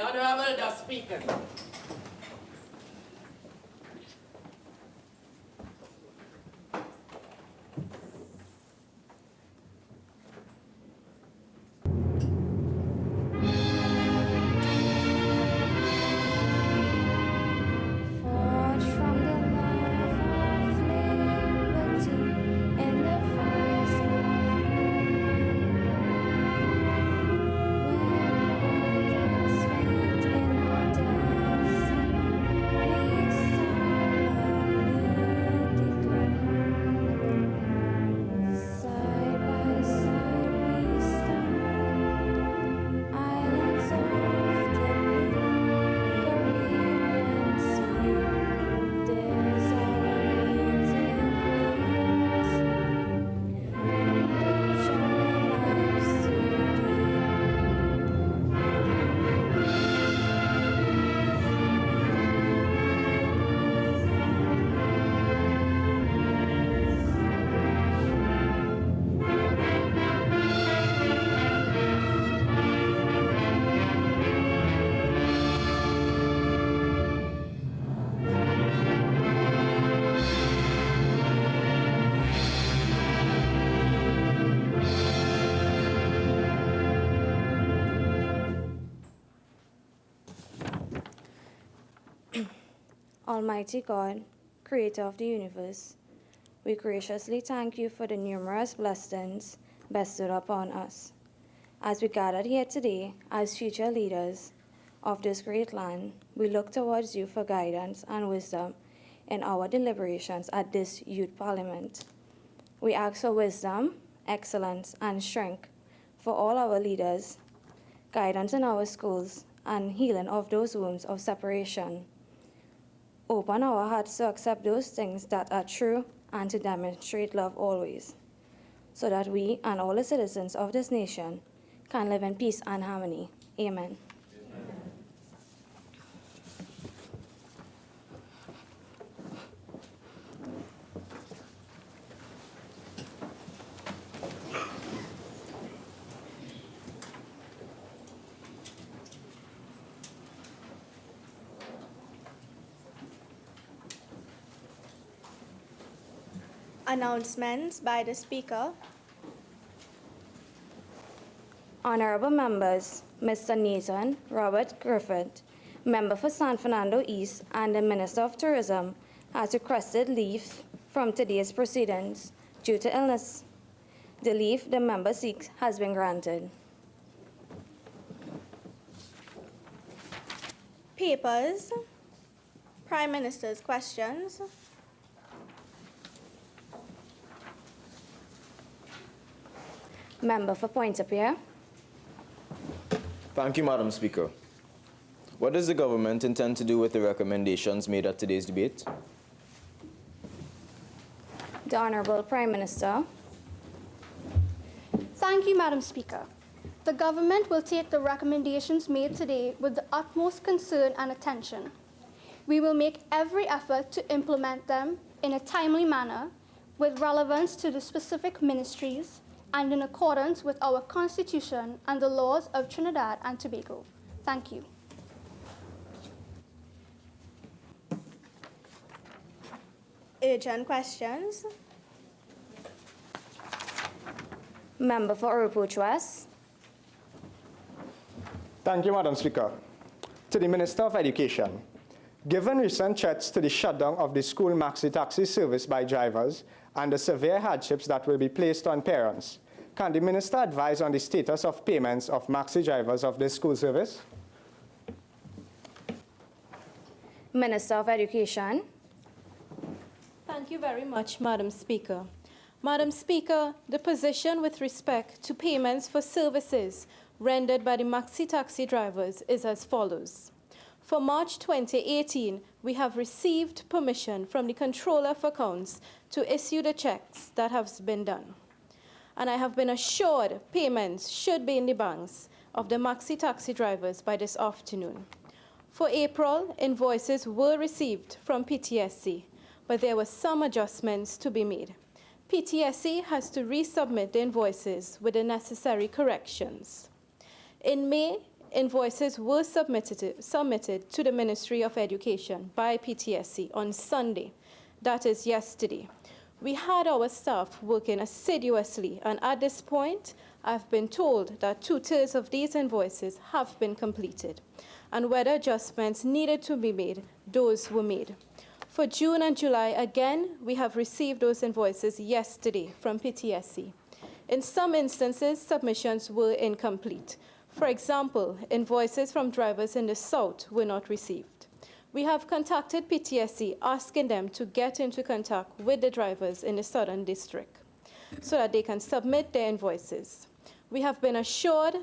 The Honorable the Speaker. Almighty God, Creator of the universe, we graciously thank you for the numerous blessings bestowed upon us. As we gathered here today as future leaders of this great land, we look towards you for guidance and wisdom in our deliberations at this Youth Parliament. We ask for wisdom, excellence, and strength for all our leaders, guidance in our schools, and healing of those wounds of separation. Open our hearts to accept those things that are true and to demonstrate love always, so that we and all the citizens of this nation can live in peace and harmony. Amen. Announcements by the Speaker. Honorable members, Mr. Nathan Robert Griffith, member for San Fernando East and the Minister of Tourism, has requested leave from today's proceedings due to illness. The leave the member seeks has been granted. Papers. Prime Minister's questions. Member for Point-a-Pierre. Thank you, Madam Speaker. What does the government intend to do with the recommendations made at today's debate? The Honorable Prime Minister. Thank you, Madam Speaker. The government will take the recommendations made today with the utmost concern and attention. We will make every effort to implement them in a timely manner with relevance to the specific ministries and in accordance with our Constitution and the laws of Trinidad and Tobago. Thank you. Urgent questions. Member for Oropouche West. Thank you, Madam Speaker. To the Minister of Education, given recent threats to the shutdown of the school Maxi taxi service by drivers and the severe hardships that will be placed on parents, can the Minister advise on the status of payments of Maxi drivers of this school service? Minister of Education. Thank you very much, Madam Speaker. Madam Speaker, the position with respect to payments for services rendered by the Maxi taxi drivers is as follows. For March 2018, we have received permission from the Controller of Accounts to issue the checks that have been done. And I have been assured payments should be in the banks of the Maxi taxi drivers by this afternoon. For April, invoices were received from PTSC, but there were some adjustments to be made. PTSC has to resubmit the invoices with the necessary corrections. In May, invoices were submitted to the Ministry of Education by PTSC on Sunday, that is yesterday. We had our staff working assiduously, and at this point, I've been told that 2/3 of these invoices have been completed, and whether adjustments needed to be made, those were made. For June and July, again, we have received those invoices yesterday from PTSC. In some instances, submissions were incomplete. For example, invoices from drivers in the south were not received. We have contacted PTSC asking them to get into contact with the drivers in the southern district so that they can submit their invoices. We have been assured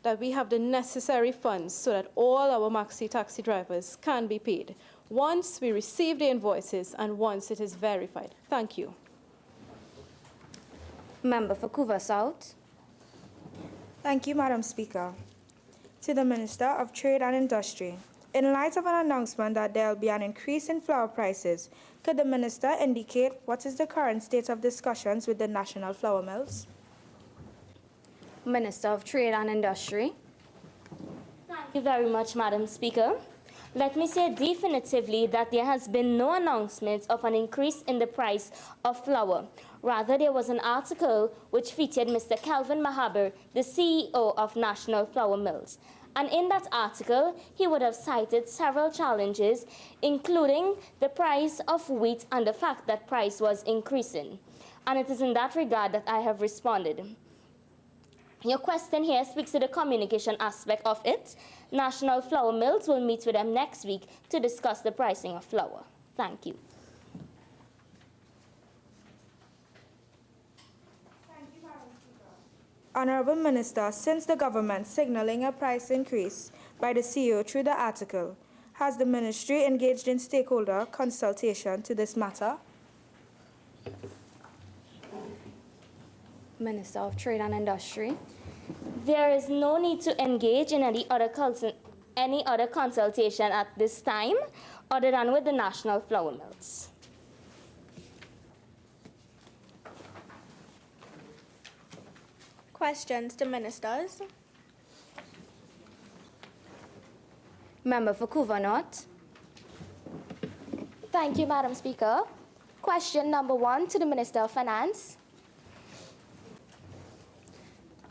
that we have the necessary funds so that all our Maxi taxi drivers can be paid once we receive the invoices and once it is verified. Thank you. Member for Couva South. Thank you, Madam Speaker. To the Minister of Trade and Industry, in light of an announcement that there will be an increase in flour prices, could the Minister indicate what is the current state of discussions with the national flour mills? Minister of Trade and Industry. Thank you very much, Madam Speaker. Let me say definitively that there has been no announcement of an increase in the price of flour. Rather, there was an article which featured Mr. Kelvin Mahaber, the CEO of National Flour Mills. And in that article, he would have cited several challenges, including the price of wheat and the fact that price was increasing. And it is in that regard that I have responded. Your question here speaks to the communication aspect of it. National Flour Mills will meet with them next week to discuss the pricing of flour. Thank you. Honourable Minister, since the government signalling a price increase by the CEO through the article, has the Ministry engaged in stakeholder consultation to this matter? Minister of Trade and Industry. There is no need to engage in any other consultation at this time other than with the National Flour Mills. Questions to ministers? Member for Couva North. Thank you, Madam Speaker. Question number 1 to the Minister of Finance.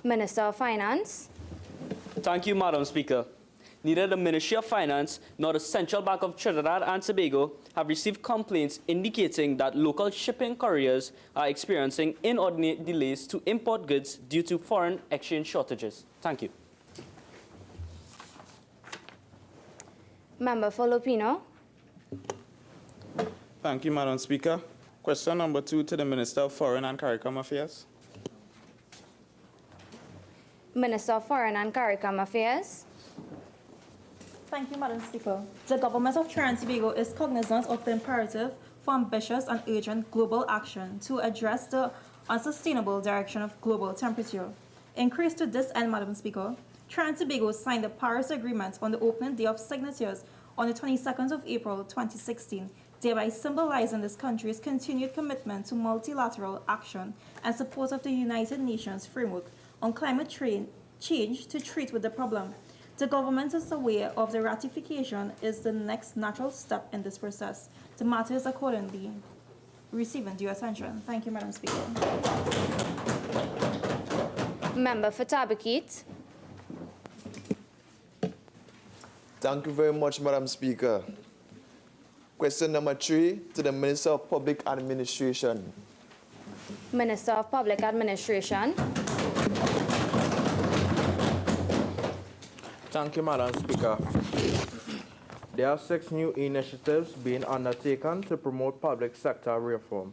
Minister of Finance. Thank you, Madam Speaker. Neither the Ministry of Finance nor the Central Bank of Trinidad and Tobago have received complaints indicating that local shipping couriers are experiencing inordinate delays to import goods due to foreign exchange shortages. Thank you. Member for Lupino. Thank you, Madam Speaker. Question number 2 to the Minister of Foreign and CARICOM Affairs. Minister of Foreign and CARICOM Affairs. Thank you, Madam Speaker. The Government of Trinidad and Tobago is cognizant of the imperative for ambitious and urgent global action to address the unsustainable direction of global temperature increase. To this end, Madam Speaker, Trinidad and Tobago signed the Paris Agreement on the opening day of signatures on the 22nd of April 2016, thereby symbolizing this country's continued commitment to multilateral action and support of the United Nations framework on climate change to treat with the problem. The government is aware of the ratification is the next natural step in this process. The matter is accordingly receiving due attention. Thank you, Madam Speaker. Member for Tabakit. Thank you very much, Madam Speaker. Question number 3 to the Minister of Public Administration. Minister of Public Administration. Thank you, Madam Speaker. There are 6 new initiatives being undertaken to promote public sector reform.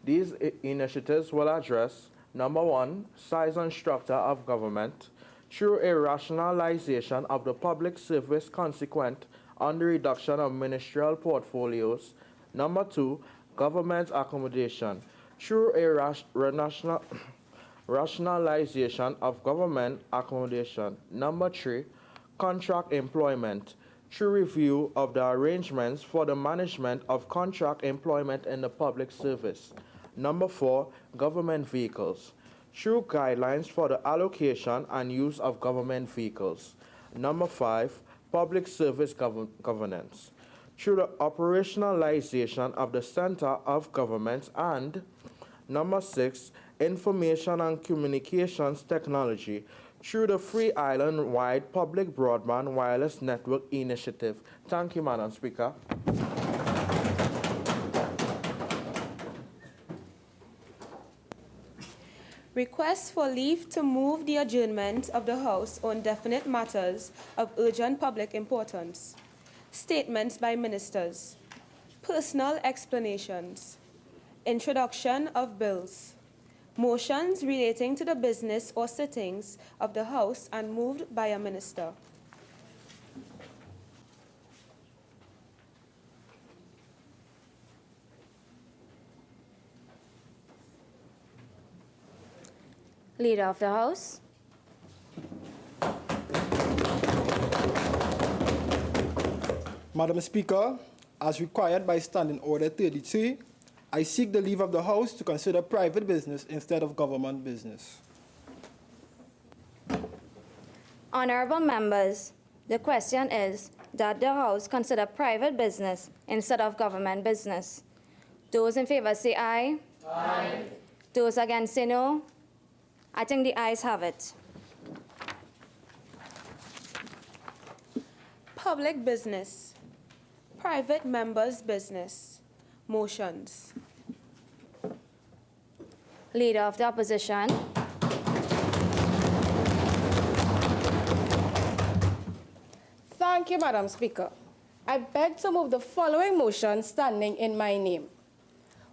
These initiatives will address, number 1, size and structure of government, through a rationalization of the public service consequent on the reduction of ministerial portfolios. Number 2, government accommodation, through a rationalization of government accommodation. Number 3, contract employment, through review of the arrangements for the management of contract employment in the public service. Number 4, government vehicles, through guidelines for the allocation and use of government vehicles. Number 5, public service governance, through the operationalization of the center of government. And number 6, information and communications technology, through the Free Island-wide Public Broadband Wireless Network Initiative. Thank you, Madam Speaker. Request for leave to move the adjournment of the House on definite matters of urgent public importance. Statements by ministers. Personal explanations. Introduction of bills. Motions relating to the business or sittings of the House and moved by a minister. Leader of the House. Madam Speaker, as required by Standing Order 33, I seek the leave of the House to consider private business instead of government business. Honorable members, the question is that the House consider private business instead of government business. Those in favor say aye. Aye. Those against say no. I think the ayes have it. Public business. Private members' business. Motions. Leader of the Opposition. Thank you, Madam Speaker. I beg to move the following motion standing in my name.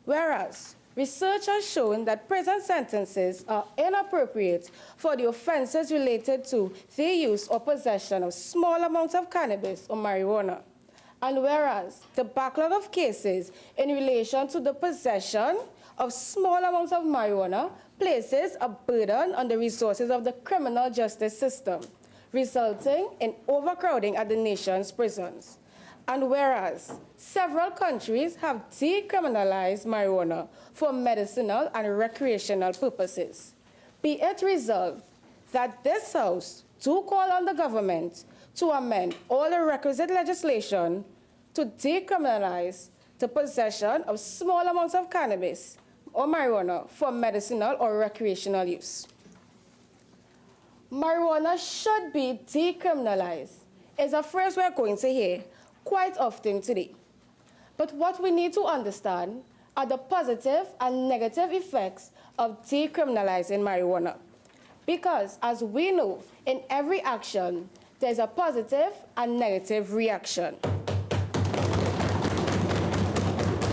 Whereas, research has shown that prison sentences are inappropriate for the offenses related to the use or possession of small amounts of cannabis or marijuana. And whereas the backlog of cases in relation to the possession of small amounts of marijuana places a burden on the resources of the criminal justice system, resulting in overcrowding at the nation's prisons. And whereas several countries have decriminalized marijuana for medicinal and recreational purposes, be it resolved that this House do call on the government to amend all the requisite legislation to decriminalize the possession of small amounts of cannabis or marijuana for medicinal or recreational use. Marijuana should be decriminalized is a phrase we're going to hear quite often today. But what we need to understand are the positive and negative effects of decriminalizing marijuana. Because as we know, in every action, there's a positive and negative reaction.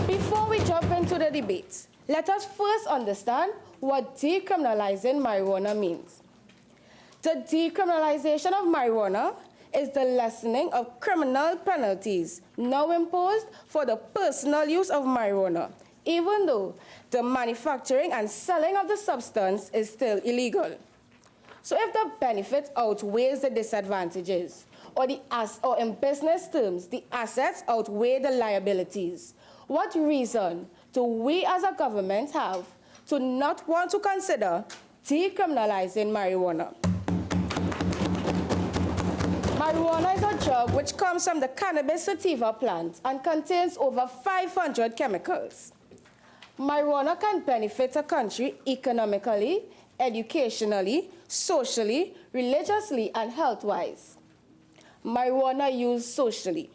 Before we jump into the debate, let us first understand what decriminalizing marijuana means. The decriminalization of marijuana is the lessening of criminal penalties now imposed for the personal use of marijuana, even though the manufacturing and selling of the substance is still illegal. So if the benefit outweighs the disadvantages, or in business terms, the assets outweigh the liabilities, what reason do we as a government have to not want to consider decriminalizing marijuana? Marijuana is a drug which comes from the cannabis sativa plant and contains over 500 chemicals. Marijuana can benefit a country economically, educationally, socially, religiously, and health-wise. Marijuana used socially.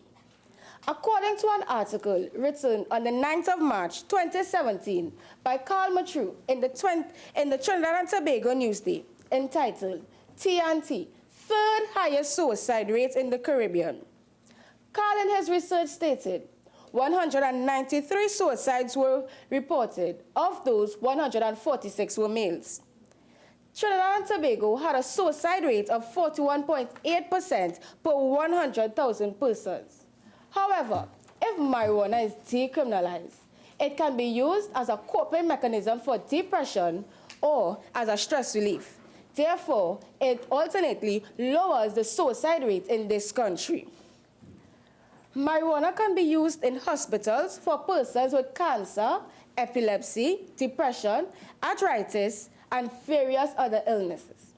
According to an article written on the 9th of March 2017 by Carl Matthew in the Trinidad and Tobago Newsday, entitled TNT, Third Highest Suicide Rate in the Caribbean. Carl in his research stated 193 suicides were reported. Of those, 146 were males. Trinidad and Tobago had a suicide rate of 41.8% per 100,000 persons. However, if marijuana is decriminalized, it can be used as a coping mechanism for depression or as a stress relief. Therefore, it alternately lowers the suicide rate in this country. Marijuana can be used in hospitals for persons with cancer, epilepsy, depression, arthritis, and various other illnesses.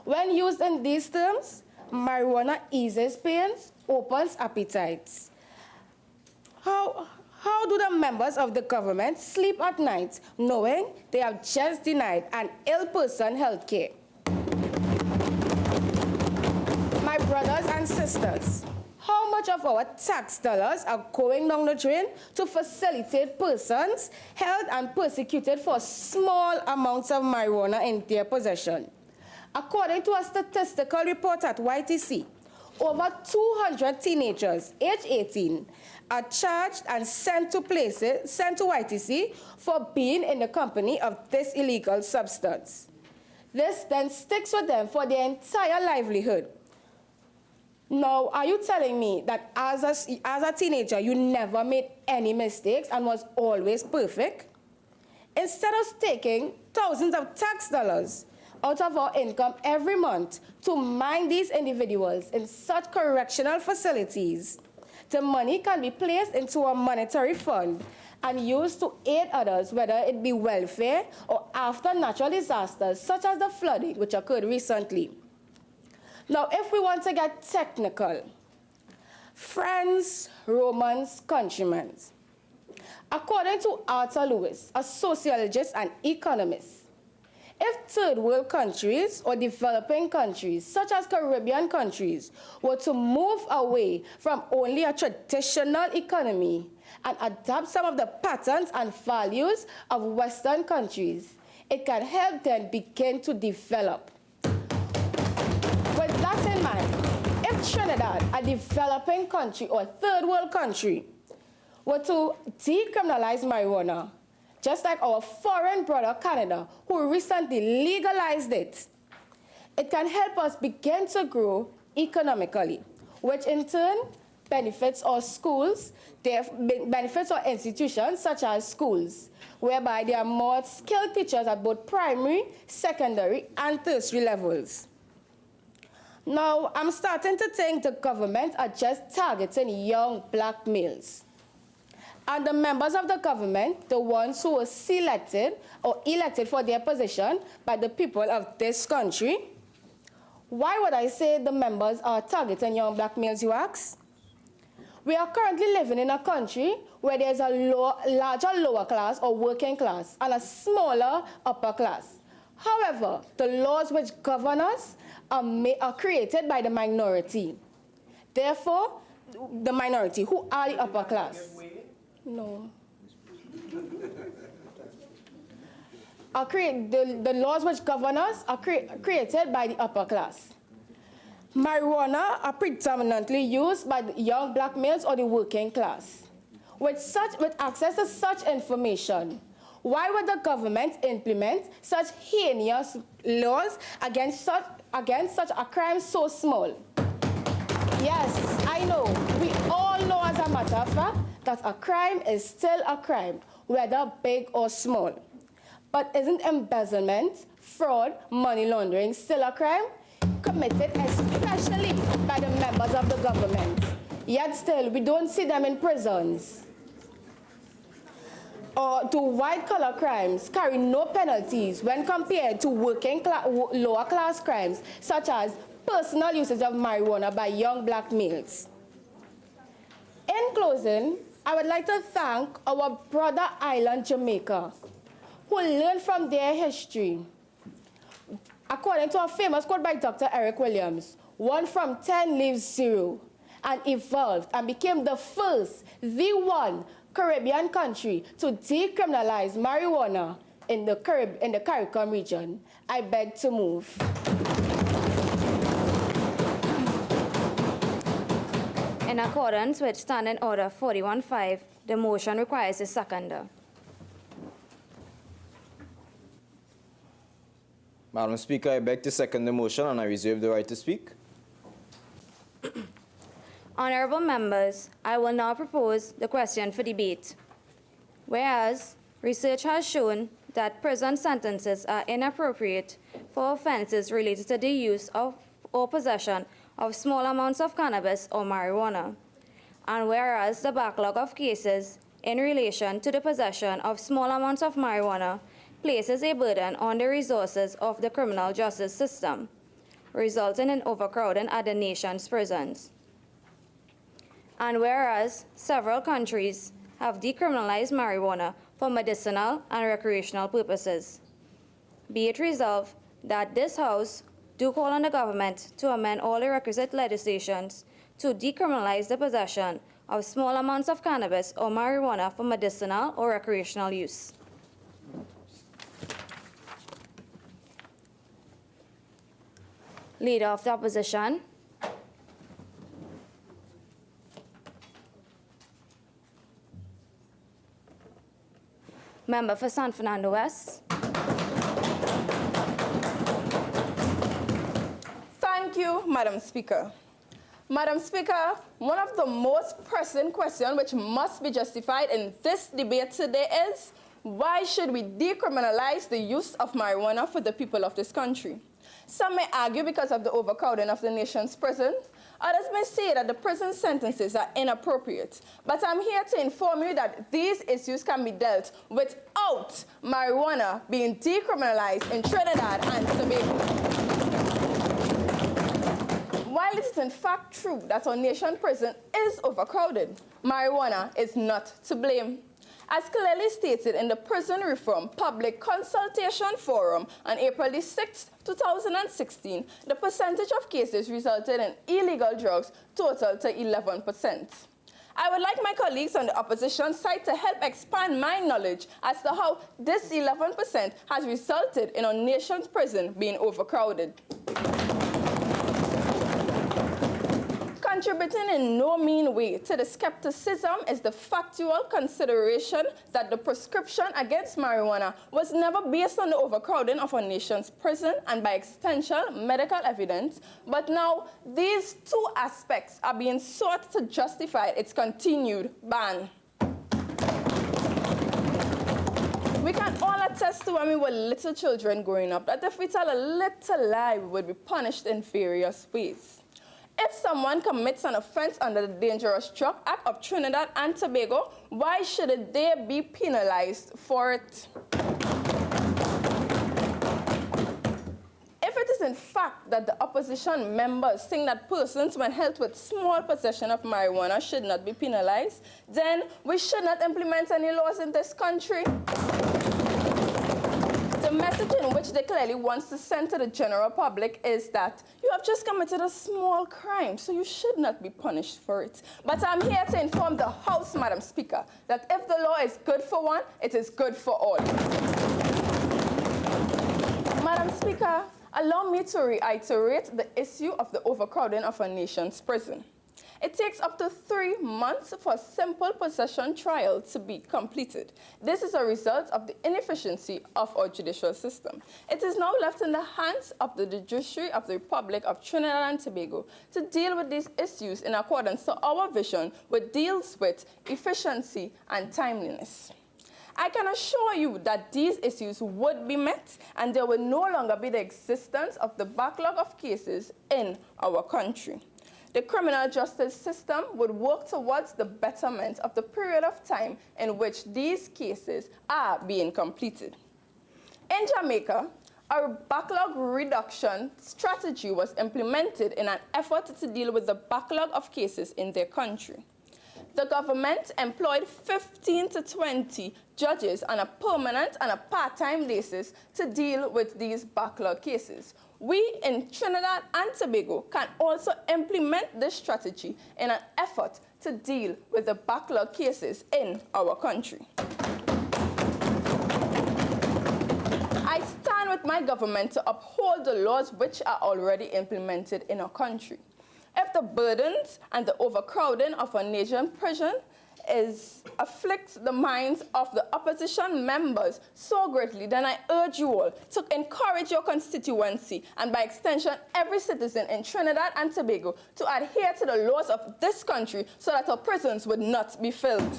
When used in these terms, marijuana eases pains, opens appetites. How do the members of the government sleep at night knowing they have just denied an ill person health care? My brothers and sisters, how much of our tax dollars are going down the drain to facilitate persons held and persecuted for small amounts of marijuana in their possession? According to a statistical report at YTC, over 200 teenagers aged 18 are charged and sent to YTC for being in the company of this illegal substance. This then sticks with them for their entire livelihood. Now, are you telling me that as a teenager, you never made any mistakes and was always perfect? Instead of taking thousands of tax dollars out of our income every month to mind these individuals in such correctional facilities, the money can be placed into a monetary fund and used to aid others, whether it be welfare or after natural disasters such as the flooding which occurred recently. Now, if we want to get technical, friends, Romans, countrymen, according to Arthur Lewis, a sociologist and economist, if third world countries or developing countries, such as Caribbean countries, were to move away from only a traditional economy and adopt some of the patterns and values of Western countries, it can help them begin to develop. With that in mind, if Trinidad, a developing country or third world country, were to decriminalize marijuana, just like our foreign brother Canada, who recently legalized it, it can help us begin to grow economically, which in turn benefits our schools, benefits our institutions such as schools, whereby there are more skilled teachers at both primary, secondary, and tertiary levels. Now, I'm starting to think the government are just targeting young black males. And the members of the government, the ones who were selected or elected for their position by the people of this country, why would I say the members are targeting young black males, you ask? We are currently living in a country where there's a larger lower class or working class and a smaller upper class. However, the laws which govern us are created by the minority. Therefore, the minority, who are the upper class. No. The laws which govern us are created by the upper class. Marijuana are predominantly used by the young black males or the working class. With access to such information, why would the government implement such heinous laws against such a crime so small? Yes, I know. We all know as a matter of fact that a crime is still a crime, whether big or small. But isn't embezzlement, fraud, money laundering still a crime? Committed especially by the members of the government. Yet still, we don't see them in prisons. Or do white-collar crimes carry no penalties when compared to lower-class crimes, such as personal usage of marijuana by young black males? In closing, I would like to thank our brother island, Jamaica, who learned from their history. According to a famous quote by Dr. Eric Williams, 1 from 10 leaves 0, and evolved and became the first, the one Caribbean country to decriminalize marijuana in the CARICOM region. I beg to move. In accordance with Standing Order 41.5, the motion requires a seconder. Madam Speaker, I beg to second the motion and I reserve the right to speak. Honorable members, I will now propose the question for debate. Whereas research has shown that prison sentences are inappropriate for offences related to the use of or possession of small amounts of cannabis or marijuana, and whereas the backlog of cases in relation to the possession of small amounts of marijuana places a burden on the resources of the criminal justice system, resulting in overcrowding at the nation's prisons. And whereas several countries have decriminalized marijuana for medicinal and recreational purposes, be it resolved that this House do call on the government to amend all the requisite legislations to decriminalize the possession of small amounts of cannabis or marijuana for medicinal or recreational use. Leader of the Opposition. Member for San Fernando West. Thank you, Madam Speaker. Madam Speaker, one of the most pressing questions which must be justified in this debate today is, why should we decriminalize the use of marijuana for the people of this country? Some may argue because of the overcrowding of the nation's prison. Others may say that the prison sentences are inappropriate. But I'm here to inform you that these issues can be dealt without marijuana being decriminalized in Trinidad and Tobago. While it is in fact true that our nation prison is overcrowded, marijuana is not to blame. As clearly stated in the Prison Reform Public Consultation Forum on April 6, 2016, the percentage of cases resulted in illegal drugs totaled to 11%. I would like my colleagues on the opposition side to help expand my knowledge as to how this 11% has resulted in our nation's prison being overcrowded. Contributing in no mean way to the skepticism is the factual consideration that the prescription against marijuana was never based on the overcrowding of our nation's prison and by extension medical evidence, but now these two aspects are being sought to justify its continued ban. We can all attest to when we were little children growing up that if we tell a little lie, we would be punished in various ways. If someone commits an offense under the Dangerous Drug Act of Trinidad and Tobago, why should they be penalized for it? If it is in fact that the opposition members think that persons when held with small possession of marijuana should not be penalized, then we should not implement any laws in this country. The message in which they clearly want to send to the general public is that you have just committed a small crime, so you should not be punished for it. But I'm here to inform the House, Madam Speaker, that if the law is good for one, it is good for all. Madam Speaker, allow me to reiterate the issue of the overcrowding of our nation's prison. It takes up to 3 months for a simple possession trial to be completed. This is a result of the inefficiency of our judicial system. It is now left in the hands of the judiciary of the Republic of Trinidad and Tobago to deal with these issues in accordance to our vision, which deals with efficiency and timeliness. I can assure you that these issues would be met and there will no longer be the existence of the backlog of cases in our country. The criminal justice system would work towards the betterment of the period of time in which these cases are being completed. In Jamaica, a backlog reduction strategy was implemented in an effort to deal with the backlog of cases in their country. The government employed 15 to 20 judges on a permanent and a part-time basis to deal with these backlog cases. We in Trinidad and Tobago can also implement this strategy in an effort to deal with the backlog cases in our country. I stand with my government to uphold the laws which are already implemented in our country. If the burdens and the overcrowding of our nation's prison afflicts the minds of the opposition members so greatly, then I urge you all to encourage your constituency and by extension every citizen in Trinidad and Tobago to adhere to the laws of this country so that our prisons would not be filled.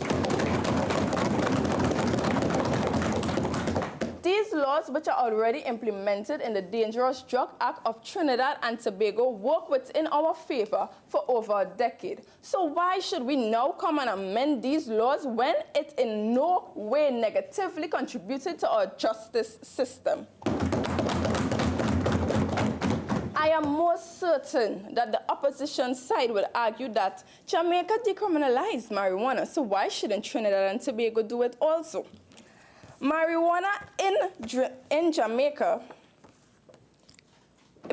These laws, which are already implemented in the Dangerous Drug Act of Trinidad and Tobago, work within our favor for over a decade. So why should we now come and amend these laws when it in no way negatively contributed to our justice system? I I am most certain that the opposition side will argue that Jamaica decriminalized marijuana, so why shouldn't Trinidad and Tobago do it also? Marijuana in Jamaica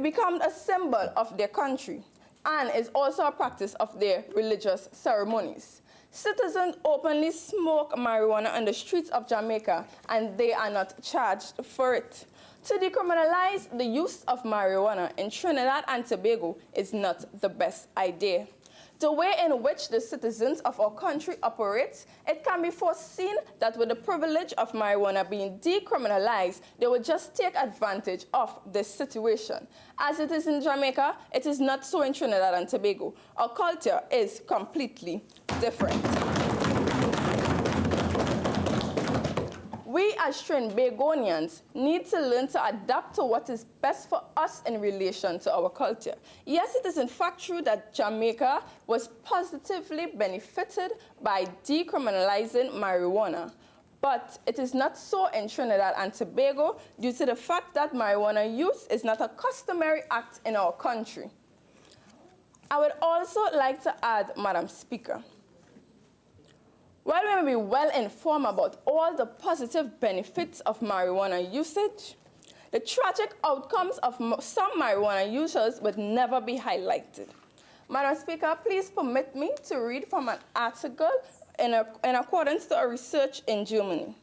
became a symbol of their country and is also a practice of their religious ceremonies. Citizens openly smoke marijuana on the streets of Jamaica, and they are not charged for it. To decriminalize the use of marijuana in Trinidad and Tobago is not the best idea. The way in which the citizens of our country operate, it can be foreseen that with the privilege of marijuana being decriminalized, they will just take advantage of this situation. As it is in Jamaica, it is not so in Trinidad and Tobago. Our culture is completely different. We as Trinbagonians need to learn to adapt to what is best for us in relation to our culture. Yes, it is in fact true that Jamaica was positively benefited by decriminalizing marijuana, but it is not so in Trinidad and Tobago due to the fact that marijuana use is not a customary act in our country. I would also like to add, Madam Speaker, while we may be well informed about all the positive benefits of marijuana usage, the tragic outcomes of some marijuana users would never be highlighted. Madam Speaker, please permit me to read from an article in accordance to a research in Germany.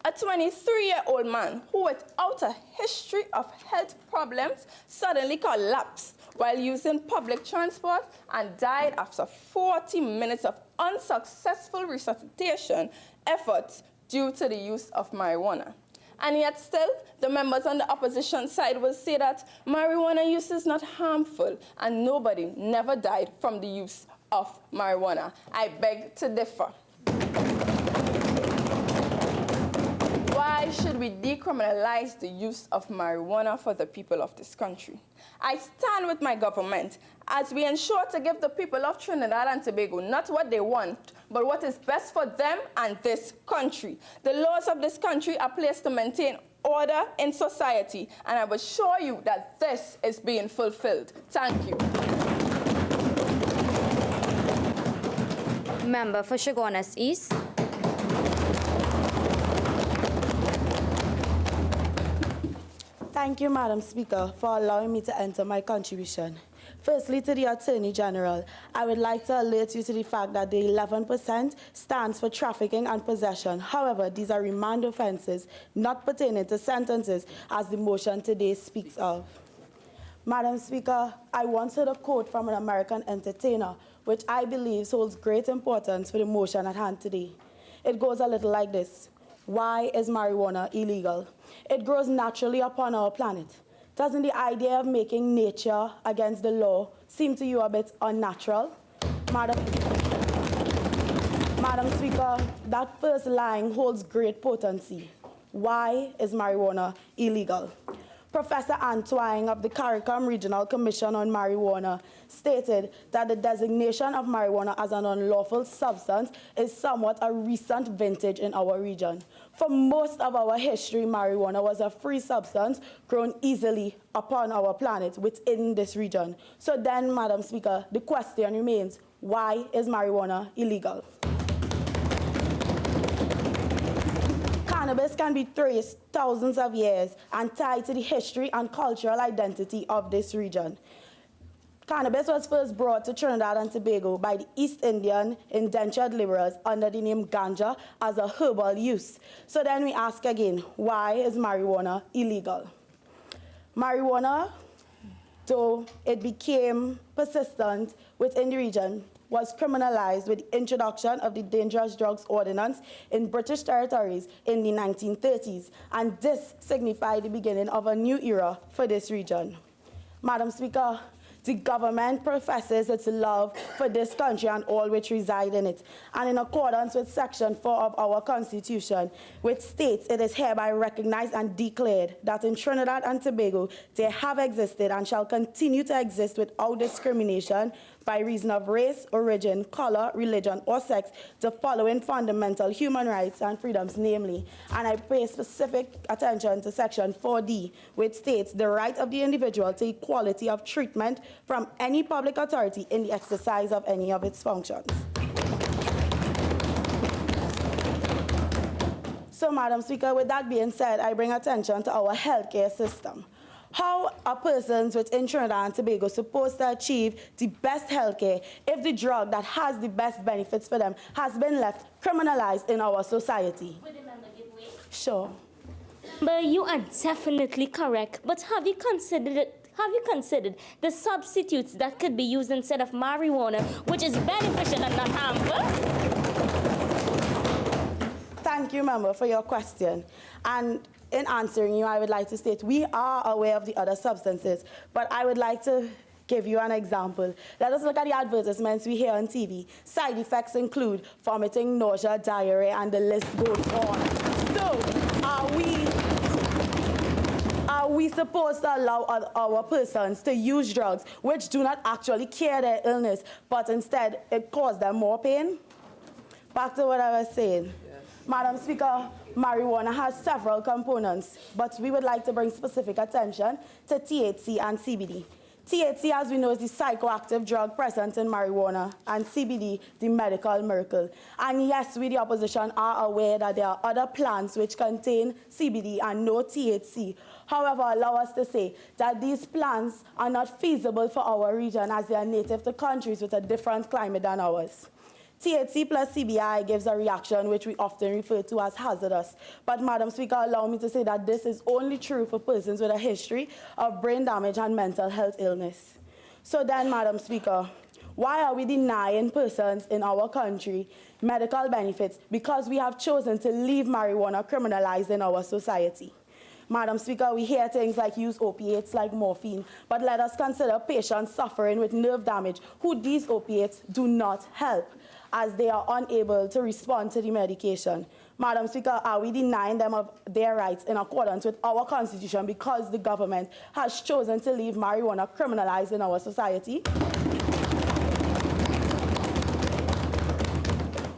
A 23-year-old man who, without a history of health problems, suddenly collapsed while using public transport and died after 40 minutes of unsuccessful resuscitation efforts due to the use of marijuana. And yet still, the members on the opposition side will say that marijuana use is not harmful and nobody never died from the use of marijuana. I beg to differ. Why should we decriminalize the use of marijuana for the people of this country? I stand with my government as we ensure to give the people of Trinidad and Tobago not what they want, but what is best for them and this country. The laws of this country are placed to maintain order in society, and I will assure you that this is being fulfilled. Thank you. Member for Chaguanas East. Thank you, Madam Speaker, for allowing me to enter my contribution. Firstly, to the Attorney General, I would like to alert you to the fact that the 11% stands for trafficking and possession. However, these are remand offences, not pertaining to sentences, as the motion today speaks of. Madam Speaker, I once heard a quote from an American entertainer, which I believe holds great importance for the motion at hand today. It goes a little like this. Why is marijuana illegal? It grows naturally upon our planet. Doesn't the idea of making nature against the law seem to you a bit unnatural? Madam Speaker, that first line holds great potency. Why is marijuana illegal? Professor Antoine of the CARICOM Regional Commission on Marijuana stated that the designation of marijuana as an unlawful substance is somewhat a recent vintage in our region. For most of our history, marijuana was a free substance grown easily upon our planet within this region. So then, Madam Speaker, the question remains, why is marijuana illegal? Cannabis can be traced thousands of years and tied to the history and cultural identity of this region. Cannabis was first brought to Trinidad and Tobago by the East Indian indentured laborers under the name ganja as a herbal use. So then we ask again, why is marijuana illegal? Marijuana, though it became persistent within the region, was criminalized with the introduction of the Dangerous Drugs Ordinance in British territories in the 1930s, and this signified the beginning of a new era for this region. Madam Speaker, the government professes its love for this country and all which reside in it, and in accordance with Section 4 of our Constitution, which states it is hereby recognized and declared that in Trinidad and Tobago they have existed and shall continue to exist without discrimination, by reason of race, origin, color, religion, or sex the following fundamental human rights and freedoms, namely, and I pay specific attention to Section 4D, which states the right of the individual to equality of treatment from any public authority in the exercise of any of its functions. So, Madam Speaker, with that being said, I bring attention to our healthcare system. How are persons within Trinidad and Tobago supposed to achieve the best healthcare if the drug that has the best benefits for them has been left criminalized in our society? Would the member give way? Sure. But you are definitely correct. But have you considered the substitutes that could be used instead of marijuana, which is beneficial and not harmful? Thank you, member, for your question. And in answering you, I would like to state we are aware of the other substances, but I would like to give you an example. Let us look at the advertisements we hear on TV. Side effects include vomiting, nausea, diarrhea, and the list goes on. So, are we supposed to allow our persons to use drugs which do not actually cure their illness, but instead it causes them more pain? Back to what I was saying. Madam Speaker, marijuana has several components, but we would like to bring specific attention to THC and CBD. THC, as we know, is the psychoactive drug present in marijuana, and CBD, the medical miracle. And yes, we, the opposition, are aware that there are other plants which contain CBD and no THC. However, allow us to say that these plants are not feasible for our region as they are native to countries with a different climate than ours. THC plus CBI gives a reaction which we often refer to as hazardous. But, Madam Speaker, allow me to say that this is only true for persons with a history of brain damage and mental health illness. So then, Madam Speaker, why are we denying persons in our country medical benefits? Because we have chosen to leave marijuana criminalized in our society. Madam Speaker, we hear things like use opiates like morphine, but let us consider patients suffering with nerve damage who these opiates do not help, as they are unable to respond to the medication. Madam Speaker, are we denying them of their rights in accordance with our Constitution because the government has chosen to leave marijuana criminalized in our society?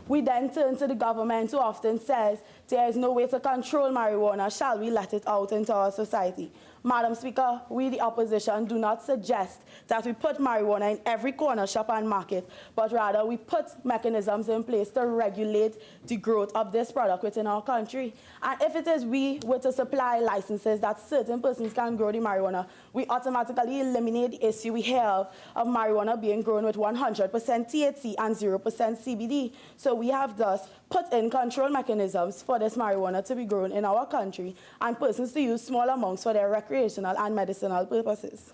We then turn to the government, who often says there is no way to control marijuana. Shall we let it out into our society? Madam Speaker, we, the opposition, do not suggest that we put marijuana in every corner shop and market, but rather we put mechanisms in place to regulate the growth of this product within our country. And if it is we were to supply licenses that certain persons can grow the marijuana, we automatically eliminate the issue we have of marijuana being grown with 100% THC and 0% CBD. So we have thus put in control mechanisms for this marijuana to be grown in our country and persons to use small amounts for their recreational and medicinal purposes.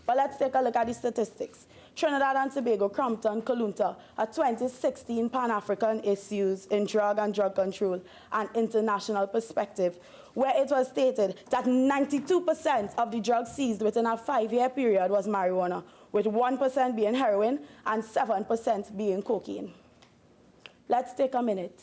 But let's take a look at the statistics. Trinidad and Tobago, Crompton, Colunta, a 2016 Pan-African Issues in Drug and Drug Control and International Perspective, where it was stated that 92% of the drugs seized within a 5-year period was marijuana, with 1% being heroin and 7% being cocaine. Let's take a minute.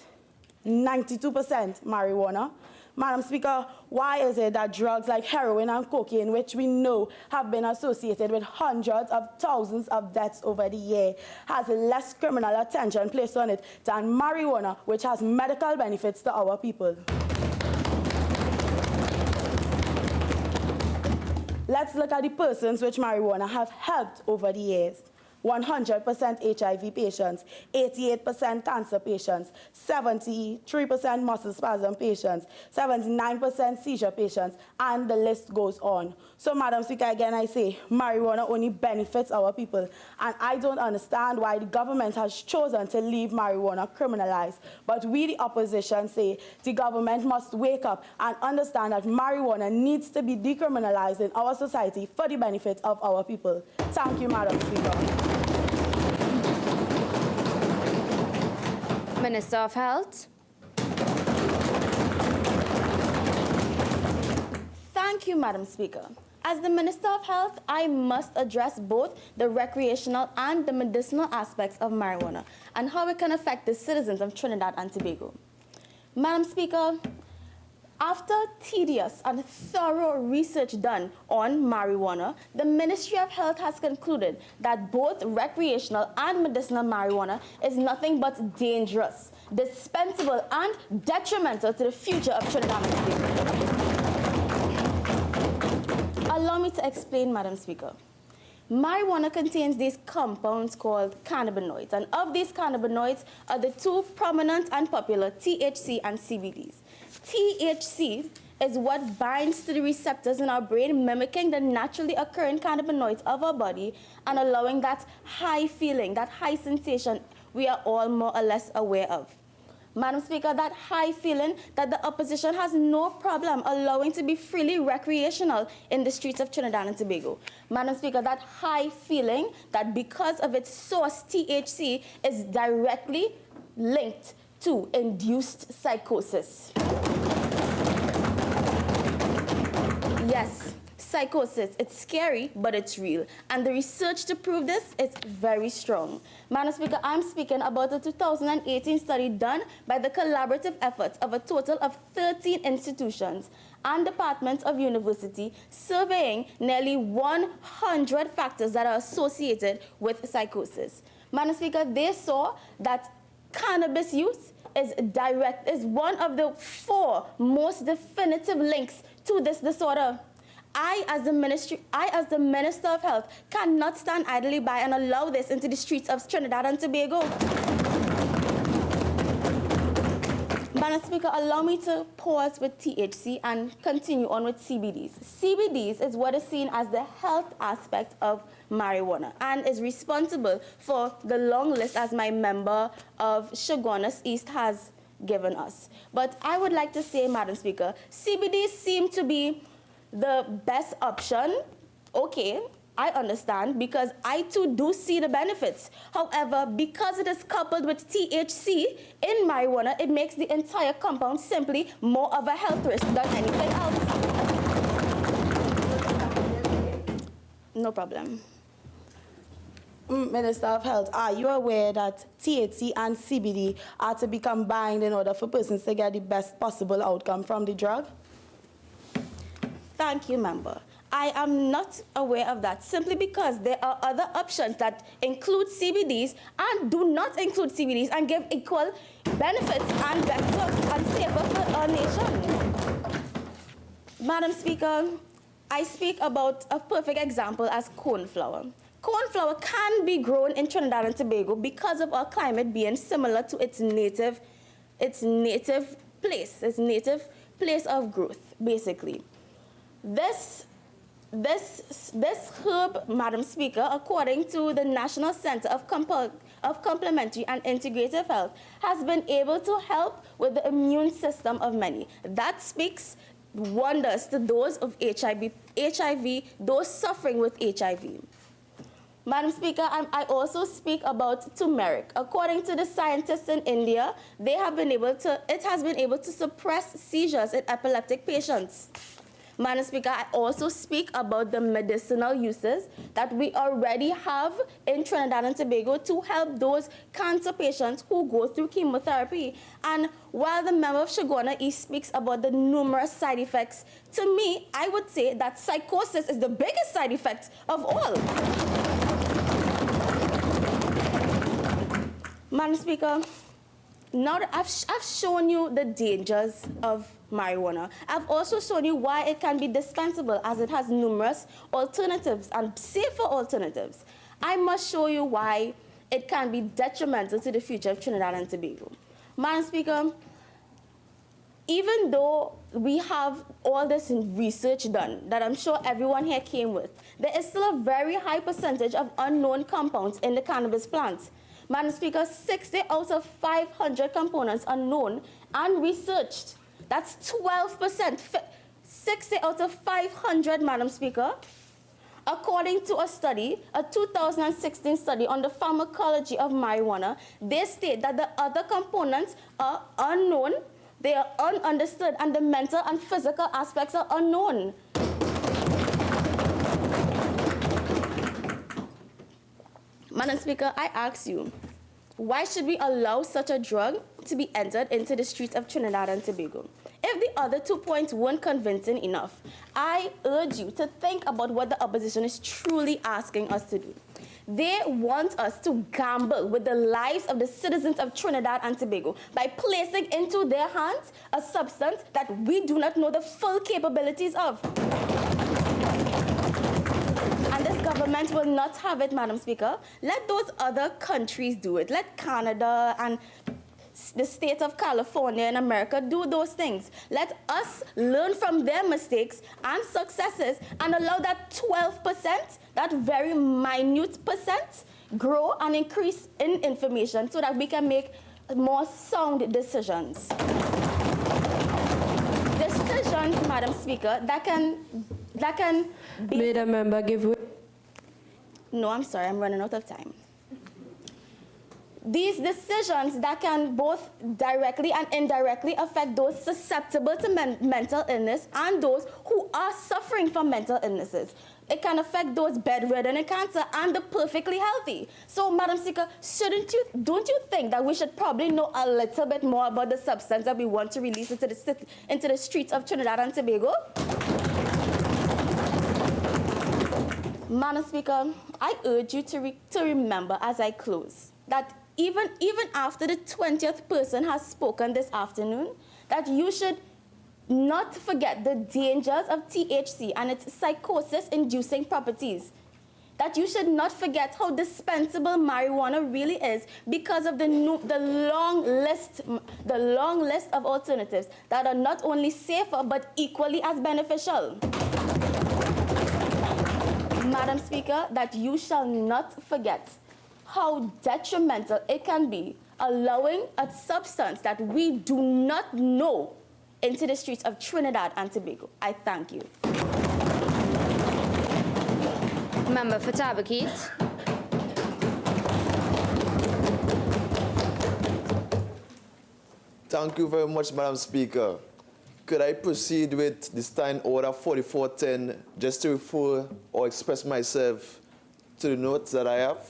92% marijuana. Madam Speaker, why is it that drugs like heroin and cocaine, which we know have been associated with hundreds of thousands of deaths over the year, has less criminal attention placed on it than marijuana, which has medical benefits to our people? Let's look at the persons which marijuana have helped over the years. 100% HIV patients, 88% cancer patients, 73% muscle spasm patients, 79% seizure patients, and the list goes on. So, Madam Speaker, again I say, marijuana only benefits our people, and I don't understand why the government has chosen to leave marijuana criminalized. But we, the opposition, say the government must wake up and understand that marijuana needs to be decriminalized in our society for the benefit of our people. Thank you, Madam Speaker. Minister of Health. Thank you, Madam Speaker. As the Minister of Health, I must address both the recreational and the medicinal aspects of marijuana and how it can affect the citizens of Trinidad and Tobago. Madam Speaker, After tedious and thorough research done on marijuana, the Ministry of Health has concluded that both recreational and medicinal marijuana is nothing but dangerous, dispensable, and detrimental to the future of Trinidad and Tobago. Allow me to explain, Madam Speaker. Marijuana contains these compounds called cannabinoids, and of these cannabinoids are the two prominent and popular THC and CBDs. THC is what binds to the receptors in our brain, mimicking the naturally occurring cannabinoids of our body and allowing that high feeling, that high sensation we are all more or less aware of. Madam Speaker, that high feeling that the opposition has no problem allowing to be freely recreational in the streets of Trinidad and Tobago. Madam Speaker, that high feeling that because of its source, THC, is directly linked to induced psychosis. Yes, psychosis. It's scary, but it's real. And the research to prove this is very strong. Madam Speaker, I'm speaking about a 2018 study done by the collaborative efforts of a total of 13 institutions and departments of university, surveying nearly 100 factors that are associated with psychosis. Madam Speaker, they saw that cannabis use is one of the 4 most definitive links to this disorder. I, as the Minister of Health, cannot stand idly by and allow this into the streets of Trinidad and Tobago. Madam Speaker, allow me to pause with THC and continue on with CBDs. CBDs is what is seen as the health aspect of marijuana and is responsible for the long list as my member of Shogunas East has given us. But I would like to say, Madam Speaker, CBDs seem to be the best option. Okay, I understand, because I too do see the benefits. However, because it is coupled with THC in marijuana, it makes the entire compound simply more of a health risk than anything else. No problem. Minister of Health, are you aware that THC and CBD are to be combined in order for persons to get the best possible outcome from the drug? Thank you, member. I am not aware of that, simply because there are other options that include CBDs and do not include CBDs and give equal benefits and better and safer for our nation. Madam Speaker, I speak about a perfect example as cornflower. Cornflower can be grown in Trinidad and Tobago because of our climate being similar to its native place of growth, basically. This herb, Madam Speaker, according to the National Center of Complementary and Integrative Health, has been able to help with the immune system of many. That speaks wonders to those of HIV, those suffering with HIV. Madam Speaker, I also speak about turmeric. According to the scientists in India, it has been able to suppress seizures in epileptic patients. Madam Speaker, I also speak about the medicinal uses that we already have in Trinidad and Tobago to help those cancer patients who go through chemotherapy. And while the member of Shagona East speaks about the numerous side effects, to me, I would say that psychosis is the biggest side effect of all. Madam Speaker, now that I've shown you the dangers of marijuana, I've also shown you why it can be dispensable, as it has numerous alternatives and safer alternatives. I must show you why it can be detrimental to the future of Trinidad and Tobago. Madam Speaker, even though we have all this research done that I'm sure everyone here came with, there is still a very high percentage of unknown compounds in the cannabis plant. Madam Speaker, 60 out of 500 components are known and researched. That's 12%. 60 out of 500, Madam Speaker. According to a study, a 2016 study on the pharmacology of marijuana, they state that the other components are unknown, they are ununderstood, and the mental and physical aspects are unknown. Madam Speaker, I ask you, why should we allow such a drug to be entered into the streets of Trinidad and Tobago? If the other 2 points weren't convincing enough, I urge you to think about what the opposition is truly asking us to do. They want us to gamble with the lives of the citizens of Trinidad and Tobago by placing into their hands a substance that we do not know the full capabilities of. And this government will not have it, Madam Speaker. Let those other countries do it. Let Canada and the state of California in America do those things. Let us learn from their mistakes and successes and allow that 12%, that very minute percent, grow and increase in information so that we can make more sound decisions. Decisions, Madam Speaker, that can be... May the member give way? No, I'm sorry, I'm running out of time. These decisions that can both directly and indirectly affect those susceptible to mental illness and those who are suffering from mental illnesses. It can affect those bedridden in cancer and the perfectly healthy. So, Madam Speaker, don't you think that we should probably know a little bit more about the substance that we want to release into the streets of Trinidad and Tobago? Madam Speaker, I urge you to remember as I close that even after the 20th person has spoken this afternoon, that you should not forget the dangers of THC and its psychosis-inducing properties. That you should not forget how dispensable marijuana really is because of the long list of alternatives that are not only safer but equally as beneficial. Madam Speaker, that you shall not forget how detrimental it can be allowing a substance that we do not know into the streets of Trinidad and Tobago. I thank you. Member for Tabakit. Thank you very much, Madam Speaker. Could I proceed with the Stand Order 4410 just to refer or express myself to the notes that I have?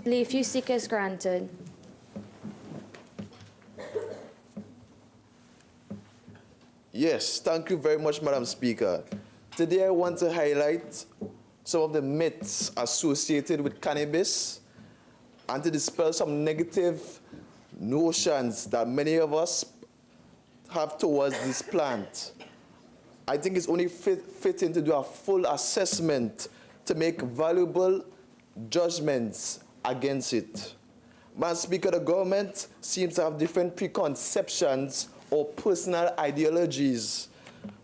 Leave you seek is granted. Yes, thank you very much, Madam Speaker. Today I want to highlight some of the myths associated with cannabis and to dispel some negative notions that many of us have towards this plant. I think it's only fitting to do a full assessment to make valuable judgments against it. Madam Speaker, the government seems to have different preconceptions or personal ideologies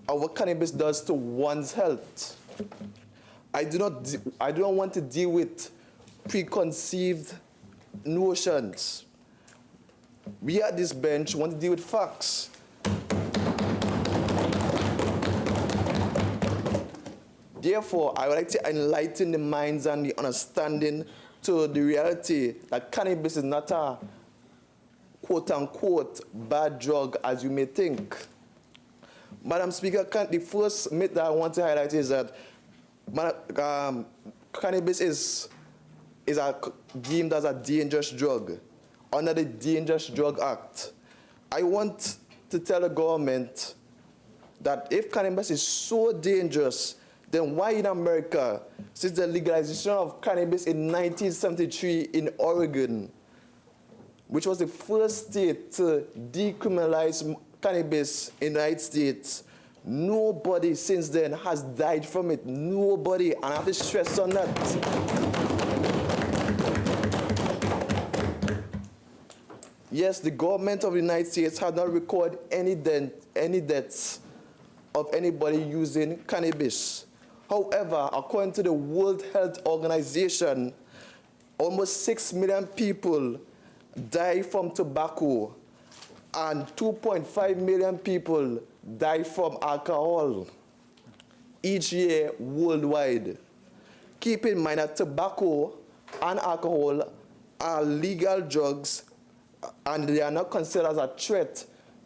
of what cannabis does to one's health. I do not want to deal with preconceived notions. We at this bench want to deal with facts. Therefore, I would like to enlighten the minds and the understanding to the reality that cannabis is not a quote-unquote bad drug as you may think. Madam Speaker, the first myth that I want to highlight is that cannabis is deemed as a dangerous drug under the Dangerous Drug Act. I want to tell the government that if cannabis is so dangerous, then why in America, since the legalization of cannabis in 1973 in Oregon, which was the first state to decriminalize cannabis in the United States, nobody since then has died from it. Nobody, and I have to stress on that. Yes, the government of the United States has not recorded any deaths of anybody using cannabis. However, according to the World Health Organization, almost 6 million people die from tobacco and 2.5 million people die from alcohol each year worldwide. Keep in mind that tobacco and alcohol are legal drugs and they are not considered as a threat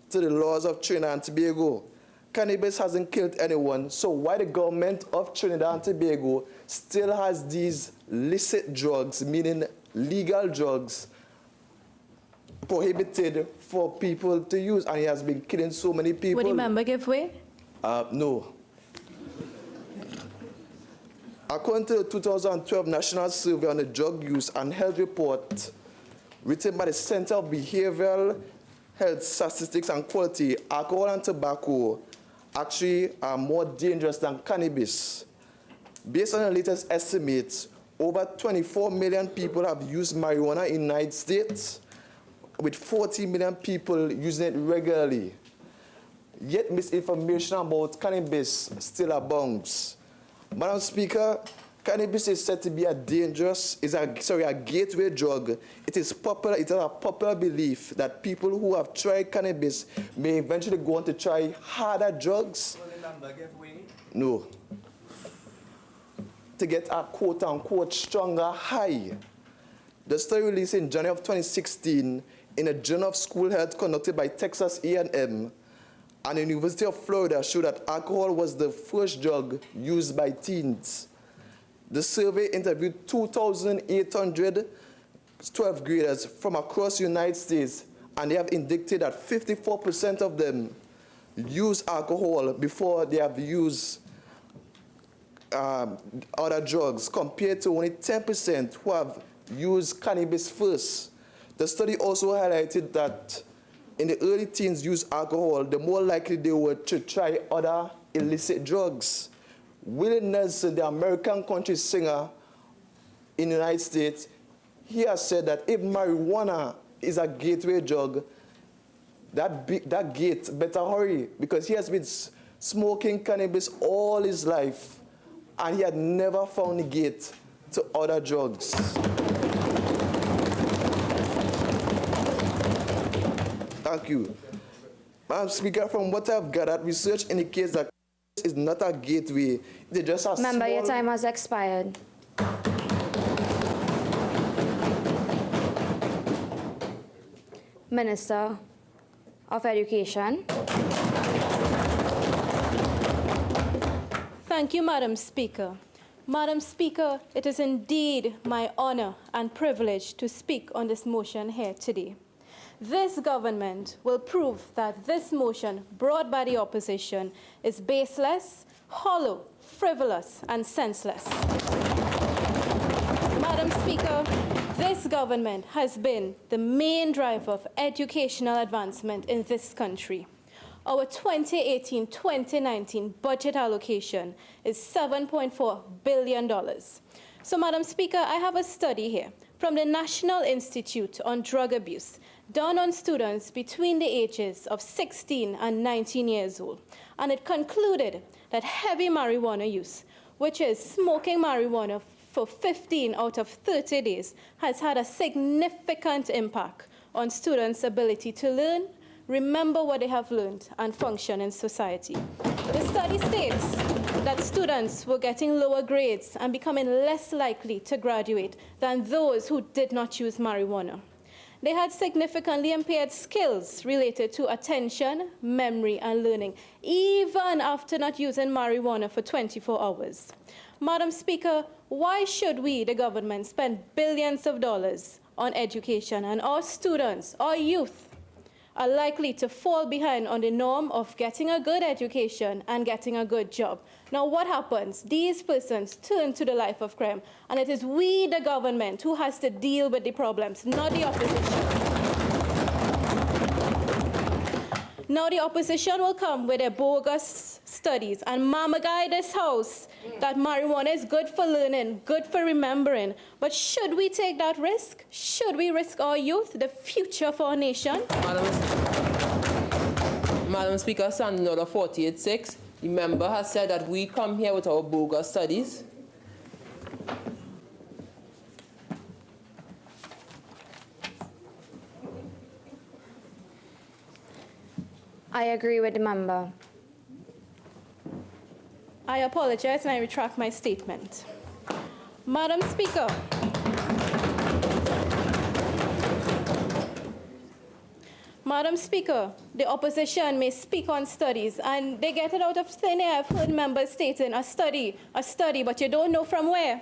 to the laws of Trinidad and Tobago. Cannabis hasn't killed anyone, so why the government of Trinidad and Tobago still has these licit drugs, meaning legal drugs, prohibited for people to use, and it has been killing so many people. Would the member give way? No. According to the 2012 National Survey on the Drug Use and Health Report, written by the Center of Behavioral Health Statistics and Quality, alcohol and tobacco actually are more dangerous than cannabis. Based on the latest estimates, over 24 million people have used marijuana in the United States, with 40 million people using it regularly. Yet misinformation about cannabis still abounds. Madam Speaker, cannabis is said to be a gateway drug. It is a popular belief that people who have tried cannabis may eventually go on to try harder drugs. Will the member give way? No. To get a quote-unquote stronger high. The study released in January of 2016 in a Journal of School Health conducted by Texas A&M and the University of Florida showed that alcohol was the first drug used by teens. The survey interviewed 2,800 12th graders from across the United States, and they have indicated that 54% of them use alcohol before they have used other drugs, compared to only 10% who have used cannabis first. The study also highlighted that in the early teens use alcohol, the more likely they were to try other illicit drugs. Willie Nelson, the American country singer in the United States, he has said that if marijuana is a gateway drug, that gate better hurry, because he has been smoking cannabis all his life, and he had never found a gate to other drugs. Thank you. Madam Speaker, from what I've gathered, research indicates that is not a gateway. They just a Member, small... your time has expired. Minister of Education. Thank you, Madam Speaker. Madam Speaker, it is indeed my honor and privilege to speak on this motion here today. This government will prove that this motion brought by the opposition is baseless, hollow, frivolous, and senseless. Madam Speaker, this government has been the main driver of educational advancement in this country. Our 2018-2019 budget allocation is $7.4 billion. So, Madam Speaker, I have a study here from the National Institute on Drug Abuse done on students between the ages of 16 and 19 years old. And it concluded that heavy marijuana use, which is smoking marijuana for 15 out of 30 days, has had a significant impact on students' ability to learn, remember what they have learned, and function in society. The study states that students were getting lower grades and becoming less likely to graduate than those who did not use marijuana. They had significantly impaired skills related to attention, memory, and learning, even after not using marijuana for 24 hours. Madam Speaker, why should we, the government, spend billions of dollars on education and our students, our youth, are likely to fall behind on the norm of getting a good education and getting a good job? Now, what happens? These persons turn to the life of crime, and it is we, the government, who has to deal with the problems, not the opposition. Now, the opposition will come with their bogus studies and mama guide this house that marijuana is good for learning, good for remembering. But should we take that risk? Should we risk our youth, the future of our nation? Madam Speaker, standing order 48.6, the member has said that we come here with our bogus studies. I agree with the member. I apologize and I retract my statement. Madam Speaker, Madam Speaker, the opposition may speak on studies, and they get it out of thin air. I've heard members stating a study, but you don't know from where.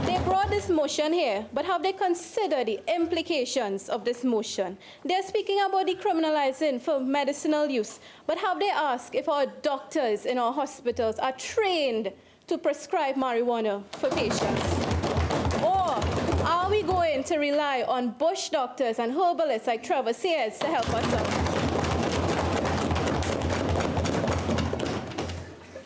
They brought this this motion here, but have they considered the implications of this motion? They're speaking about decriminalizing for medicinal use, but have they asked if our doctors in our hospitals are trained to prescribe marijuana for patients? Or are we going to rely on bush doctors and herbalists like Trevor Sears to help us out?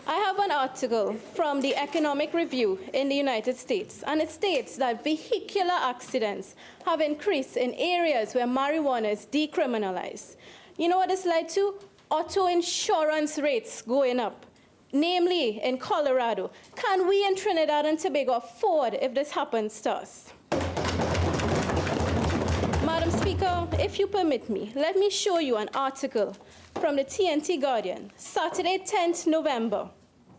I have an article from the Economic Review in the United States, and it states that vehicular accidents have increased in areas where marijuana is decriminalized. You know what this led to? Auto insurance rates going up, namely in Colorado. Can we in Trinidad and Tobago afford if this happens to us? Madam Speaker, if you permit me, let me show you an article from the TNT Guardian, Saturday, 10th November,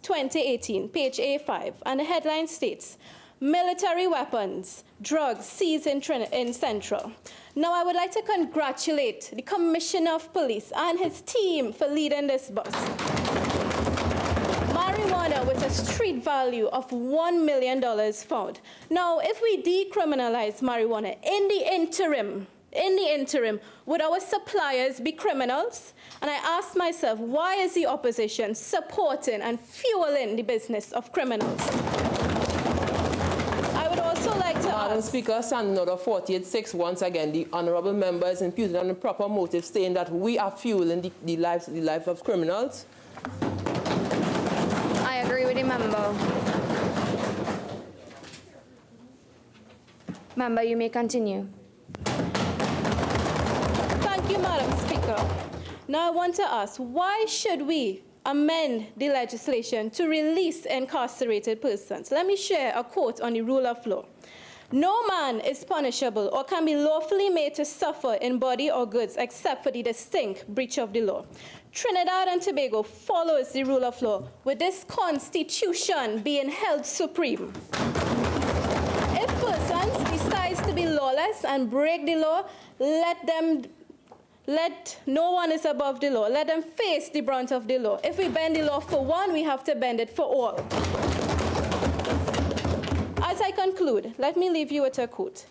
2018, page A5, and the headline states, military weapons, drugs seized in Central. Now, I would like to congratulate the Commissioner of Police and his team for leading this bus. Marijuana with a street value of $1 million found. Now, if we decriminalize marijuana in the interim, would our suppliers be criminals? And I asked myself, why is the opposition supporting and fueling the business of criminals? I would also like to Madam Speaker, Standing Order 48.6, once again, the honourable member is imputed on the proper motive, saying that we are fueling the lives of criminals. I agree with the member. Member, you may continue. Thank you, Madam Speaker. Now I want to ask, why should we amend the legislation to release incarcerated persons? Let me share a quote on the rule of law. No man is punishable or can be lawfully made to suffer in body or goods except for the distinct breach of the law. Trinidad and Tobago follows the rule of law, with this constitution being held supreme. If persons decide to be lawless and break the law, let no one is above the law. Let them face the brunt of the law. If we bend the law for one, we have to bend it for all. As I conclude, let me leave you with a quote.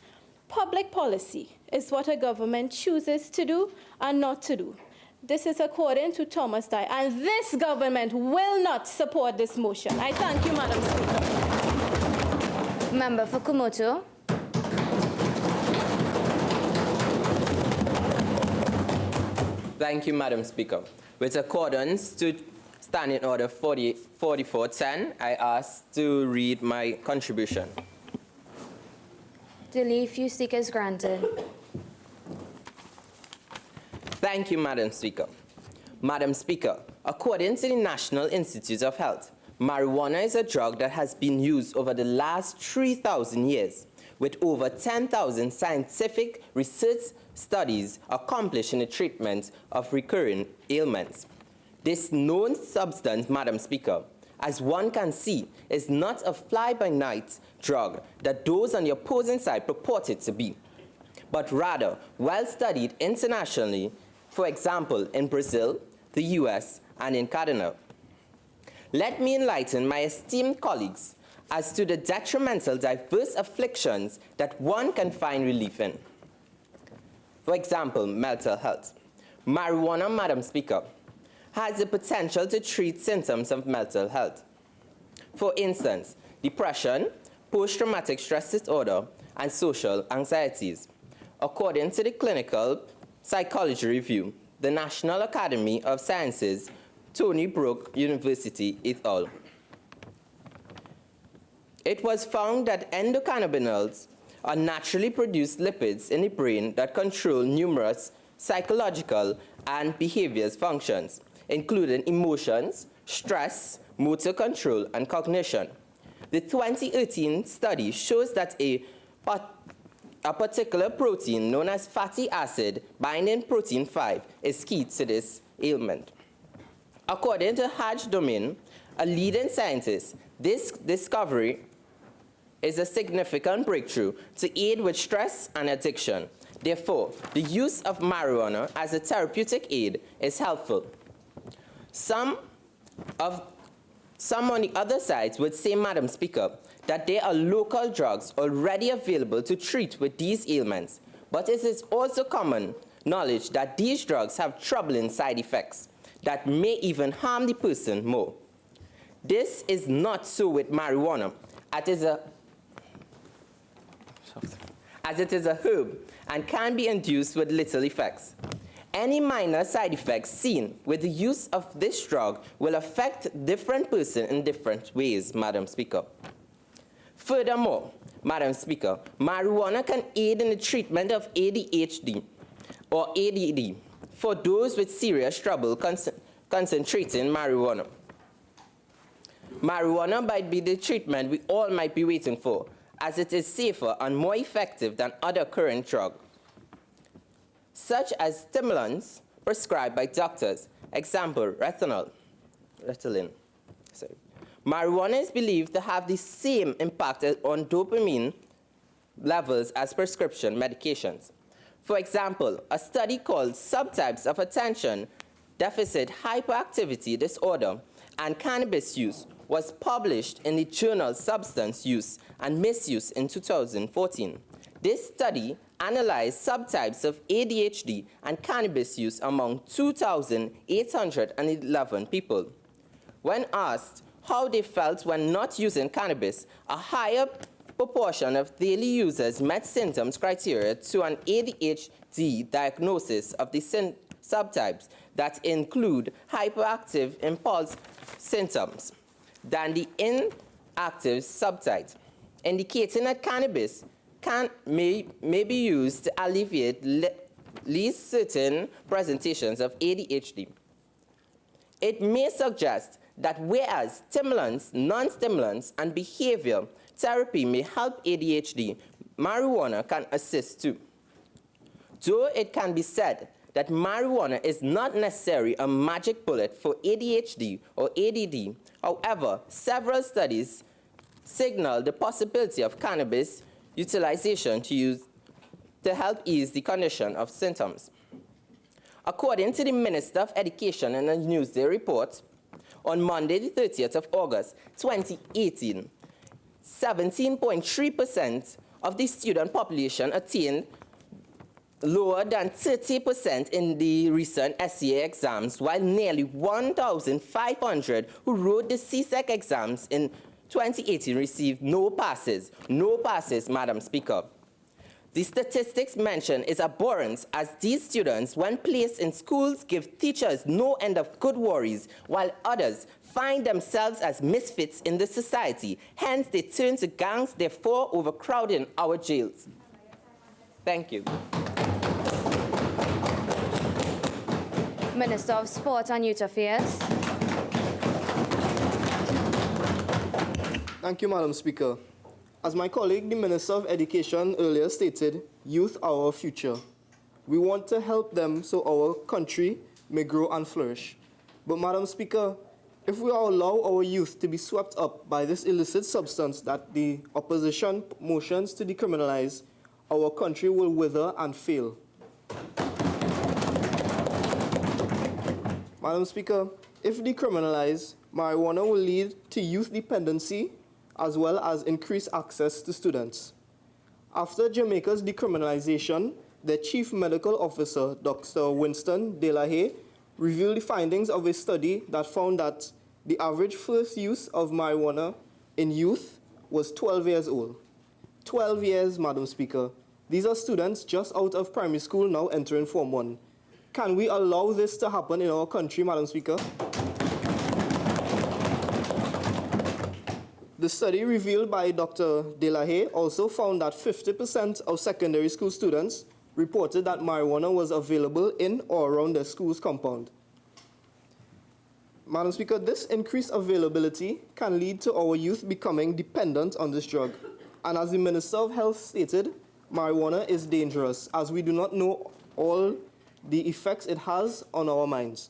Public policy is what a government chooses to do and not to do. This is according to Thomas Dye, and this government will not support this motion. I thank you, Madam Speaker. Member for Kumoto. Thank you, Madam Speaker. With accordance to Standing Order 4410, I ask to read my contribution. The leave you seek is granted. Thank you, Madam Speaker. Madam Speaker, according to the National Institute of Health, marijuana is a drug that has been used over the last 3,000 years, with over 10,000 scientific research studies accomplished in the treatment of recurring ailments. This known substance, Madam Speaker, as one can see, is not a fly-by-night drug that those on the opposing side purported to be, but rather well-studied internationally, for example, in Brazil, the US, and in Canada. Let me enlighten my esteemed colleagues as to the detrimental diverse afflictions that one can find relief in. For example, mental health. Marijuana, Madam Speaker, has the potential to treat symptoms of mental health. For instance, depression, post-traumatic stress disorder, and social anxieties. According to the Clinical Psychology Review, the National Academy of Sciences, Tony Brook University, et al. It was found that endocannabinoids are naturally produced lipids in the brain that control numerous psychological and behaviors functions, including emotions, stress, motor control, and cognition. The 2018 study shows that a particular protein known as fatty acid binding protein 5 is key to this ailment. According to Haj Domin, a leading scientist, this discovery is a significant breakthrough to aid with stress and addiction. Therefore, the use of marijuana as a therapeutic aid is helpful. Some Some on the other side would say, Madam Speaker, that there are local drugs already available to treat with these ailments, but it is also common knowledge that these drugs have troubling side effects that may even harm the person more. This is not so with marijuana, as it is a herb and can be induced with little effects. Any minor side effects seen with the use of this drug will affect different persons in different ways, Madam Speaker. Furthermore, Madam Speaker, marijuana can aid in the treatment of ADHD or ADD for those with serious trouble concentrating marijuana. Marijuana might be the treatment we all might be waiting for, as it is safer and more effective than other current drugs, such as stimulants prescribed by doctors, example, Ritalin. Marijuana is believed to have the same impact on dopamine levels as prescription medications. For example, a study called Subtypes of Attention Deficit Hyperactivity Disorder and Cannabis Use was published in the journal Substance Use and Misuse in 2014. This study analyzed subtypes of ADHD and cannabis use among 2,811 people. When asked how they felt when not using cannabis, a higher proportion of daily users met symptoms criteria to an ADHD diagnosis of the subtypes that include hyperactive impulse symptoms than the inactive subtype, indicating that cannabis may be used to alleviate least certain presentations of ADHD. It may suggest that whereas stimulants, non-stimulants, and behavior therapy may help ADHD, marijuana can assist too. Though it can be said that marijuana is not necessarily a magic bullet for ADHD or ADD, however, several studies signal the possibility of cannabis utilization to help ease the condition of symptoms. According to the Minister of Education in a Newsday report, on Monday, the 30th of August, 2018, 17.3% of the student population attained lower than 30% in the recent SCA exams, while nearly 1,500 who wrote the CSEC exams in 2018 received no passes. No passes, Madam Speaker. The statistics mentioned is abhorrent, as these students, when placed in schools, give teachers no end of good worries, while others find themselves as misfits in the society. Hence, they turn to gangs, therefore overcrowding our jails. Thank you. Minister of Sport and Youth Affairs. Thank you, Madam Speaker. As my colleague, the Minister of Education, earlier stated, youth are our future. We want to help them so our country may grow and flourish. But, Madam Speaker, if we allow our youth to be swept up by this illicit substance that the opposition motions to decriminalize, our country will wither and fail. Madam Speaker, if decriminalized, marijuana will lead to youth dependency as well as increased access to students. After Jamaica's decriminalization, the Chief Medical Officer, Dr. Winston De La Haye, revealed the findings of a study that found that the average first use of marijuana in youth was 12 years old. 12 years, Madam Speaker. These are students just out of primary school now entering Form 1. Can we allow this to happen in our country, Madam Speaker? The study revealed by Dr. De La Haye also found that 50% of secondary school students reported that marijuana was available in or around their school's compound. Madam Speaker, this increased availability can lead to our youth becoming dependent on this drug. And as the Minister of Health stated, marijuana is dangerous, as we do not know all the effects it has on our minds.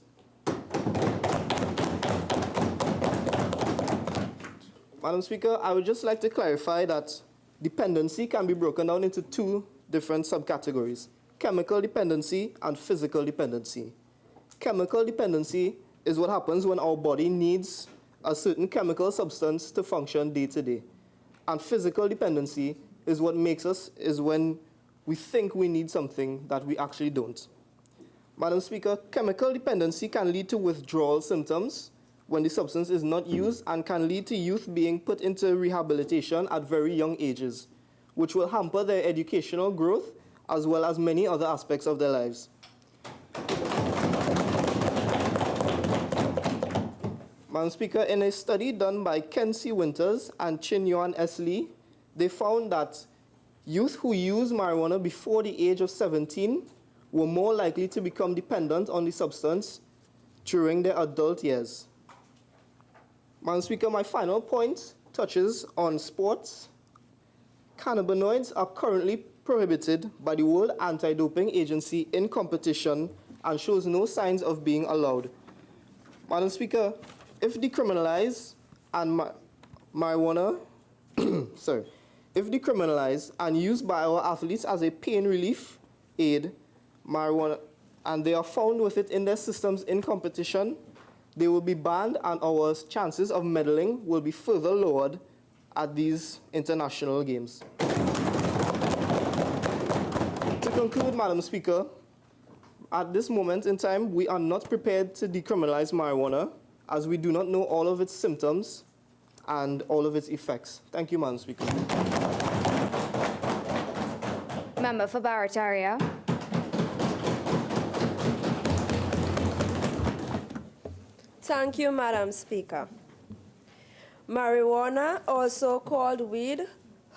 Madam Speaker, I would just like to clarify that dependency can be broken down into two different subcategories: chemical dependency and physical dependency. Chemical dependency is what happens when our body needs a certain chemical substance to function day to day. And physical dependency is what makes us, is when we think we need something that we actually don't. Madam Speaker, chemical dependency can lead to withdrawal symptoms when the substance is not used and can lead to youth being put into rehabilitation at very young ages, which will hamper their educational growth as well as many other aspects of their lives. Madam Speaker, in a study done by Ken C. Winters and Chin Yuan S. Lee, they found that youth who use marijuana before the age of 17 were more likely to become dependent on the substance during their adult years. Madam Speaker, my final point touches on sports. Cannabinoids are currently prohibited by the World Anti-Doping Agency in competition and shows no signs of being allowed. Madam Speaker, if decriminalized and marijuana, if decriminalized and used by our athletes as a pain relief aid, marijuana, and they are found with it in their systems in competition, they will be banned and our chances of medaling will be further lowered at these international games. To conclude, Madam Speaker, at this moment in time, we are not prepared to decriminalize marijuana as we do not know all of its symptoms and all of its effects. Thank you, Madam Speaker. Member for Barataria. Thank you, Madam Speaker. Marijuana, also called weed,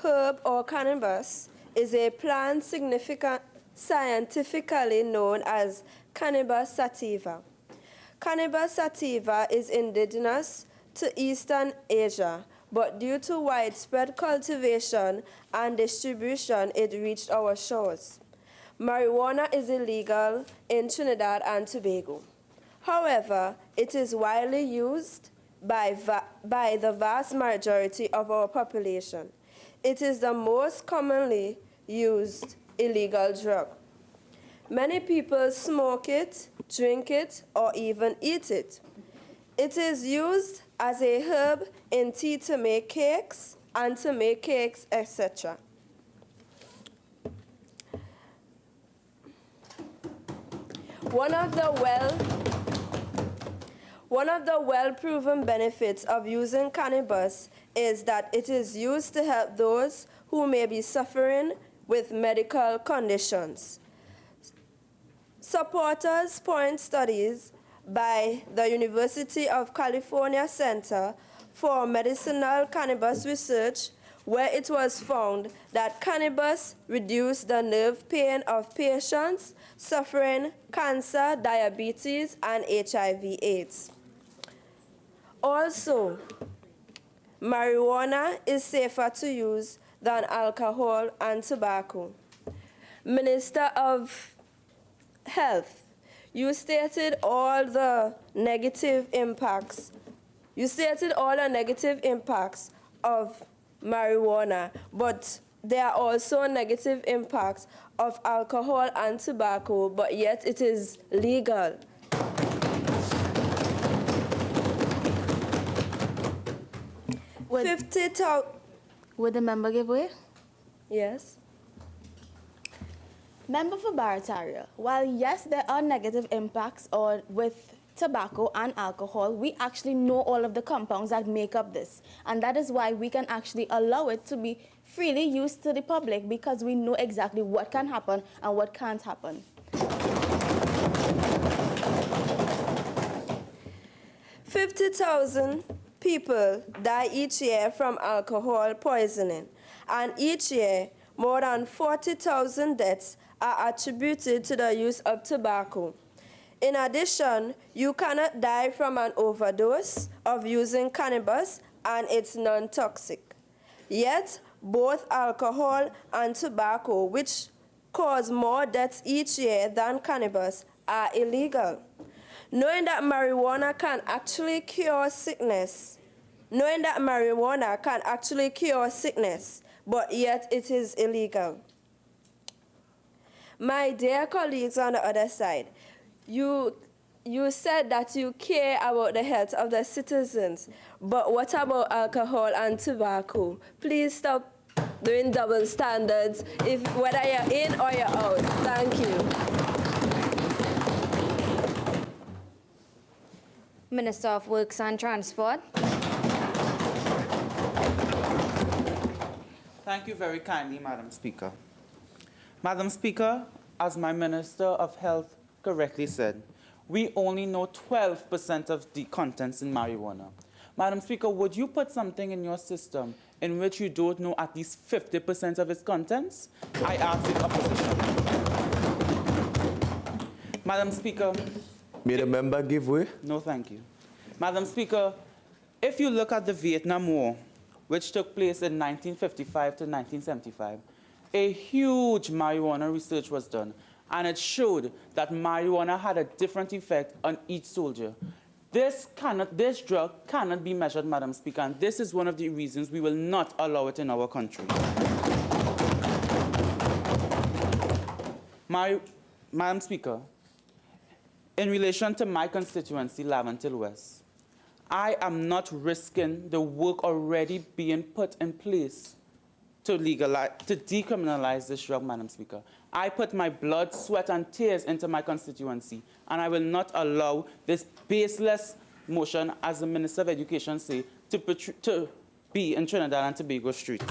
herb, or cannabis, is a plant scientifically known as Cannabis sativa. Cannabis sativa is indigenous to Eastern Asia, but due to widespread cultivation and distribution, it reached our shores. Marijuana is illegal in Trinidad and Tobago. However, it is widely used by the vast majority of our population. It is the most commonly used illegal drug. Many people smoke it, drink it, or even eat it. It is used as a herb in tea to make cakes and to make cakes, etc. One of the well-proven benefits of using cannabis is that it is used to help those who may be suffering with medical conditions. Supporters point studies by the University of California Center for Medicinal Cannabis Research, where it was found that cannabis reduced the nerve pain of patients suffering cancer, diabetes, and HIV/AIDS. Also, marijuana is safer to use than alcohol and tobacco. Minister of Health, you stated all the negative impacts. Of marijuana, but there are also negative impacts of alcohol and tobacco, but yet it is legal. Would the member give way? Yes. Member for Barataria, while yes, there are negative impacts with tobacco and alcohol, we actually know all of the compounds that make up this. And that is why we can actually allow it to be freely used to the public, because we know exactly what can happen and what can't happen. 50,000 people die each year from alcohol poisoning, and each year more than 40,000 deaths are attributed to the use of tobacco. In addition, you cannot die from an overdose of using cannabis, and it's non-toxic. Yet, both alcohol and tobacco, which cause more deaths each year than cannabis, are illegal. Knowing that marijuana can actually cure sickness, but yet it is illegal. My dear colleagues on the other side, you you said that you care about the health of the citizens, but what about alcohol and tobacco? Please stop doing double standards, whether you're in or you're out. Thank you. Minister of Works and Transport. Thank you very kindly, Madam Speaker. Madam Speaker, as my Minister of Health correctly said, we only know 12% of the contents in marijuana. Madam Speaker, would you put something in your system in which you don't know at least 50% of its contents? I ask the opposition. Madam Speaker. May the member give way? No, thank you. Madam Speaker, if you look at the Vietnam War, which took place in 1955 to 1975, a huge marijuana research was done, and it showed that marijuana had a different effect on each soldier. This drug cannot be measured, Madam Speaker, and this is one of the reasons we will not allow it in our country. Madam Speaker, in relation to my constituency, Laventille West, I am not risking the work already being put in place to decriminalize this drug, Madam Speaker. I put my blood, sweat, and tears into my constituency, and I will not allow this baseless motion, as the Minister of Education say, to be in Trinidad and Tobago streets.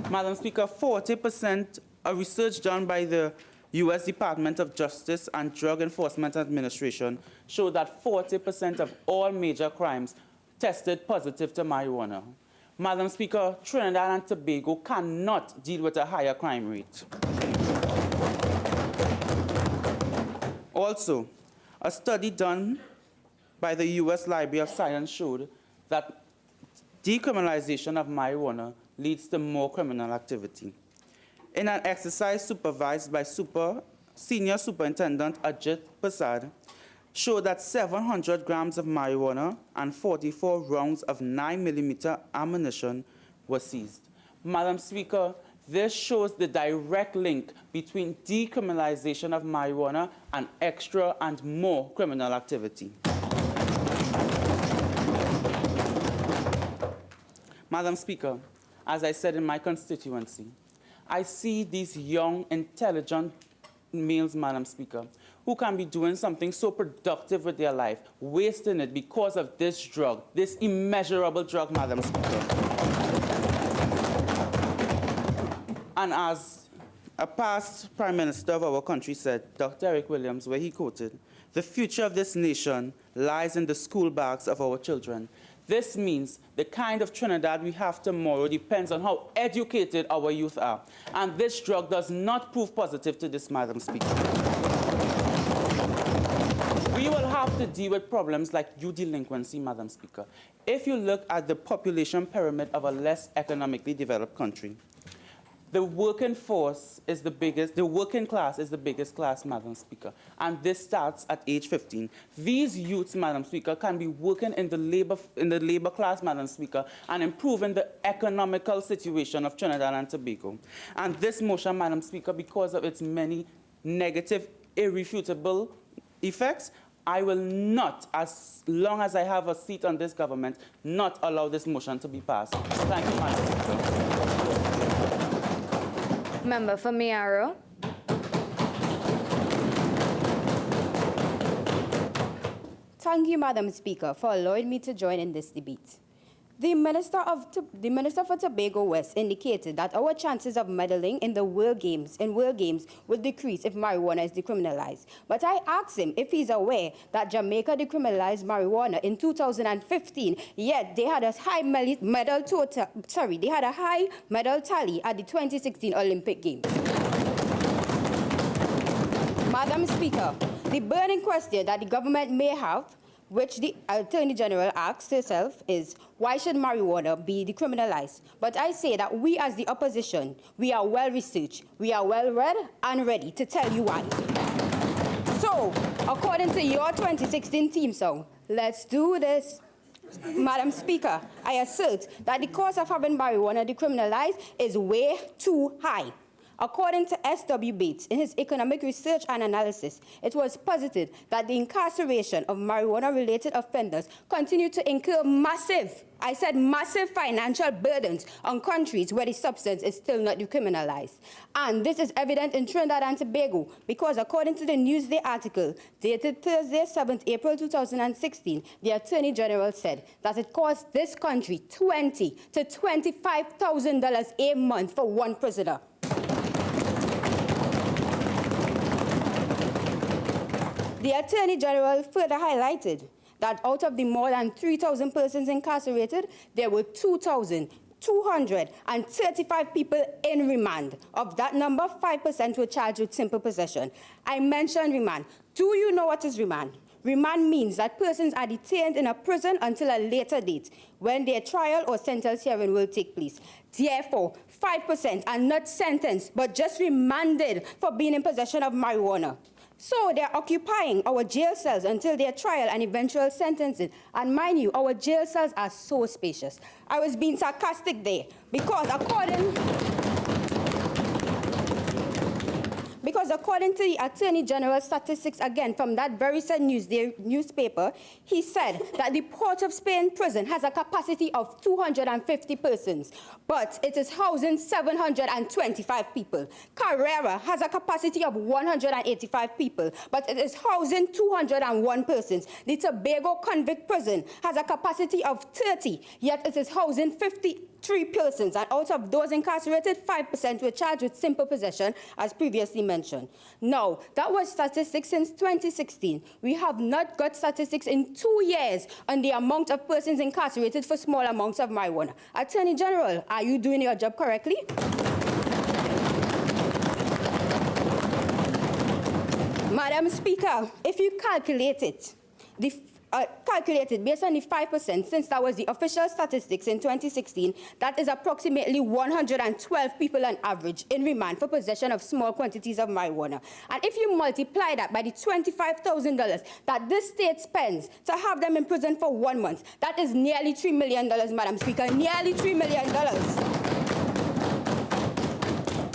Madam Speaker, 40% of research done by the U.S. Department of Justice and Drug Enforcement Administration show that 40% of all major crimes tested positive to marijuana. Madam Speaker, Trinidad and Tobago cannot deal with a higher crime rate. Also, a study done by the U.S. Library of Science showed that decriminalization of marijuana leads to more criminal activity. In an exercise supervised by Senior Superintendent Ajit Prasad, showed that 700 grams of marijuana and 44 rounds of 9mm ammunition were seized. Madam Speaker, this shows the direct link between decriminalization of marijuana and extra and more criminal activity. Madam Speaker, as I said in my constituency, I see these young, intelligent males, Madam Speaker, who can be doing something so productive with their life, wasting it because of this drug, this immeasurable drug, Madam Speaker. And as a past Prime Minister of our country said, Dr. Eric Williams, where he quoted, "The future of this nation lies in the school bags of our children." This means the kind of Trinidad we have tomorrow depends on how educated our youth are. And this drug does not prove positive to this, Madam Speaker. We will have to deal with problems like youth delinquency, Madam Speaker. If you look at the population pyramid of a less economically developed country, the working force is the biggest, the working class is the biggest class, Madam Speaker, and this starts at age 15. These youths, Madam Speaker, can be working in the labor class, Madam Speaker, and improving the economical situation of Trinidad and Tobago. And this motion, Madam Speaker, because of its many negative, irrefutable effects, I will not, as long as I have a seat on this government, not allow this motion to be passed. Thank you, Madam Speaker. Member for Miaro. Thank you, Madam Speaker, for allowing me to join in this debate. The Minister for Tobago West indicated that our chances of meddling in the World Games would decrease if marijuana is decriminalized. But I asked him if he's aware that Jamaica decriminalized marijuana in 2015, yet they had a high medal tally at the 2016 Olympic Games. Madam Speaker, the burning question that the government may have, which the Attorney General asks herself, is why should marijuana be decriminalized? But I say that we as the opposition, we are well researched, we are well read and ready to tell you why. So, according to your 2016 theme song, let's do this. Madam Speaker, I assert that the cost of having marijuana decriminalized is way too high. According to S.W. Bates, in his economic research and analysis, it was posited that the incarceration of marijuana-related offenders continue to incur massive financial burdens on countries where the substance is still not decriminalized. And this is evident in Trinidad and Tobago because according to the Newsday article dated Thursday, 7th April 2016, the Attorney General said that it costs this country $20,000 to $25,000 a month for one prisoner. The Attorney General further highlighted that out of the more than 3,000 persons incarcerated, there were 2,235 people in remand. Of that number, 5% were charged with simple possession. I mentioned remand. Do you know what is remand? Remand means that persons are detained in a prison until a later date, when their trial or sentence hearing will take place. Therefore, 5% are not sentenced, but just remanded for being in possession of marijuana. So they're occupying our jail cells until their trial and eventual sentencing. And mind you, our jail cells are so spacious. I was being sarcastic there because according to the Attorney General's statistics, again, from that very said newspaper, he said that the Port of Spain prison has a capacity of 250 persons, but it is housing 725 people. Carrera has a capacity of 185 people, but it is housing 201 persons. The Tobago convict prison has a capacity of 30, yet it is housing 53 persons, and out of those incarcerated, 5% were charged with simple possession, as previously mentioned. Now, that was statistics since 2016. We have not got statistics in 2 years on the amount of persons incarcerated for small amounts of marijuana. Attorney General, are you doing your job correctly? Madam Speaker, if you calculate it, calculated based on the 5%, since that was the official statistics in 2016, that is approximately 112 people on average in remand for possession of small quantities of marijuana. And if you multiply that by the $25,000 that this state spends to have them in prison for 1 month, that is nearly $3 million, Madam Speaker, nearly $3 million.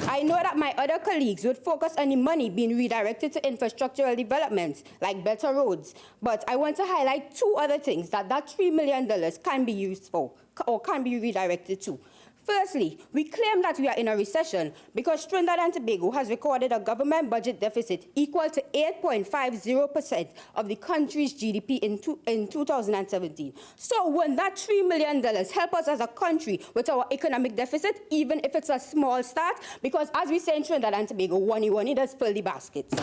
I know that my other colleagues would focus on the money being redirected to infrastructural developments, like better roads. But I want to highlight 2 other things that $3 million can be used for, or can be redirected to. Firstly, we claim that we are in a recession because Trinidad and Tobago has recorded a government budget deficit equal to 8.50% of the country's GDP in 2017. So won't that $3 million help us as a country with our economic deficit, even if it's a small start? Because as we say in Trinidad and Tobago, one does fill the baskets.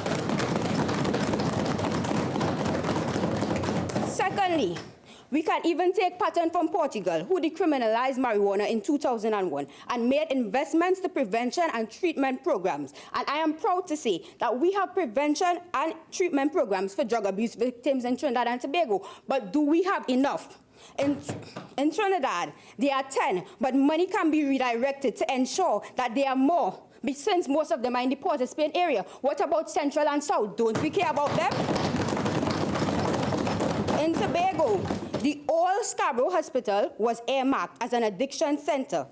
Secondly, we can even take pattern from Portugal, who decriminalized marijuana in 2001 and made investments to prevention and treatment programs. And I am proud to say that we have prevention and treatment programs for drug abuse victims in Trinidad and Tobago. But do we have enough? In Trinidad, there are 10, but money can be redirected to ensure that there are more. But since most of them are in the Port of Spain area, what about Central and South? Don't we care about them? In Tobago, the old Scarborough Hospital was earmarked as an addiction center.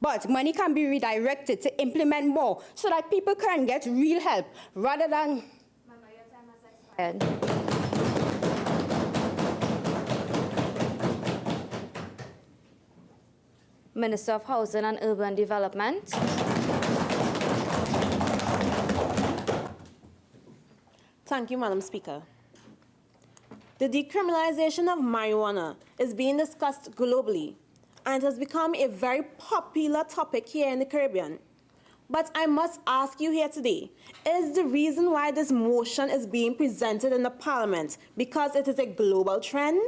But money can be redirected to implement more so that people can get real help rather than... Mama, your time has expired. Minister of Housing and Urban Development. Thank you, Madam Speaker. The decriminalization of marijuana is being discussed globally, and it has become a very popular topic here in the Caribbean. But I must ask you here today, is the reason why this motion is being presented in the Parliament because it is a global trend?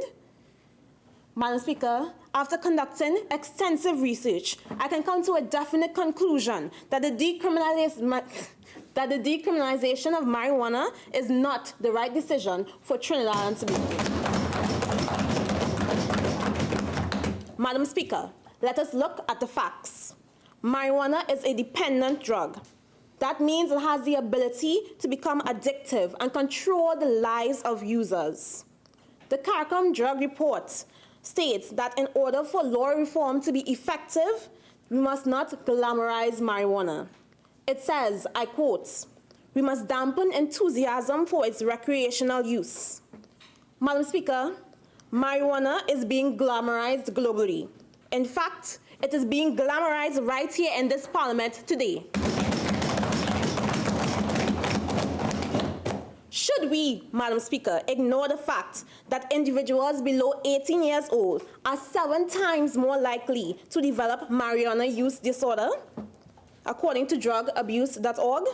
Madam Speaker, after conducting extensive research, I can come to a definite conclusion that the decriminalization of marijuana is not the right decision for Trinidad and Tobago. Madam Speaker, let us look at the facts. Marijuana is a dependent drug. That means it has the ability to become addictive and control the lives of users. The CARICOM drug report states that in order for law reform to be effective, we must not glamorize marijuana. It says, I quote, "We must dampen enthusiasm for its recreational use." Madam Speaker, marijuana is being glamorized globally. In fact, it is being glamorized right here in this parliament today. Should we, Madam Speaker, ignore the fact that individuals below 18 years old are 7 times more likely to develop marijuana use disorder, according to drugabuse.org?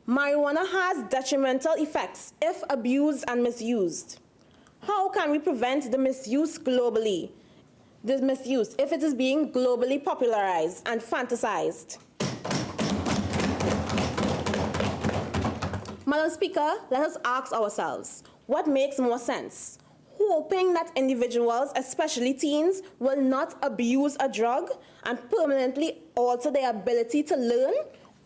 Marijuana has detrimental effects if abused and misused. How can we prevent the misuse globally? This misuse, if it is being globally popularized and fantasized. Madam Speaker, let us ask ourselves, what makes more sense? Hoping that individuals, especially teens, will not abuse a drug and permanently alter their ability to learn,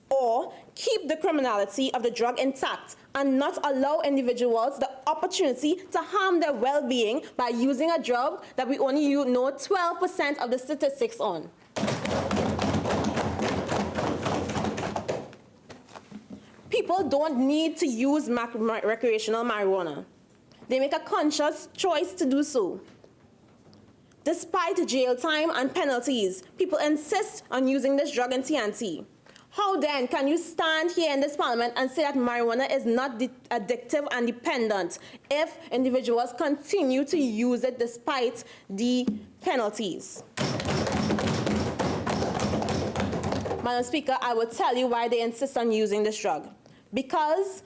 or keep the criminality of the drug intact and not allow individuals the opportunity to harm their well-being by using a drug that we only know 12% of the statistics on. People don't need to use recreational marijuana. They make a conscious choice to do so. Despite jail time and penalties, people insist on using this drug in TNT. How then can you stand here in this parliament and say that marijuana is not addictive and dependent if individuals continue to use it despite the penalties? Madam Speaker, I will tell you why they insist on using this drug. Because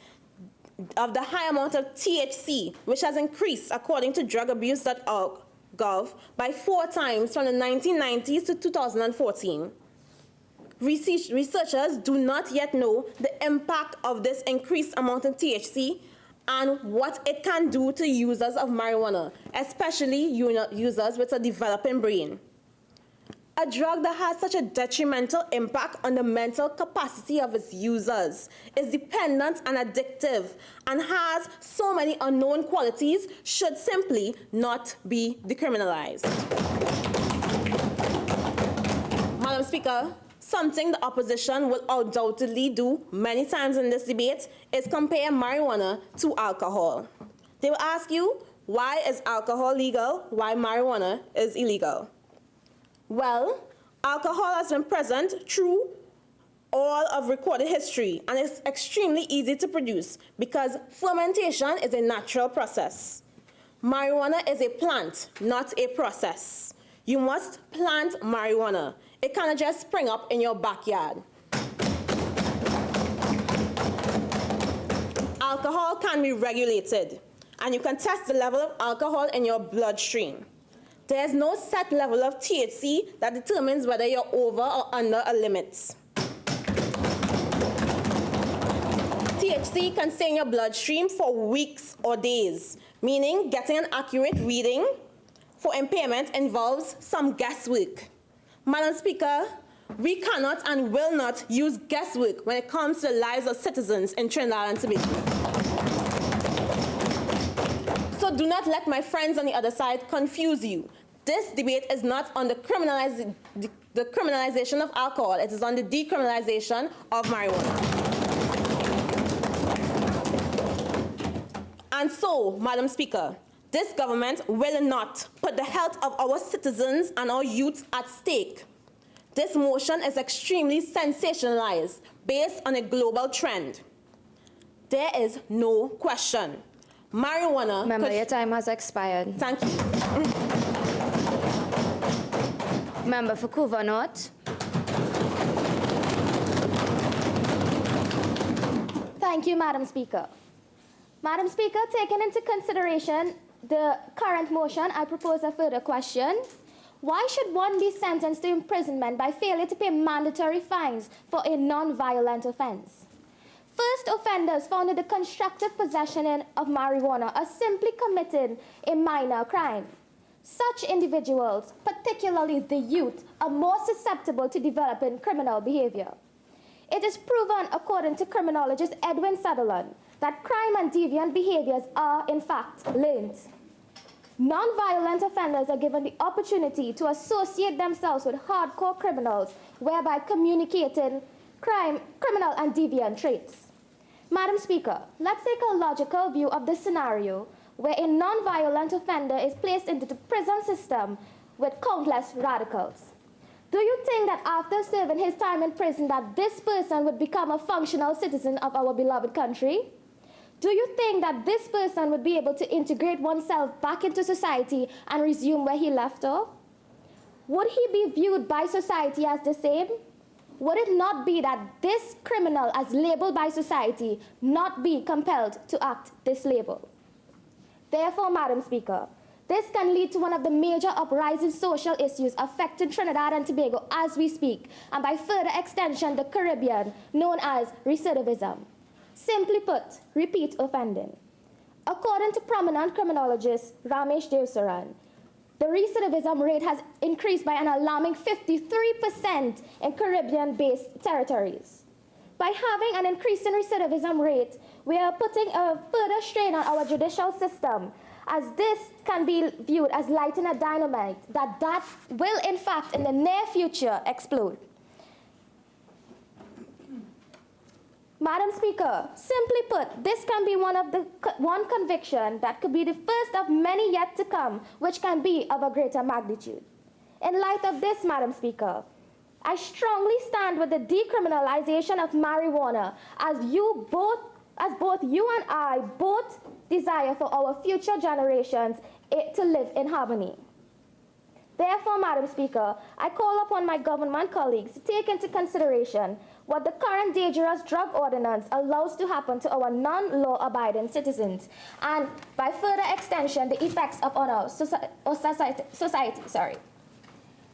of the high amount of THC, which has increased, according to drugabuse.gov, by 4 times from the 1990s to 2014. Researchers do not yet know the impact of this increased amount of THC and what it can do to users of marijuana, especially users with a developing brain. A drug that has such a detrimental impact on the mental capacity of its users, is dependent and addictive, and has so many unknown qualities should simply not be decriminalized. Madam Speaker, something the opposition will undoubtedly do many times in this debate is compare marijuana to alcohol. They will ask you, why is alcohol legal, why marijuana is illegal? Well, alcohol has been present through all of recorded history, and it's extremely easy to produce because fermentation is a natural process. Marijuana is a plant, not a process. You must plant marijuana. It cannot just spring up in your backyard. Alcohol can be regulated, and you can test the level of alcohol in your bloodstream. There's no set level of THC that determines whether you're over or under a limit. THC can stay in your bloodstream for weeks or days, meaning getting an accurate reading for impairment involves some guesswork. Madam Speaker, we cannot and will not use guesswork when it comes to the lives of citizens in Trinidad and Tobago. So do not let my friends on the other side confuse you. This debate is not on the criminalization of alcohol. It is on the decriminalization of marijuana. And so, Madam Speaker, this government will not put the health of our citizens and our youth at stake. This motion is extremely sensationalized based on a global trend. There is no question. Marijuana... Member, your time has expired. Thank you. Member for Couva North. Thank you, Madam Speaker. Madam Speaker, taking into consideration the current motion, I propose a further question. Why should one be sentenced to imprisonment by failure to pay mandatory fines for a non-violent offense? First offenders found in the constructive possession of marijuana are simply committing a minor crime. Such individuals, particularly the youth, are more susceptible to developing criminal behavior. It is proven, according to criminologist Edwin Sutherland, that crime and deviant behaviors are, in fact, learned. Non-violent offenders are given the opportunity to associate themselves with hardcore criminals, whereby communicating criminal and deviant traits. Madam Speaker, let's take a logical view of this scenario where a non-violent offender is placed into the prison system with countless radicals. Do you think that after serving his time in prison that this person would become a functional citizen of our beloved country? Do you think that this person would be able to integrate oneself back into society and resume where he left off? Would he be viewed by society as the same? Would it not be that this criminal, as labeled by society, not be compelled to act this label? Therefore, Madam Speaker, this can lead to one of the major uprising social issues affecting Trinidad and Tobago as we speak, and by further extension, the Caribbean, known as recidivism. Simply put, repeat offending. According to prominent criminologist Ramesh Devsaran, the recidivism rate has increased by an alarming 53% in Caribbean-based territories. By having an increasing recidivism rate, we are putting a further strain on our judicial system, as this can be viewed as lighting a dynamite that will, in fact, in the near future, explode. Madam Speaker, simply put, this can be one conviction that could be the first of many yet to come, which can be of a greater magnitude. In light of this, Madam Speaker, I strongly stand with the decriminalization of marijuana, as both you and I both desire for our future generations to live in harmony. Therefore, Madam Speaker, I call upon my government colleagues to take into consideration what the current dangerous drug ordinance allows to happen to our non-law-abiding citizens, and by further extension, the effects upon our society.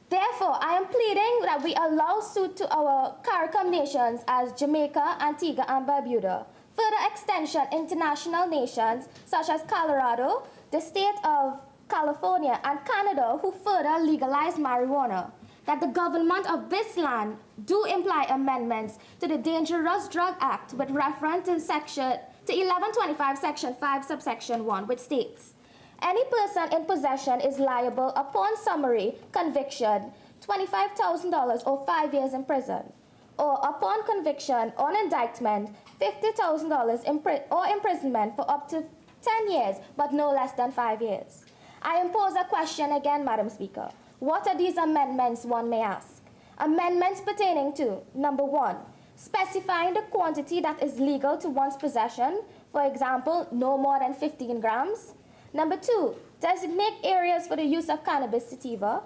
Therefore, I am pleading that we allow suit to our CARICOM nations as Jamaica, Antigua, and Barbuda. Further extension, international nations such as Colorado, the state of California, and Canada, who further legalize marijuana. That the government of this land do imply amendments to the Dangerous Drug Act with reference to 1125 Section 5, subsection 1, which states, any person in possession is liable upon summary conviction, $25,000 or 5 years in prison, or upon conviction on indictment, $50,000 or imprisonment for up to 10 years, but no less than 5 years. I impose a question again, Madam Speaker. What are these amendments, one may ask? Amendments pertaining to, number 1, specifying the quantity that is legal to one's possession, for example, no more than 15 grams. Number 2, designate areas for the use of cannabis sativa.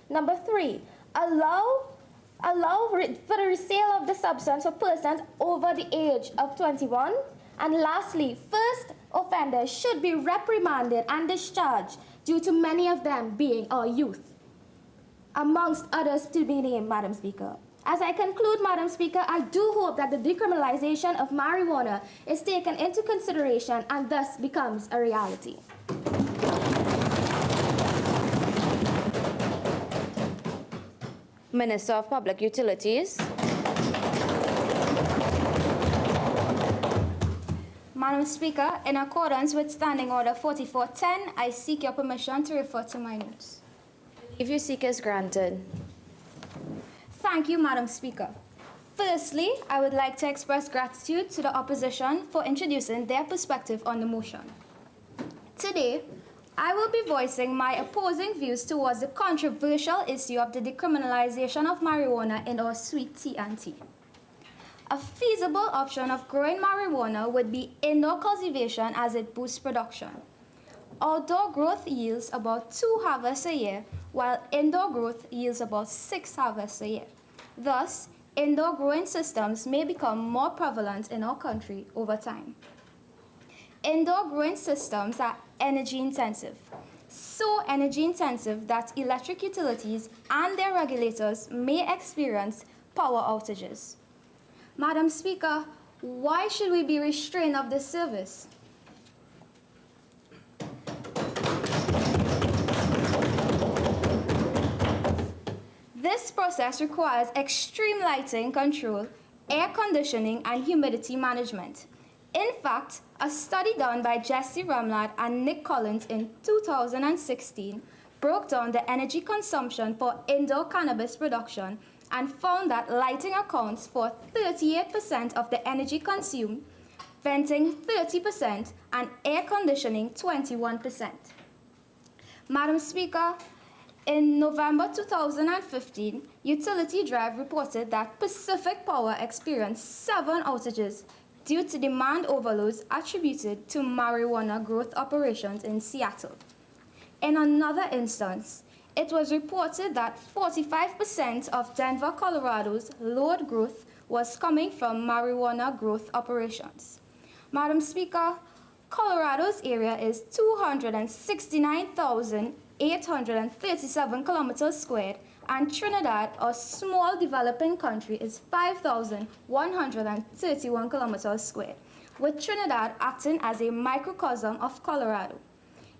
Number 3, allow for the resale of the substance for persons over the age of 21. And lastly, first offenders should be reprimanded and discharged due to many of them being our youth, amongst others to be named, Madam Speaker. As I conclude, Madam Speaker, I do hope that the decriminalization of marijuana is taken into consideration and thus becomes a reality. Minister of Public Utilities. Madam Speaker, in accordance with Standing Order 4410, I seek your permission to refer to my notes. If you seek is granted. Thank you, Madam Speaker. Firstly, I would like to express gratitude to the opposition for introducing their perspective on the motion. Today, I will be voicing my opposing views towards the controversial issue of the decriminalization of marijuana in our sweet tea and tea. A feasible option of growing marijuana would be indoor cultivation as it boosts production. Outdoor growth yields about 2 harvests a year, while indoor growth yields about 6 harvests a year. Thus, indoor growing systems may become more prevalent in our country over time. Indoor growing systems are energy intensive, so energy intensive that electric utilities and their regulators may experience power outages. Madam Speaker, why should we be restrained of this service? This process requires extreme lighting control, air conditioning, and humidity management. In fact, a study done by Jesse Rumlad and Nick Collins in 2016 broke down the energy consumption for indoor cannabis production and found that lighting accounts for 38% of the energy consumed, venting 30%, and air conditioning 21%. Madam Speaker, in November 2015, Utility Drive reported that Pacific Power experienced 7 outages due to demand overloads attributed to marijuana growth operations in Seattle. In another instance, it was reported that 45% of Denver, Colorado's load growth was coming from marijuana growth operations. Madam Speaker, Colorado's area is 269,837 kilometers squared, and Trinidad, a small developing country, is 5,131 kilometers squared, with Trinidad acting as a microcosm of Colorado.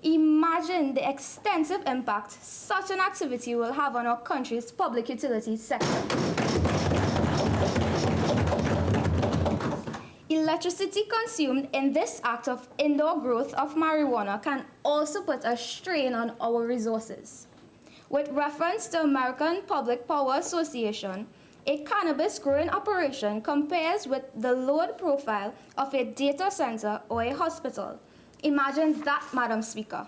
Imagine the extensive impact such an activity will have on our country's public utilities sector. Electricity consumed in this act of indoor growth of marijuana can also put a strain on our resources. With reference to American Public Power Association, a cannabis growing operation compares with the load profile of a data center or a hospital. Imagine that, Madam Speaker.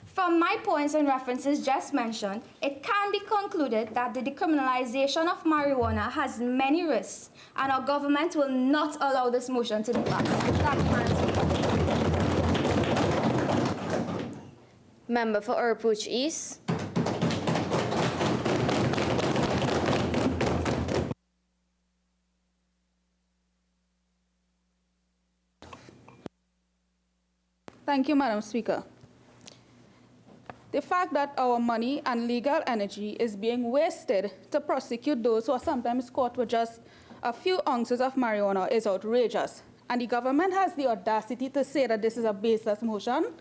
From my points and references just mentioned, it can be concluded that the decriminalization of marijuana has many risks, and our government will not allow this motion to be passed. Thank you, Madam Speaker. Member for Oropouche East. Thank you, Madam Speaker. The fact that our money and legal energy is being wasted to prosecute those who are sometimes caught with just a few ounces of marijuana is outrageous. And the government has the audacity to say that this is a baseless motion.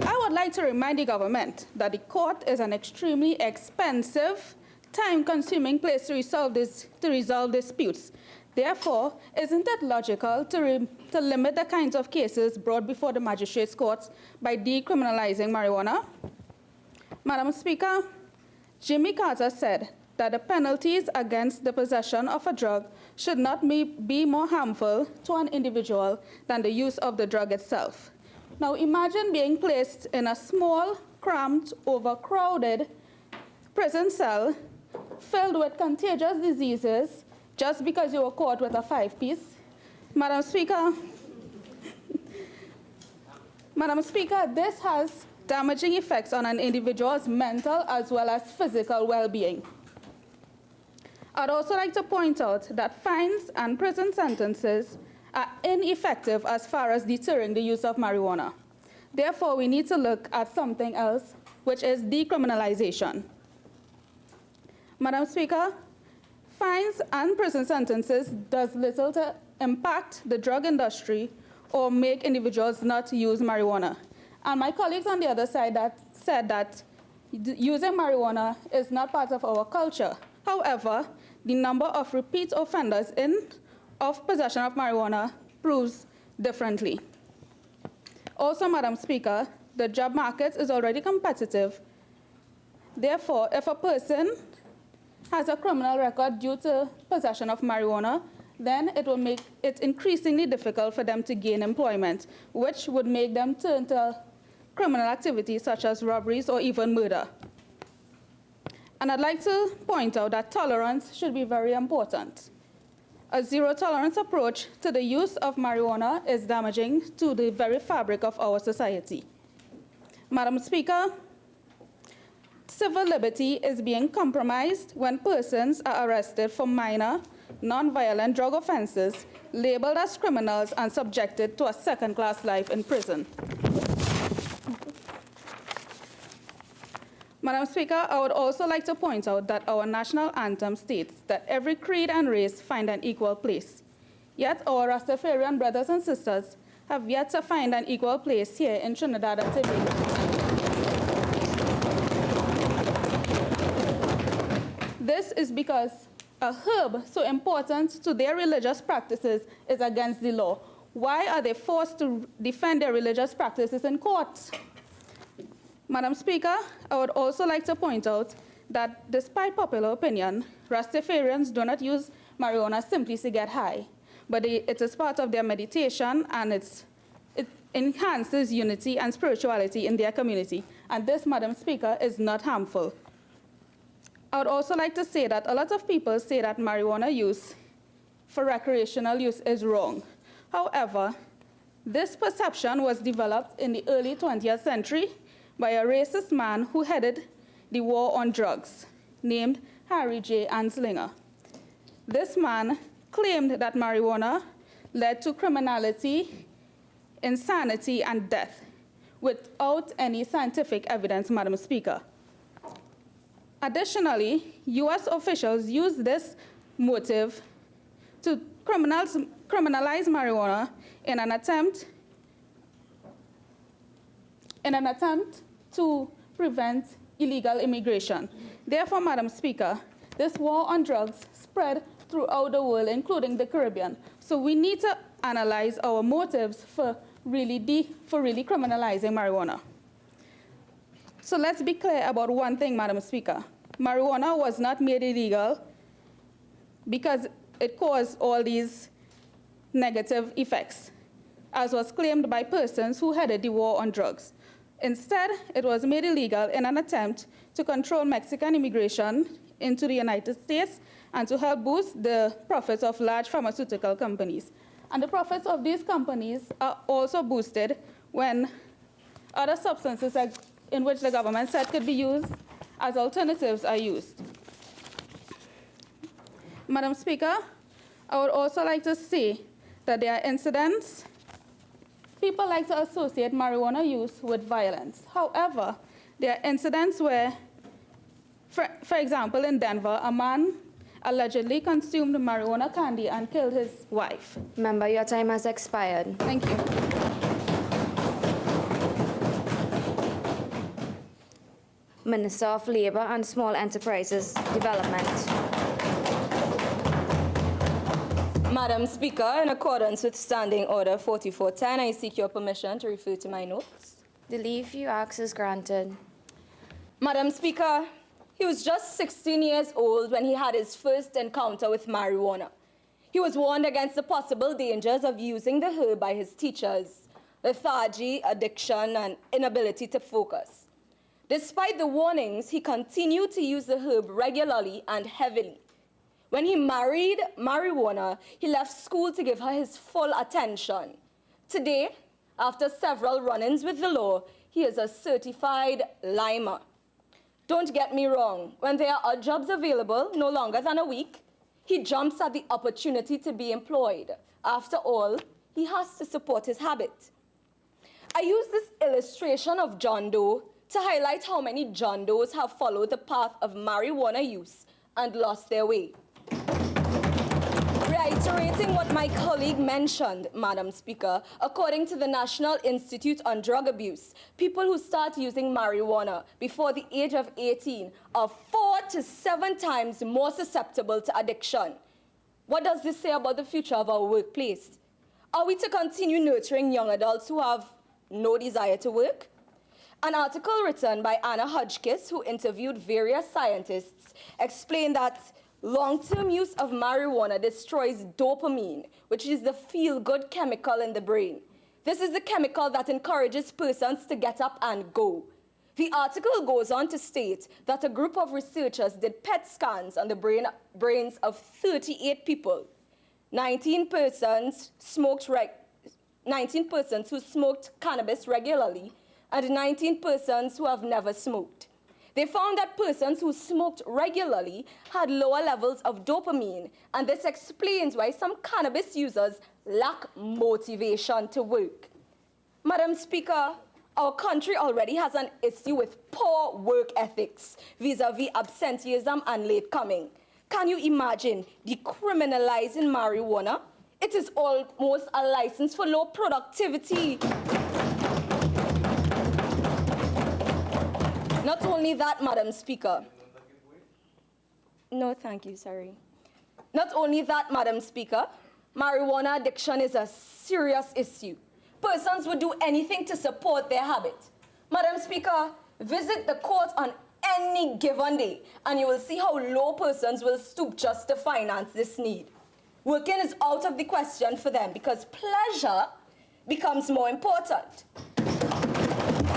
I would like to remind the government that the court is an extremely expensive, time-consuming place to resolve disputes. Therefore, isn't it logical to limit the kinds of cases brought before the magistrates' courts by decriminalizing marijuana? Madam Speaker, Jimmy Carter said that the penalties against the possession of a drug should not be more harmful to an individual than the use of the drug itself. Now imagine being placed in a small, cramped, overcrowded prison cell filled with contagious diseases just because you were caught with a 5-piece. Madam Speaker, this has damaging effects on an individual's mental as well as physical well-being. I'd also like to point out that fines and prison sentences are ineffective as far as deterring the use of marijuana. Therefore, we need to look at something else, which is decriminalization. Madam Speaker, fines and prison sentences does little to impact the drug industry or make individuals not use marijuana. And my colleagues on the other side said that using marijuana is not part of our culture. However, the number of repeat offenders of possession of marijuana proves differently. Also, Madam Speaker, the job market is already competitive. Therefore, if a person has a criminal record due to possession of marijuana, then it will make it increasingly difficult for them to gain employment, which would make them turn to criminal activities such as robberies or even murder. And I'd like to point out that tolerance should be very important. A zero-tolerance approach to the use of marijuana is damaging to the very fabric of our society. Madam Speaker, civil liberty is being compromised when persons are arrested for minor, non-violent drug offenses, labeled as criminals and subjected to a second-class life in prison. Madam Speaker, I would also like to point out that our national anthem states that every creed and race find an equal place. Yet our Rastafarian brothers and sisters have yet to find an equal place here in Trinidad and Tobago. This is because a herb so important to their religious practices is against the law, why are they forced to defend their religious practices in court? Madam Speaker, I would also like to point out that despite popular opinion, Rastafarians do not use marijuana simply to get high, but it is part of their meditation, and it enhances unity and spirituality in their community. And this, Madam Speaker, is not harmful. I would also like to say that a lot of people say that marijuana use for recreational use is wrong. However, this perception was developed in the early 20th century by a racist man who headed the war on drugs, named Harry J. Anslinger. This man claimed that marijuana led to criminality, insanity, and death, without any scientific evidence, Madam Speaker. Additionally, US officials used this motive to criminalize marijuana in an attempt to prevent illegal immigration. Therefore, Madam Speaker, this war on drugs spread throughout the world, including the Caribbean. So we need to analyze our motives for really criminalizing marijuana. So let's be clear about one thing, Madam Speaker. Marijuana was not made illegal because it caused all these negative effects, as was claimed by persons who headed the war on drugs. Instead, it was made illegal in an attempt to control Mexican immigration into the United States and to help boost the profits of large pharmaceutical companies. And the profits of these companies are also boosted when other substances in which the government said could be used as alternatives are used. Madam Speaker, I would also like to say that there are incidents. People like to associate marijuana use with violence. However, there are incidents where, for example, in Denver, a man allegedly consumed marijuana candy and killed his wife. Member, your time has expired. Thank you. Minister of Labour and Small Enterprises Development. Madam Speaker, in accordance with Standing Order 4410, I seek your permission to refer to my notes. The leave you ask is granted. Madam Speaker, he was just 16 years old when he had his first encounter with marijuana. He was warned against the possible dangers of using the herb by his teachers: lethargy, addiction, and inability to focus. Despite the warnings, he continued to use the herb regularly and heavily. When he married marijuana, he left school to give her his full attention. Today, after several run-ins with the law, he is a certified limer. Don't get me wrong, when there are odd jobs available, no longer than a week, he jumps at the opportunity to be employed. After all, he has to support his habit. I use this illustration of John Doe to highlight how many John Does have followed the path of marijuana use and lost their way. Reiterating what my colleague mentioned, Madam Speaker, according to the National Institute on Drug Abuse, people who start using marijuana before the age of 18 are 4 to 7 times more susceptible to addiction. What does this say about the future of our workplace? Are we to continue nurturing young adults who have no desire to work? An article written by Anna Hodgkiss, who interviewed various scientists, explained that long-term use of marijuana destroys dopamine, which is the feel-good chemical in the brain. This is the chemical that encourages persons to get up and go. The article goes on to state that a group of researchers did PET scans on the brains of 38 people. 19 persons who smoked cannabis regularly, and 19 persons who have never smoked. They found that persons who smoked regularly had lower levels of dopamine, and this explains why some cannabis users lack motivation to work. Madam Speaker, our country already has an issue with poor work ethics vis-à-vis absenteeism and late coming. Can you imagine decriminalizing marijuana? It is almost a license for low productivity. Not only that, Madam Speaker. No, thank you, sorry. Not only that, Madam Speaker, marijuana addiction is a serious issue. Persons would do anything to support their habit. Madam Speaker, visit the court on any given day, and you will see how low persons will stoop just to finance this need. Working is out of the question for them because pleasure becomes more important.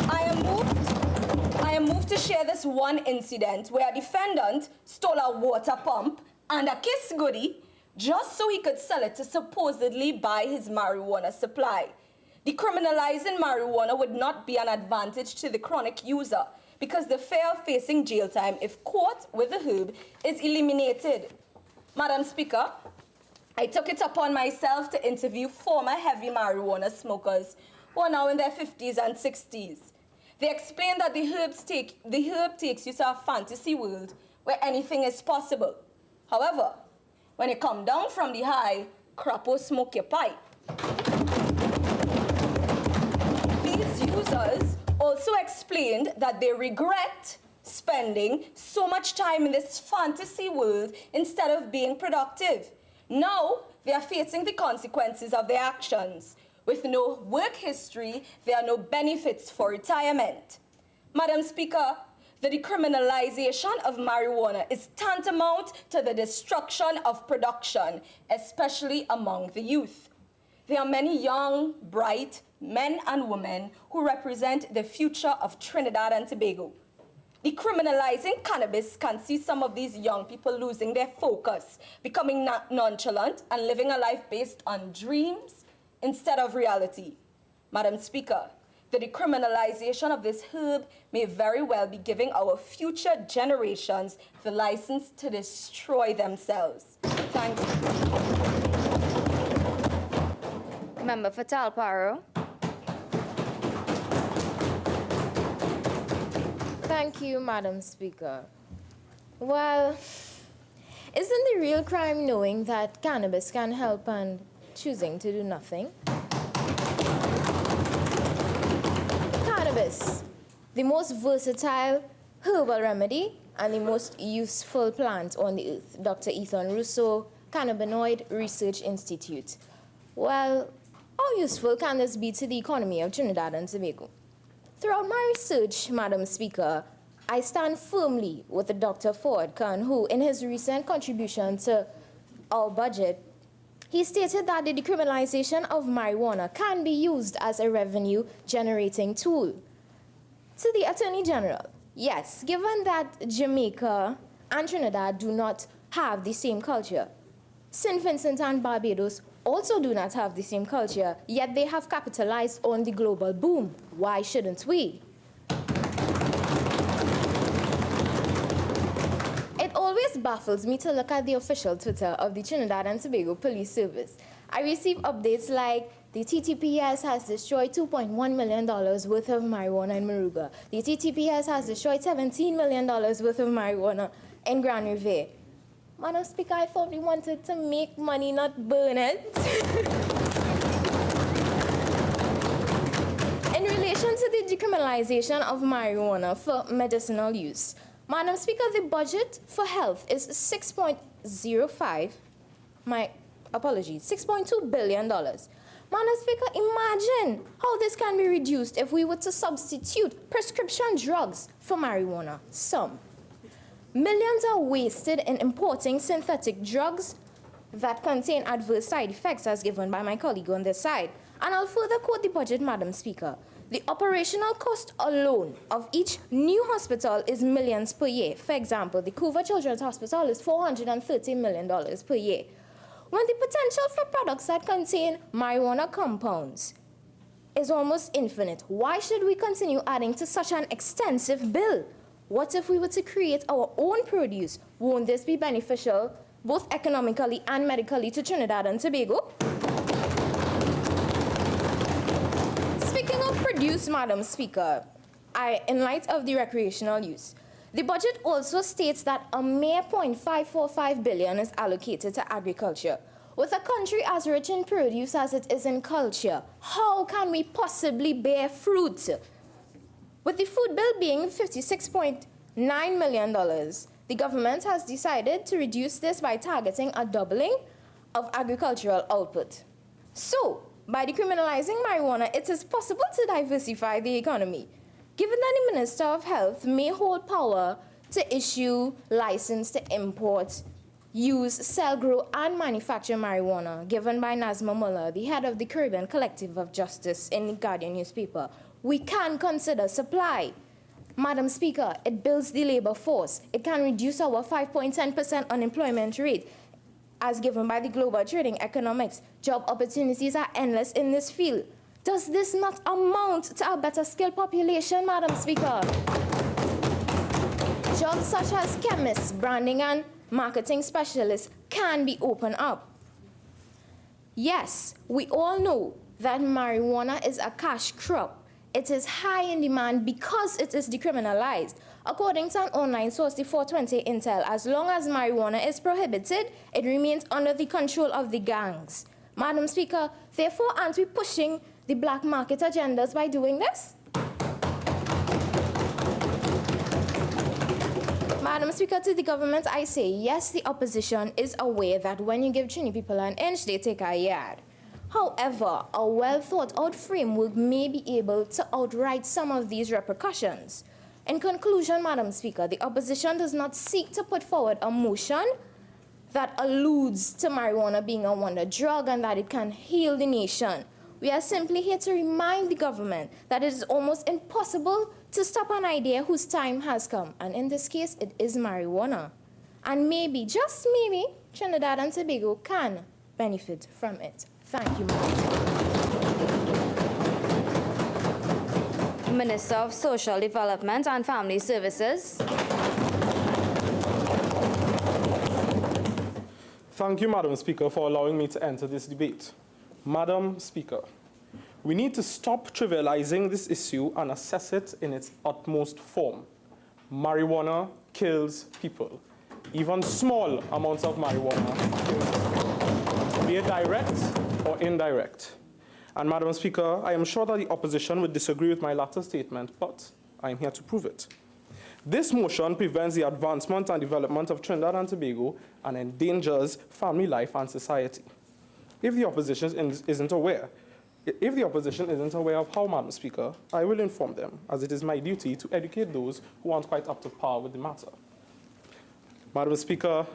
I am moved to share this one incident where a defendant stole a water pump and a kiss goodie just so he could sell it to supposedly buy his marijuana supply. Decriminalizing marijuana would not be an advantage to the chronic user because the fear of facing jail time if caught with the herb is eliminated. Madam Speaker, I took it upon myself to interview former heavy marijuana smokers who are now in their 50s and 60s. They explained that the herb takes you to a fantasy world where anything is possible. However, when you come down from the high, crapo smoke your pipe. These users also explained that they regret spending so much time in this fantasy world instead of being productive. Now, they are facing the consequences of their actions. With no work history, there are no benefits for retirement. Madam Speaker, the decriminalization of marijuana is tantamount to the destruction of production, especially among the youth. There are many young, bright men and women who represent the future of Trinidad and Tobago. Decriminalizing cannabis can see some of these young people losing their focus, becoming nonchalant and living a life based on dreams instead of reality. Madam Speaker, the decriminalization of this herb may very well be giving our future generations the license to destroy themselves. Thank you. Member for Talparo. Thank you, Madam Speaker. Well, isn't the real crime knowing that cannabis can help and choosing to do nothing? Cannabis, the most versatile herbal remedy and the most useful plant on the earth. Dr. Ethan Russo, Cannabinoid Research Institute. Well, how useful can this be to the economy of Trinidad and Tobago? Throughout my research, Madam Speaker, I stand firmly with Dr. Ford Khan, who, in his recent contribution to our budget, he stated that the decriminalization of marijuana can be used as a revenue-generating tool. To the Attorney General, yes, given that Jamaica and Trinidad do not have the same culture, St. Vincent and Barbados also do not have the same culture, yet they have capitalized on the global boom. Why shouldn't we? It always baffles me to look at the official Twitter of the Trinidad and Tobago Police Service. I receive updates like the TTPS has destroyed $2.1 million worth of marijuana in Moruga. The TTPS has destroyed $17 million worth of marijuana in Grand Riviere. Madam Speaker, I thought we wanted to make money, not burn it. In relation to the decriminalization of marijuana for medicinal use, Madam Speaker, the budget for health is $6.2 billion. Madam Speaker, imagine how this can be reduced if we were to substitute prescription drugs for marijuana. Millions are wasted in importing synthetic drugs that contain adverse side effects, as given by my colleague on this side. And I'll further quote the budget, Madam Speaker. The operational cost alone of each new hospital is millions per year. For example, the Couva Children's Hospital is $430 million per year. When the potential for products that contain marijuana compounds is almost infinite, why should we continue adding to such an extensive bill? What if we were to create our own produce? Won't this be beneficial, both economically and medically, to Trinidad and Tobago? Speaking of produce, Madam Speaker, in light of the recreational use, the budget also states that a mere $0.545 billion is allocated to agriculture. With a country as rich in produce as it is in culture, how can we possibly bear fruit? With the food bill being $56.9 million, The government has decided to reduce this by targeting a doubling of agricultural output. So, by decriminalizing marijuana, it is possible to diversify the economy. Given that the Minister of Health may hold power to issue license to import, use, sell, grow, and manufacture marijuana, given by Nazma Mullah, the head of the Caribbean Collective of Justice in the Guardian newspaper, we can consider supply. Madam Speaker, it builds the labor force. It can reduce our 5.10% unemployment rate, as given by the Global Trading Economics. Job opportunities are endless in this field. Does this not amount to a better skilled population, Madam Speaker? Jobs such as chemists, branding, and marketing specialists can be opened up. Yes, we all know that marijuana is a cash crop. It is high in demand because it is decriminalized. According to an online source, the 420 Intel, as long as marijuana is prohibited, it remains under the control of the gangs. Madam Speaker, therefore, aren't we pushing the black market agendas by doing this? Madam Speaker, to the government, I say, yes, the opposition is aware that when you give Trini people an inch, they take a yard. However, a well-thought-out framework may be able to outright some of these repercussions. In conclusion, Madam Speaker, the opposition does not seek to put forward a motion that alludes to marijuana being a wonder drug and that it can heal the nation. We are simply here to remind the government that it is almost impossible to stop an idea whose time has come. And in this case, it is marijuana. And maybe, just maybe, Trinidad and Tobago can benefit from it. Thank you, Madam. Minister of Social Development and Family Services. Thank you, Madam Speaker, for allowing me to enter this debate. Madam Speaker, we need to stop trivializing this issue and assess it in its utmost form. Marijuana kills people. Even small amounts of marijuana kills people, be it direct or indirect. And Madam Speaker, I am sure that the opposition would disagree with my latter statement, but I am here to prove it. This motion prevents the advancement and development of Trinidad and Tobago and endangers family life and society. If the opposition isn't aware of how, Madam Speaker, I will inform them, as it is my duty to educate those who aren't quite up to par with the matter. Madam Speaker,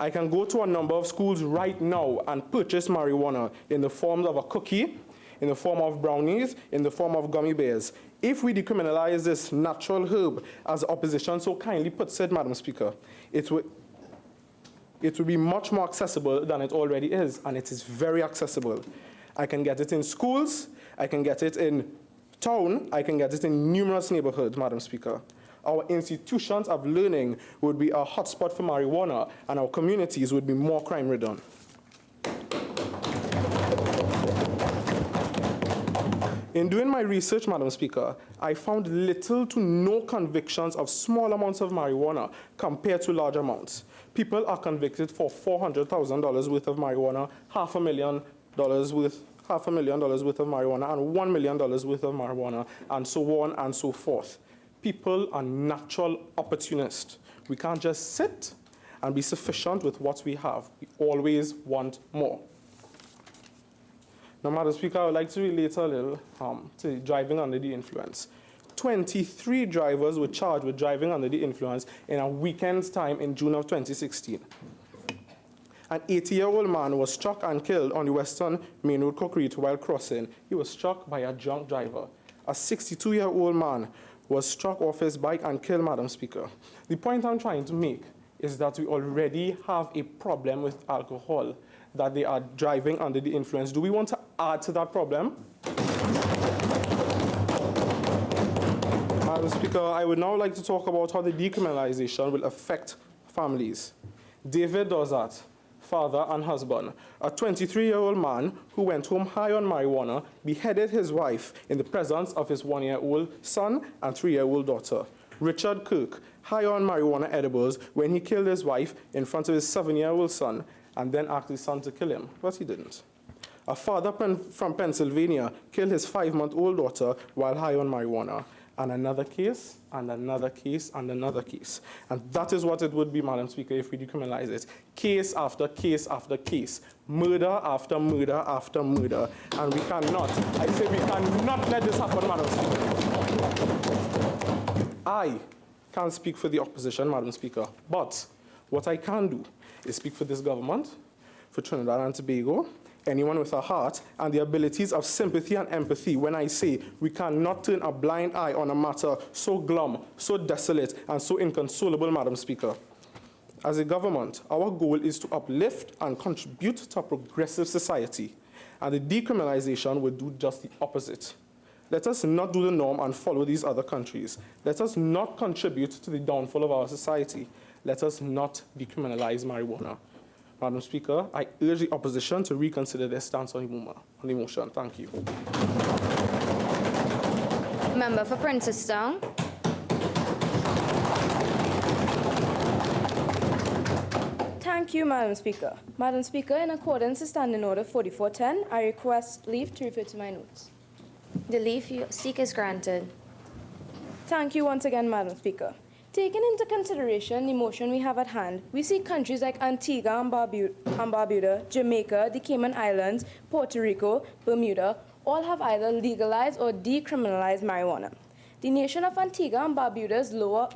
I can go to a number of schools right now and purchase marijuana in the form of a cookie, in the form of brownies, in the form of gummy bears. If we decriminalize this natural herb, as the opposition so kindly puts it, Madam Speaker, it would be much more accessible than it already is, and it is very accessible. I can get it in schools, I can get it in town, I can get it in numerous neighborhoods, Madam Speaker. Our institutions of learning would be a hotspot for marijuana, and our communities would be more crime-ridden. In doing my research, Madam Speaker, I found little to no convictions of small amounts of marijuana compared to large amounts. People are convicted for $400,000 worth of marijuana, $500,000 worth of marijuana, and $1 million worth of marijuana, and so on and so forth. People are natural opportunists. We can't just sit and be sufficient with what we have. We always want more. Now, Madam Speaker, I would like to relate a little to driving under the influence. 23 drivers were charged with driving under the influence in a weekend's time in June of 2016. An 80-year-old man was struck and killed on the Western Main Road, Concrete, while crossing. He was struck by a drunk driver. A 62-year-old man was struck off his bike and killed, Madam Speaker. The point I'm trying to make is that we already have a problem with alcohol, that they are driving under the influence. Do we want to add to that problem? Madam Speaker, I would now like to talk about how the decriminalization will affect families. David Dozat, father and husband, a 23-year-old man who went home high on marijuana, beheaded his wife in the presence of his 1-year-old son and 3-year-old daughter. Richard Kirk, high on marijuana edibles when he killed his wife in front of his 7-year-old son, and then asked his son to kill him, but he didn't. A father from Pennsylvania killed his 5-month-old daughter while high on marijuana. and another case, and another case, and another case. And that is what it would be, Madam Speaker, if we decriminalize it. Case after case after case. Murder after murder after murder. And we cannot, I say we cannot let this happen, Madam Speaker. I can't speak for the opposition, Madam Speaker, but what I can do is speak for this government, for Trinidad and Tobago, anyone with a heart, and the abilities of sympathy and empathy when I say we cannot turn a blind eye on a matter so glum, so desolate, and so inconsolable, Madam Speaker. As a government, our goal is to uplift and contribute to a progressive society, and the decriminalization would do just the opposite. Let us not do the norm and follow these other countries. Let us not contribute to the downfall of our society. Let us not decriminalize marijuana. Madam Speaker, I urge the opposition to reconsider their stance on the motion. Thank you. Member for Princestown. Thank you, Madam Speaker. Madam Speaker, in accordance with Standing Order 4410, I request leave to refer to my notes. The leave you seek is granted. Thank you once again, Madam Speaker. Taking into consideration the motion we have at hand, we see countries like Antigua and Barbuda, Jamaica, the Cayman Islands, Puerto Rico, Bermuda, all have either legalized or decriminalized marijuana. The nation of Antigua and Barbuda's lower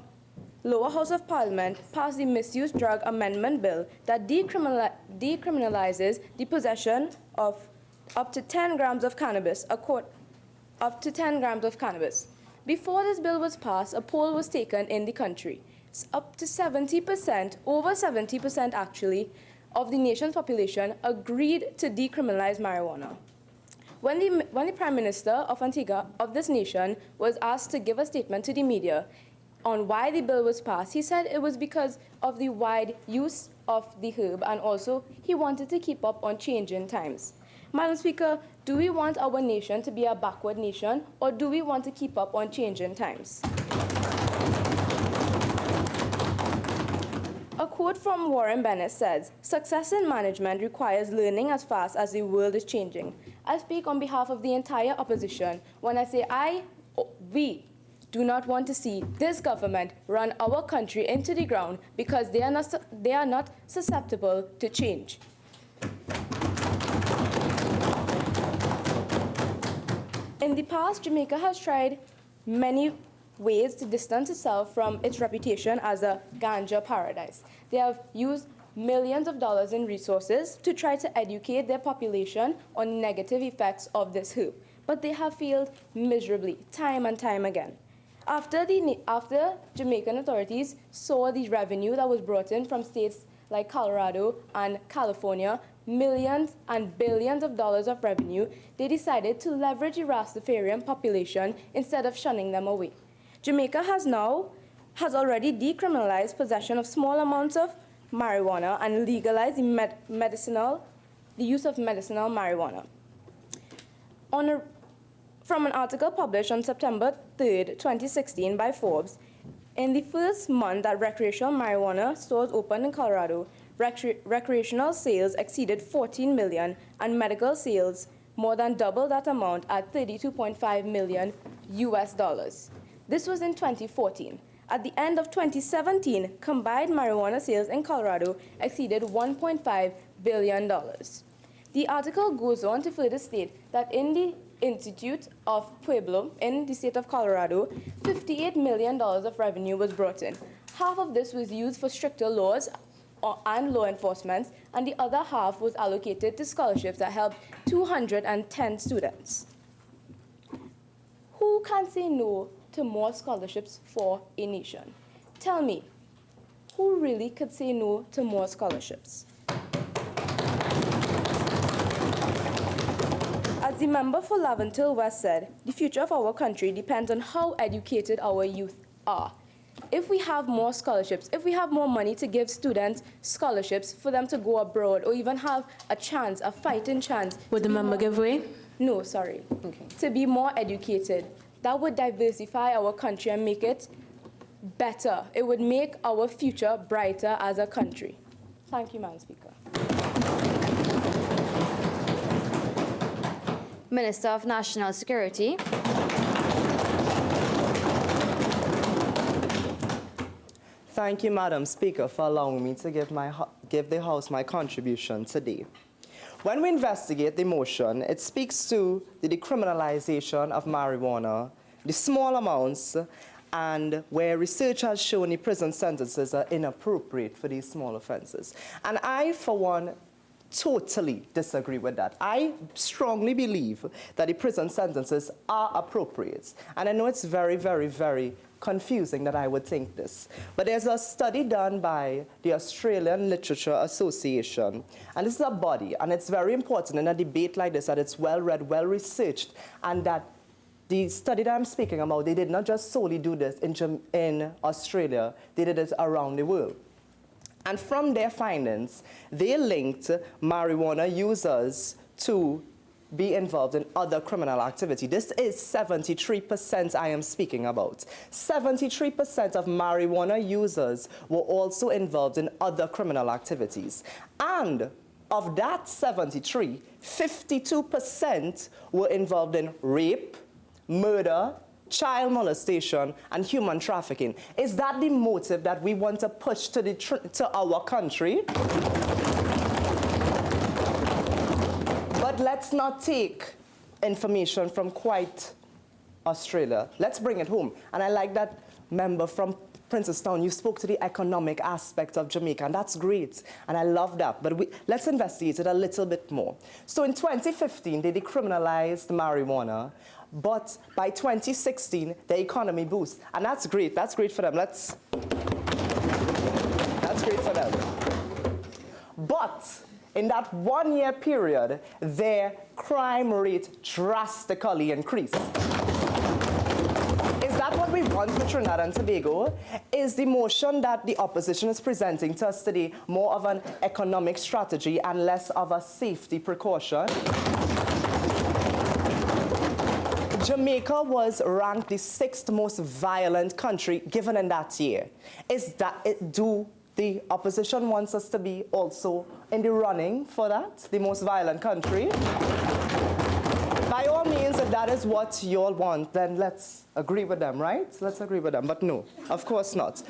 house of parliament passed the Misuse Drug Amendment Bill that decriminalizes the possession of up to 10 grams of cannabis, Before this bill was passed, a poll was taken in the country. It's up to 70%, over 70% actually, of the nation's population agreed to decriminalize marijuana. When the Prime Minister of Antigua, of this nation, was asked to give a statement to the media on why the bill was passed, he said it was because of the wide use of the herb, and also he wanted to keep up on changing times. Madam Speaker, do we want our nation to be a backward nation, or do we want to keep up on changing times? A quote from Warren Bennett says, "Success in management requires learning as fast as the world is changing." I speak on behalf of the entire opposition when I say we do not want to see this government run our country into the ground because they are not susceptible to change. In the past, Jamaica has tried many ways to distance itself from its reputation as a ganja paradise. They have used millions of dollars in resources to try to educate their population on negative effects of this herb, but they have failed miserably, time and time again. After Jamaican authorities saw the revenue that was brought in from states like Colorado and California, millions and billions of dollars of revenue, they decided to leverage the Rastafarian population instead of shunning them away. Jamaica has already decriminalized possession of small amounts of marijuana and legalized the use of medicinal marijuana. From an article published on September 3rd, 2016 by Forbes, in the first month that recreational marijuana stores opened in Colorado, recreational sales exceeded 14 million and medical sales more than double that amount at $32.5 million US. This was in 2014. At the end of 2017, combined marijuana sales in Colorado exceeded $1.5 billion. The article goes on to further state that in the Institute of Pueblo in the state of Colorado, $58 million of revenue was brought in. Half of this was used for stricter laws and law enforcement, and the other half was allocated to scholarships that helped 210 students. Who can say no to more scholarships for a nation? Tell me, who really could say no to more scholarships? As the member for Laventille West said, the future of our country depends on how educated our youth are. If we have more scholarships, if we have more money to give students scholarships for them to go abroad or even have a chance, a fighting chance. Would the member give way? No, sorry. Okay. To be more educated, that would diversify our country and make it better. It would make our future brighter as a country. Thank you, Madam Speaker. Minister of National Security. Thank you, Madam Speaker, for allowing me to give the House my contribution today. When we investigate the motion, it speaks to the decriminalization of marijuana, the small amounts, and where research has shown the prison sentences are inappropriate for these small offences. And I, for one, totally disagree with that. I strongly believe that the prison sentences are appropriate. And I know it's very, very, very confusing that I would think this. But there's a study done by the Australian Literature Association, and this is a body, and it's very important in a debate like this that it's well-read, well-researched, and that the study that I'm speaking about, they did not just solely do this in Australia, they did it around the world. And from their findings, they linked marijuana users to be involved in other criminal activity. This is 73% I am speaking about. 73% of marijuana users were also involved in other criminal activities. And of that 73, 52% were involved in rape, murder, child molestation, and human trafficking. Is that the motive that we want to push to our country? But let's not take information from quite Australia. Let's bring it home. And I like that member from Princestown, you spoke to the economic aspect of Jamaica, and that's great, and I love that. But let's investigate it a little bit more. So in 2015, they decriminalized marijuana, but by 2016, the economy boosts. And that's great for them. That's great for them. But in that 1 year period, their crime rate drastically increased. Is that what we want for Trinidad and Tobago? Is the motion that the opposition is presenting to us today more of an economic strategy and less of a safety precaution? Jamaica was ranked the 6th most violent country given in that year. Do the opposition wants us to be also in the running for that, the most violent country? By all means, if that is what you all want, then let's agree with them, right? Let's agree with them. But no, of course not.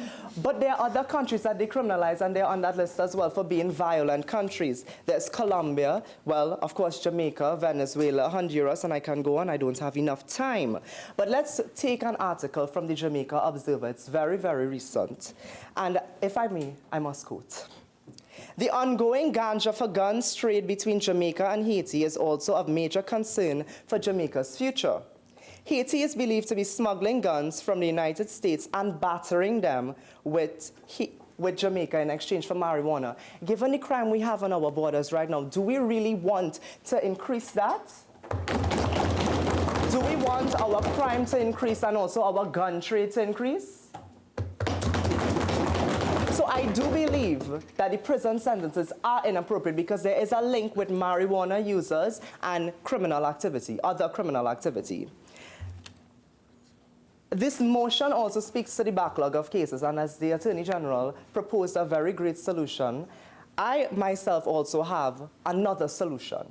But there are other countries that decriminalize, and they're on that list as well for being violent countries. There's Colombia, well, of course, Jamaica, Venezuela, Honduras, and I can go on. I don't have enough time. But let's take an article from the Jamaica Observer. It's very, very recent. And if I may, I must quote. The ongoing ganja for guns trade between Jamaica and Haiti is also of major concern for Jamaica's future. Haiti is believed to be smuggling guns from the United States and battering them with Jamaica in exchange for marijuana. Given the crime we have on our borders right now, do we really want to increase that? Do we want our crime to increase and also our gun trade to increase? So I do believe that the prison sentences are inappropriate because there is a link with marijuana users and criminal activity, other criminal activity. This motion also speaks to the backlog of cases, and as the Attorney General proposed a very great solution, I myself also have another solution.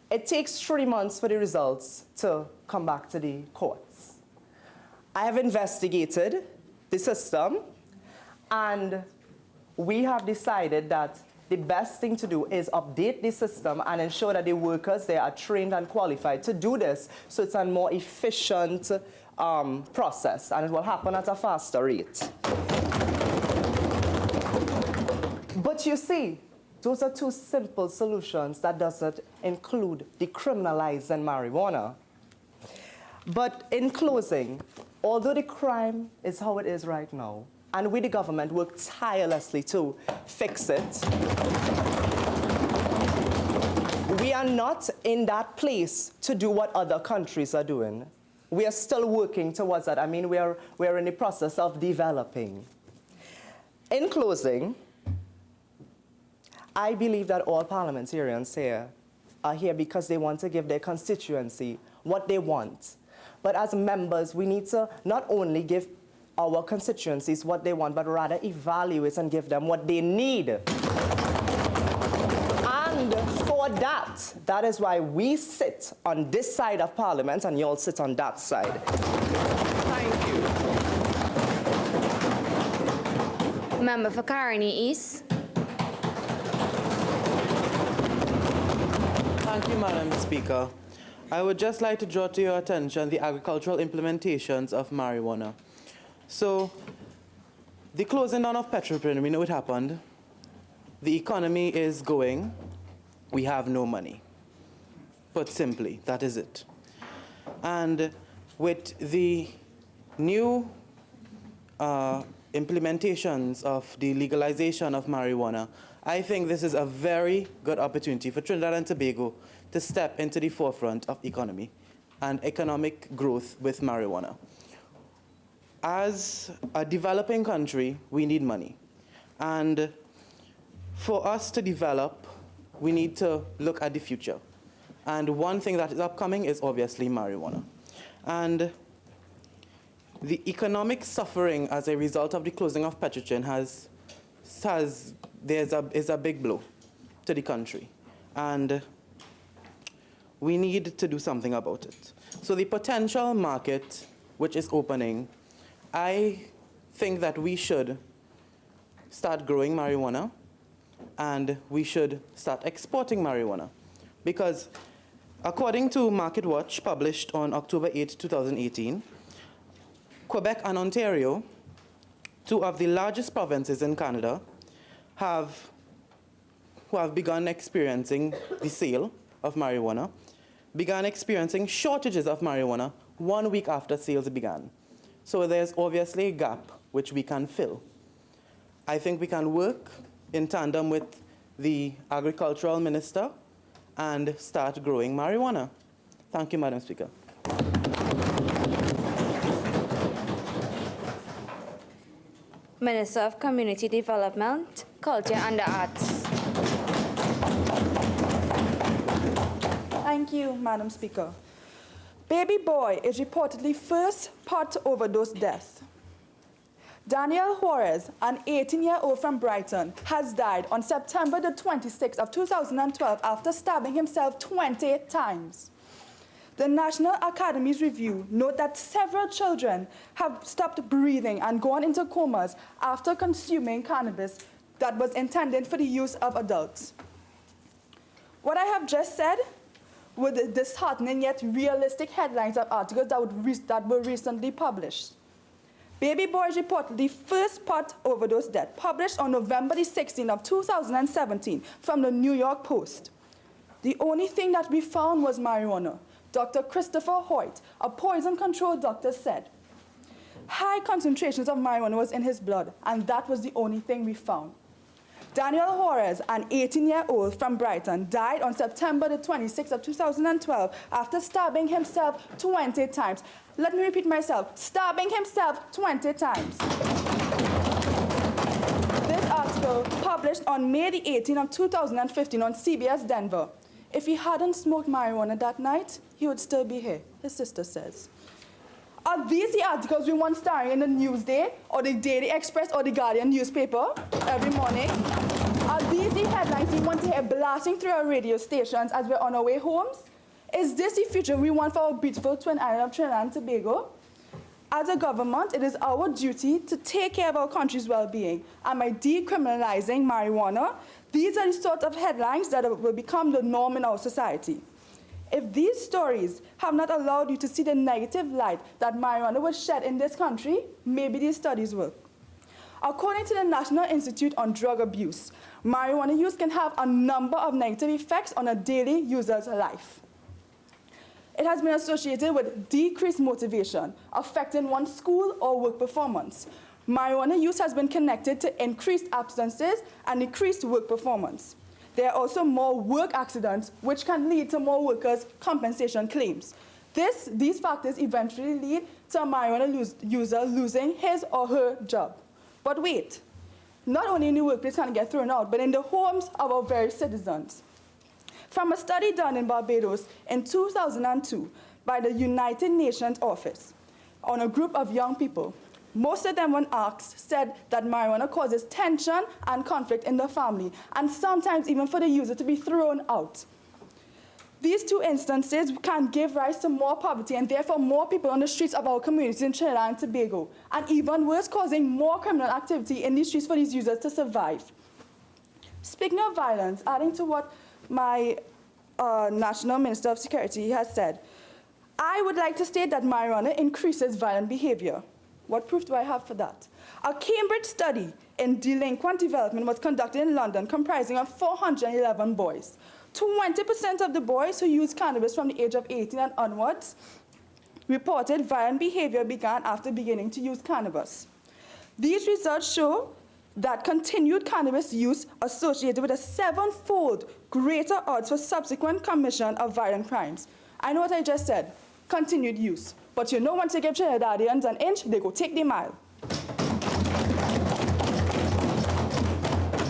It takes 3 months for the results to come back to the courts. I have investigated the system, and we have decided that the best thing to do is update the system and ensure that the workers there are trained and qualified to do this so it's a more efficient process, and it will happen at a faster rate. But you see, those are two simple solutions that doesn't include decriminalizing marijuana. But in closing, although the crime is how it is right now, and we, the government, work tirelessly to fix it, we are not in that place to do what other countries are doing. We are still working towards that. I mean, we're in the process of developing. In closing, I believe that all parliamentarians here are here because they want to give their constituency what they want. But as members, we need to not only give our constituencies what they want, but rather evaluate and give them what they need. And for that is why we sit on this side of Parliament and you all sit on that side. Thank you. Member for Caroni East. Thank you, Madam Speaker. I would just like to draw to your attention the agricultural implementations of marijuana. So, the closing down of Petroprint, we know it happened. The economy is going. We have no money. Put simply, that is it. And with the new implementations of the legalization of marijuana, I think this is a very good opportunity for Trinidad and Tobago to step into the forefront of economy and economic growth with marijuana. As a developing country, we need money. And for us to develop, we need to look at the future. And one thing that is upcoming is obviously marijuana. And the economic suffering as a result of the closing of Petroprint is a big blow to the country. And we need to do something about it. So the potential market, which is opening, I think that we should start growing marijuana and we should start exporting marijuana. Because according to Market Watch, published on October 8, 2018, Quebec and Ontario, two of the largest provinces in Canada, who have begun experiencing the sale of marijuana, began experiencing shortages of marijuana 1 week after sales began. So there's obviously a gap which we can fill. I think we can work in tandem with the agricultural minister and start growing marijuana. Thank you, Madam Speaker. Minister of Community Development, Culture and the Arts. Thank you, Madam Speaker. Baby boy is reportedly first pot overdose death. Daniel Juarez, an 18-year-old from Brighton, has died on September the 26th of 2012 after stabbing himself 20 times. The National Academy's review notes that several children have stopped breathing and gone into comas after consuming cannabis that was intended for the use of adults. What I have just said were the disheartening yet realistic headlines of articles that were recently published. Baby boy's reportedly first pot overdose death, published on November the 16th of 2017 from the New York Post. The only thing that we found was marijuana. Dr. Christopher Hoyt, a poison control doctor, said high concentrations of marijuana was in his blood, and that was the only thing we found. Daniel Juarez, an 18-year-old from Brighton, died on September the 26th of 2012 after stabbing himself 20 times. Let me repeat myself, stabbing himself 20 times. This article, published on May the 18th of 2015 on CBS Denver. If he hadn't smoked marijuana that night, he would still be here, his sister says. Are these the articles we want starring in the Newsday, or the Daily Express, or the Guardian newspaper every morning? Are these the headlines we want to hear blasting through our radio stations as we're on our way homes? Is this the future we want for our beautiful twin island of Trinidad and Tobago? As a government, it is our duty to take care of our country's well-being. And by decriminalizing marijuana, these are the sort of headlines that will become the norm in our society. If these stories have not allowed you to see the negative light that marijuana will shed in this country, maybe these studies will. According to the National Institute on Drug Abuse, marijuana use can have a number of negative effects on a daily user's life. It has been associated with decreased motivation, affecting one's school or work performance. Marijuana use has been connected to increased absences and decreased work performance. There are also more work accidents, which can lead to more workers' compensation claims. These factors eventually lead to a marijuana user losing his or her job. But wait, not only in the workplace can it get thrown out, but in the homes of our very citizens. From a study done in Barbados in 2002 by the United Nations Office on a group of young people, most of them, when asked, said that marijuana causes tension and conflict in the family, and sometimes even for the user to be thrown out. These two instances can give rise to more poverty and therefore more people on the streets of our communities in Trinidad and Tobago, and even worse, causing more criminal activity in these streets for these users to survive. Speaking of violence, adding to what my National Minister of Security has said, I would like to state that marijuana increases violent behavior. What proof do I have for that? A Cambridge study in delinquent development was conducted in London, comprising of 411 boys. 20% of the boys who used cannabis from the age of 18 and onwards reported violent behavior began after beginning to use cannabis. These results show that continued cannabis use associated with a 7-fold greater odds for subsequent commission of violent crimes. I know what I just said, continued use. But you know, once you give Trinidadians an inch, they go take the mile.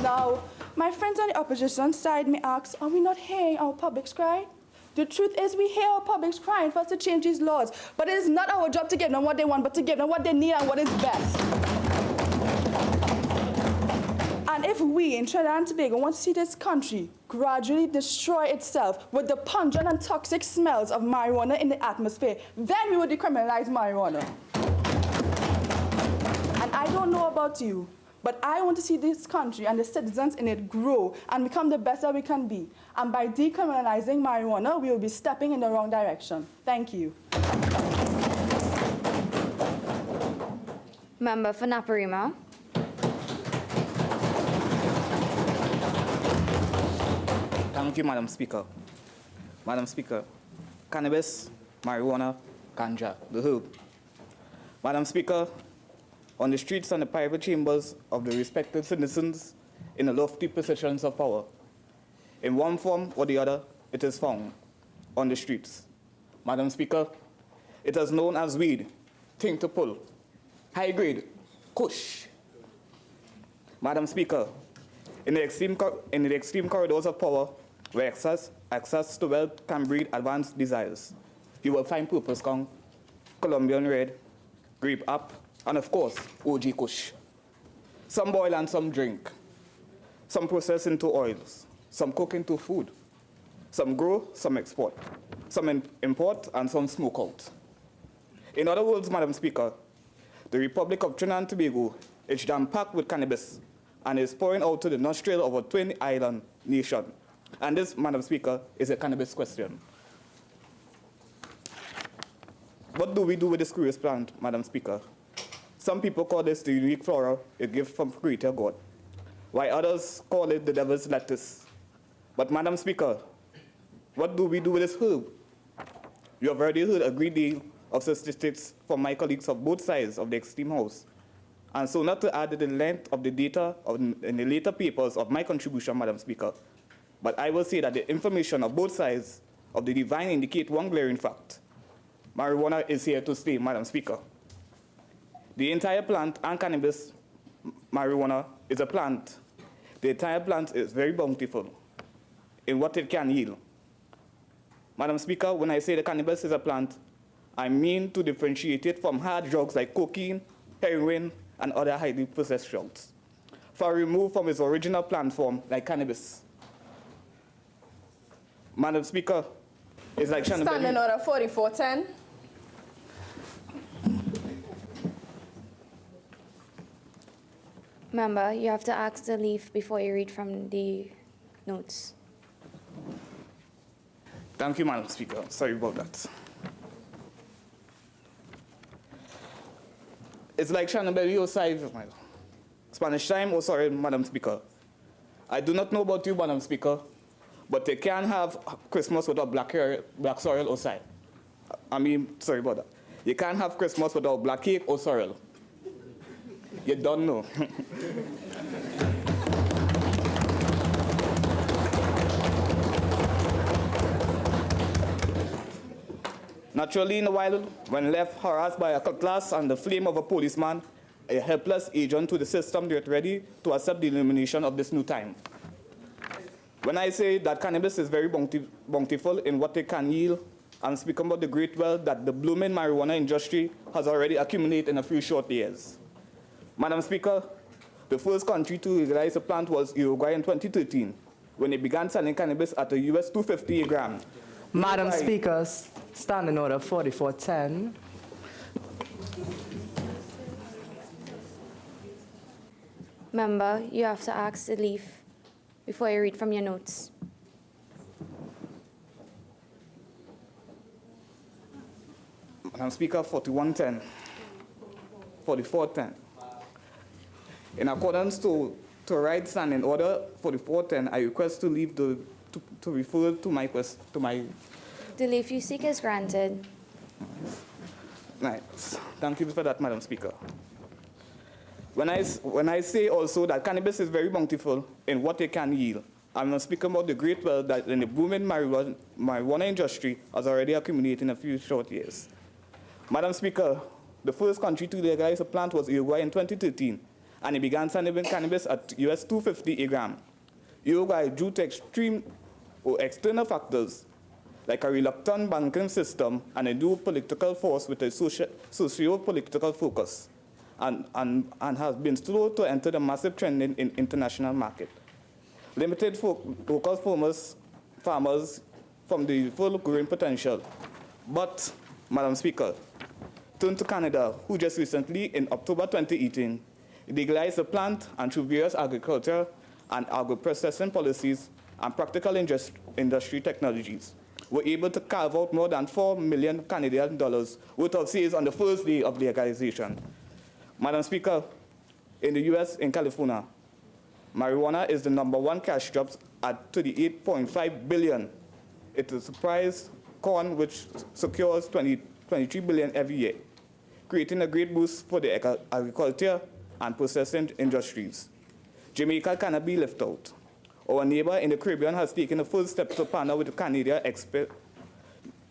Now, my friends on the opposition side may ask, are we not hearing our public's cry? The truth is we hear our public's crying for us to change these laws, but it is not our job to give them what they want, but to give them what they need and what is best. And if we in Trinidad and Tobago want to see this country gradually destroy itself with the pungent and toxic smells of marijuana in the atmosphere, then we will decriminalize marijuana. And I don't know about you, but I want to see this country and the citizens in it grow and become the best that we can be. And by decriminalizing marijuana, we will be stepping in the wrong direction. Thank you. Member for Naparima. Thank you, Madam Speaker. Madam Speaker, cannabis, marijuana, ganja, the herb. Madam Speaker, on the streets and the private chambers of the respected citizens in the lofty positions of power, in one form or the other, it is found on the streets. Madam Speaker, it is known as weed, thing to pull, high grade, kush. Madam Speaker, in the extreme corridors of power, where access to wealth can breed advanced desires, you will find purple skunk, Colombian red, grape app, and of course, OG kush. Some boil and some drink. Some process into oils. Some cook into food. Some grow, some export. Some import, and some smoke out. In other words, Madam Speaker, the Republic of Trinidad and Tobago is jam-packed with cannabis and is pouring out to the nostril of a twin island nation. And this, Madam Speaker, is a cannabis question. What do we do with this curious plant, Madam Speaker? Some people call this the unique flora, a gift from Creator God, while others call it the devil's lettuce. But Madam Speaker, what do we do with this herb? You have already heard a great deal of statistics from my colleagues of both sides of the extreme house. And so not to add to the length of the data in the later papers of my contribution, Madam Speaker, but I will say that the information of both sides of the divine indicate one glaring fact. Marijuana is here to stay, Madam Speaker. The entire plant and cannabis, marijuana, is a plant. The entire plant is very bountiful in what it can yield. Madam Speaker, when I say the cannabis is a plant, I mean to differentiate it from hard drugs like cocaine, heroin, and other highly processed drugs, far removed from its original plant form like cannabis. Madam Speaker, it's like Standing order 4410. Member, you have to ask to leave before you read from the notes. Thank you, Madam Speaker. Sorry about that. It's like Shanabelli Osai, Spanish time, oh sorry, Madam Speaker. I do not know about you, Madam Speaker, but they can't have Christmas without black sorrel or sorrel. I mean, sorry about that. You can't have Christmas without black cake or sorrel. You don't know. Naturally, in the wild, when left harassed by a cutlass and the flame of a policeman, a helpless agent to the system get ready to accept the illumination of this new time. When I say that cannabis is very bountiful in what it can yield, I'm speaking about the great wealth that the blooming marijuana industry has already accumulated in a few short years. Madam Speaker, the first country to legalize the plant was Uruguay in 2013, when it began selling cannabis at a US $2.50 a gram. Madam Speaker, Standing Order 4410. Member, you have to ask to leave before you read from your notes. Madam Speaker, 4410. In accordance to write Standing Order 4410, I request to leave to refer to my The leave you seek is granted. Right. Thank you for that, Madam Speaker. When I say also that cannabis is very bountiful in what it can yield, I'm going to speak about the great wealth that in the booming marijuana industry has already accumulated in a few short years. Madam Speaker, the first country to legalize a plant was Uruguay in 2013, and it began selling cannabis at US $2.50 a gram. Uruguay, due to extreme or external factors like a reluctant banking system and a new political force with a socio-political focus, and has been slow to enter the massive trend in international market. Limited local farmers from the full growing potential. But, Madam Speaker, turn to Canada, who just recently, in October 2018, legalized the plant, and through various agriculture and agro-processing policies and practical industry technologies, were able to carve out more than $4 million Canadian worth of sales on the first day of legalization. Madam Speaker, in the US, in California, marijuana is the #1 cash crops at $38.5 billion. It is surprise corn, which secures $23 billion every year, creating a great boost for the agriculture and processing industries. Jamaica cannot be left out. Our neighbor in the Caribbean has taken the first step to partner with the Canadian expert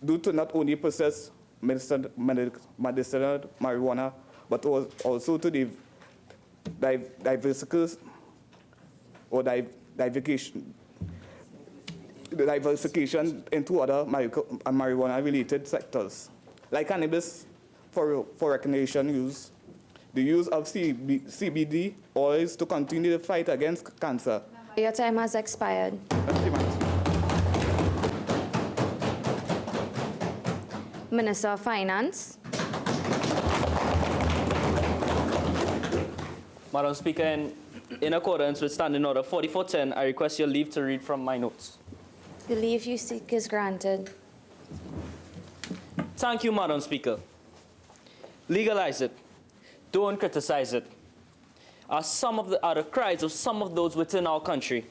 due to not only process medicinal marijuana, but also to the diversification into other marijuana-related sectors, like cannabis for recreational use, the use of CBD oils to continue the fight against cancer. Your time has expired. Minister of Finance. Madam Speaker, in accordance with Standing Order 4410, I request your leave to read from my notes. The leave you seek is granted. Thank you, Madam Speaker. Legalize it. Don't criticize it. Are the cries of some of those within our country.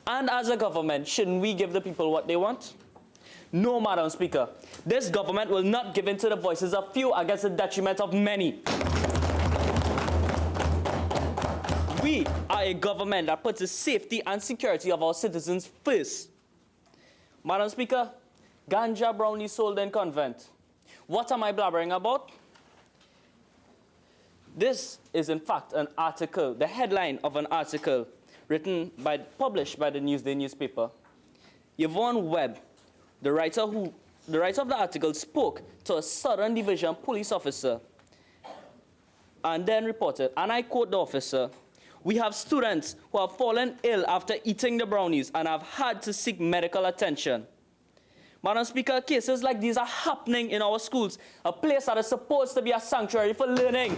And as a government, shouldn't we give the people what they want? No, Madam Speaker. This government will not give in to the voices of few against the detriment of many. We are a government that puts the safety and security of our citizens first. Madam Speaker, ganja brownies sold in convent. What am I blabbering about? This is, in fact, an article, the headline of an article published by the Newsday newspaper. Yvonne Webb, the writer of the article, spoke to a Southern Division police officer and then reported, and I quote the officer, "We have students who have fallen ill after eating the brownies and have had to seek medical attention." Madam Speaker, cases like these are happening in our schools, a place that is supposed to be a sanctuary for learning.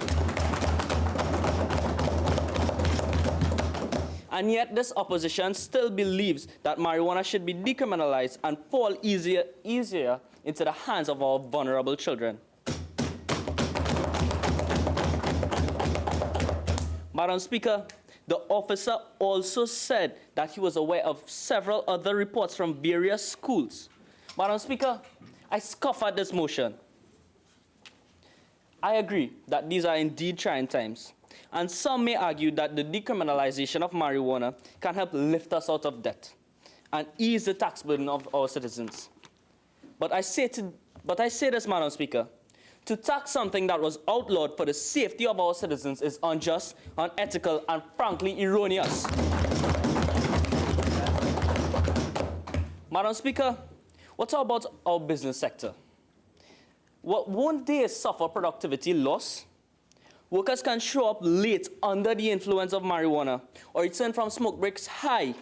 And yet this opposition still believes that marijuana should be decriminalized and fall easier into the hands of our vulnerable children. Madam Speaker, the officer also said that he was aware of several other reports from various schools. Madam Speaker, I scoff at this motion. I agree that these are indeed trying times. And some may argue that the decriminalization of marijuana can help lift us out of debt and ease the tax burden of our citizens. But I say this, Madam Speaker, to tax something that was outlawed for the safety of our citizens is unjust, unethical, and frankly erroneous. Madam Speaker, what about our business sector? Won't they suffer productivity loss? Workers can show up late under the influence of marijuana or return from smoke breaks high.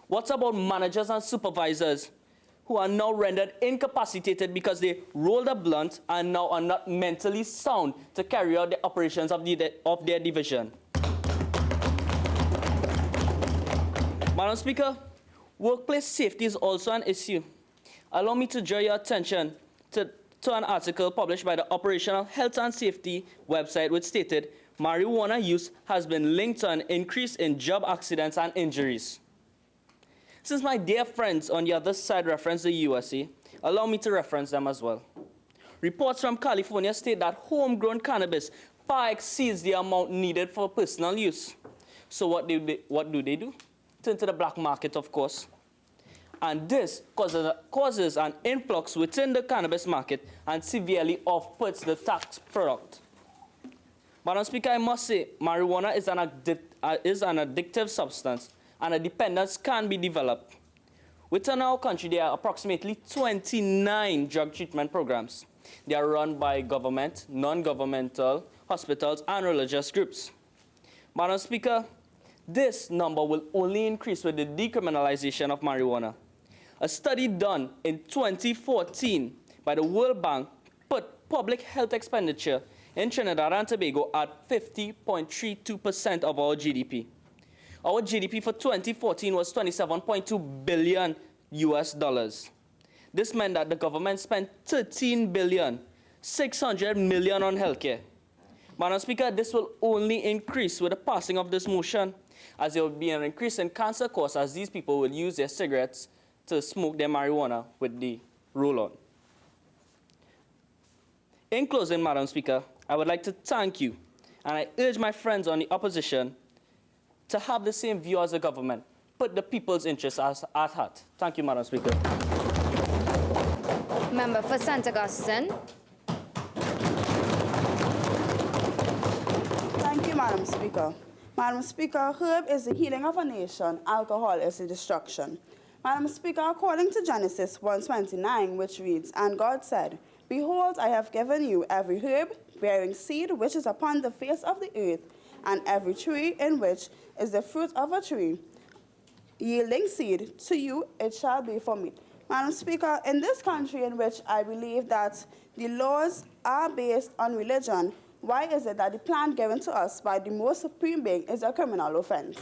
What about managers and supervisors who are now rendered incapacitated because they rolled a blunt and now are not mentally sound to carry out the operations of their division. Madam Speaker, workplace safety is also an issue. Allow me to draw your attention to an article published by the Operational Health and Safety website, which stated marijuana use has been linked to an increase in job accidents and injuries. Since my dear friends on the other side reference the USA, allow me to reference them as well. Reports from California state that homegrown cannabis far exceeds the amount needed for personal use. So what do they do? Turn to the black market, of course. And this causes an influx within the cannabis market and severely off-puts the tax product. Madam Speaker, I must say, marijuana is an addictive substance, and a dependence can be developed. Within our country, there are approximately 29 drug treatment programs. They are run by government, non-governmental, hospitals, and religious groups. Madam Speaker, this number will only increase with the decriminalization of marijuana. A study done in 2014 by the World Bank put public health expenditure in Trinidad and Tobago at 50.32% of our GDP. Our GDP for 2014 was $27.2 billion US. This meant that the government spent $13 billion, $600 million on healthcare. Madam Speaker, this will only increase with the passing of this motion, as there will be an increase in cancer costs as these people will use their cigarettes to smoke their marijuana with the roll-on. In closing, Madam Speaker, I would like to thank you, and I urge my friends on the opposition to have the same view as the government. Put the people's interests at heart. Thank you, Madam Speaker. Member for St. Augustine. Thank you, Madam Speaker. Madam Speaker, herb is the healing of a nation, alcohol is the destruction. Madam Speaker, according to Genesis 1:29, which reads, "And God said, Behold, I have given you every herb bearing seed which is upon the face of the earth, and every tree in which is the fruit of a tree, yielding seed, to you it shall be for meat." Madam Speaker, in this country in which I believe that the laws are based on religion, why is it that the plant given to us by the most supreme being is a criminal offense?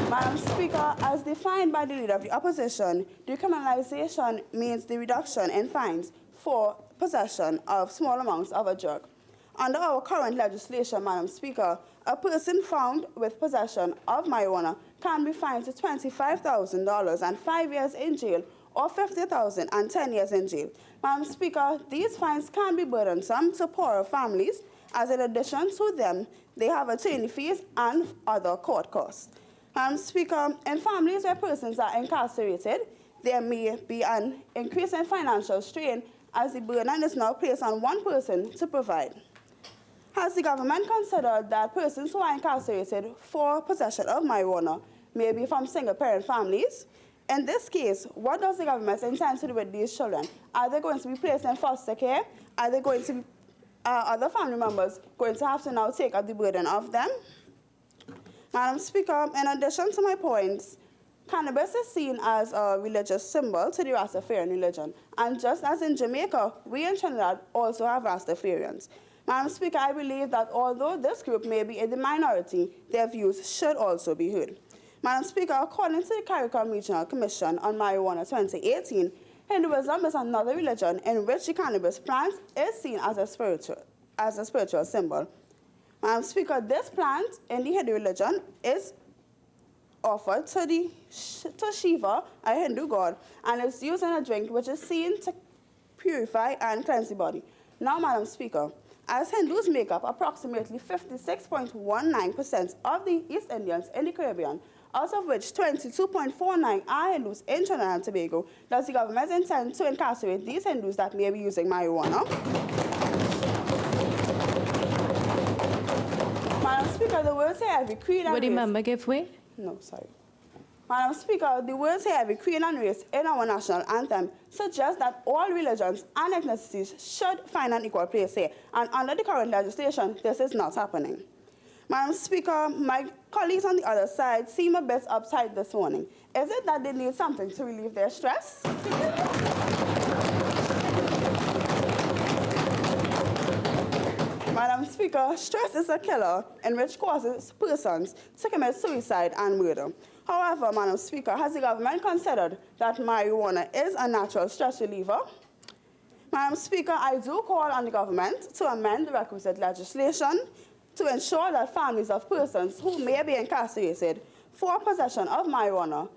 Madam Speaker, as defined by the leader of the opposition, decriminalization means the reduction in fines for possession of small amounts of a drug. Under our current legislation, Madam Speaker, a person found with possession of marijuana can be fined to $25,000 and 5 years in jail, or $50,000 and 10 years in jail. Madam Speaker, these fines can be burdensome to poorer families, as in addition to them, they have attorney fees and other court costs. Madam Speaker, in families where persons are incarcerated, there may be an increase in financial strain as the burden is now placed on one person to provide. Has the government considered that persons who are incarcerated for possession of marijuana may be from single-parent families? In this case, what does the government intend to do with these children? Are they going to be placed in foster care? Are they going to be, other family members going to have to now take up the burden of them? Madam Speaker, in addition to my points, cannabis is seen as a religious symbol to the Rastafarian religion. And just as in Jamaica, we in Trinidad also have Rastafarians. Madam Speaker, I believe that although this group may be in the minority, their views should also be heard. Madam Speaker, according to the CARICOM Regional Commission on Marijuana 2018, Hinduism is another religion in which the cannabis plant is seen as a spiritual symbol. Madam Speaker, this plant in the Hindu religion is offered to Shiva, a Hindu god, and is used in a drink which is seen to purify and cleanse the body. Now, Madam Speaker, as Hindus make up approximately 56.19% of the East Indians in the Caribbean, out of which 22.49 are Hindus in Trinidad and Tobago, does the government intend to incarcerate these Hindus that may be using marijuana? Madam Speaker, the words here every creed and Would the race... member give way? No, sorry. Madam Speaker, the words here every creed and race in our national anthem suggest that all religions and ethnicities should find an equal place here. And under the current legislation, this is not happening. Madam Speaker, my Colleagues on the other side seem a bit uptight this morning. Is it that they need something to relieve their stress? Madam Speaker, stress is a killer in which causes persons to commit suicide and murder. However, Madam Speaker, has the government considered that marijuana is a natural stress reliever? Madam Speaker, I do call on the government to amend the requisite legislation to ensure that families of persons who may be incarcerated for possession of marijuana,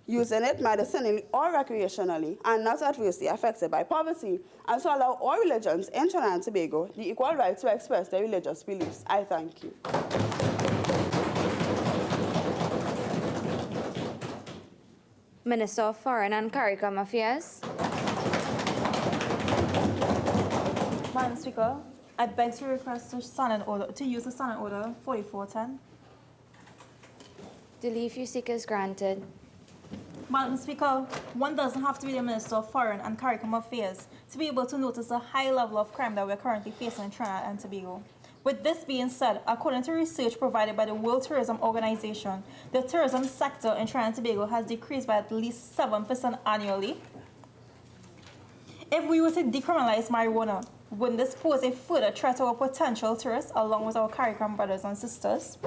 using it medicinally or recreationally, and not adversely affected by poverty, and to allow all religions in Trinidad and Tobago the equal right to express their religious beliefs. I thank you. Minister of Foreign and CARICOM Affairs. Madam Speaker, I beg to request to use the standing order 4410. The leave you seek is granted. Madam Speaker, one doesn't have to be the Minister of Foreign and CARICOM Affairs to be able to notice the high level of crime that we're currently facing in Trinidad and Tobago. With this being said, according to research provided by the World Tourism Organization, the tourism sector in Trinidad and Tobago has decreased by at least 7% annually. If we were to decriminalize marijuana, wouldn't this pose a further threat to our potential tourists along with our CARICOM brothers and sisters?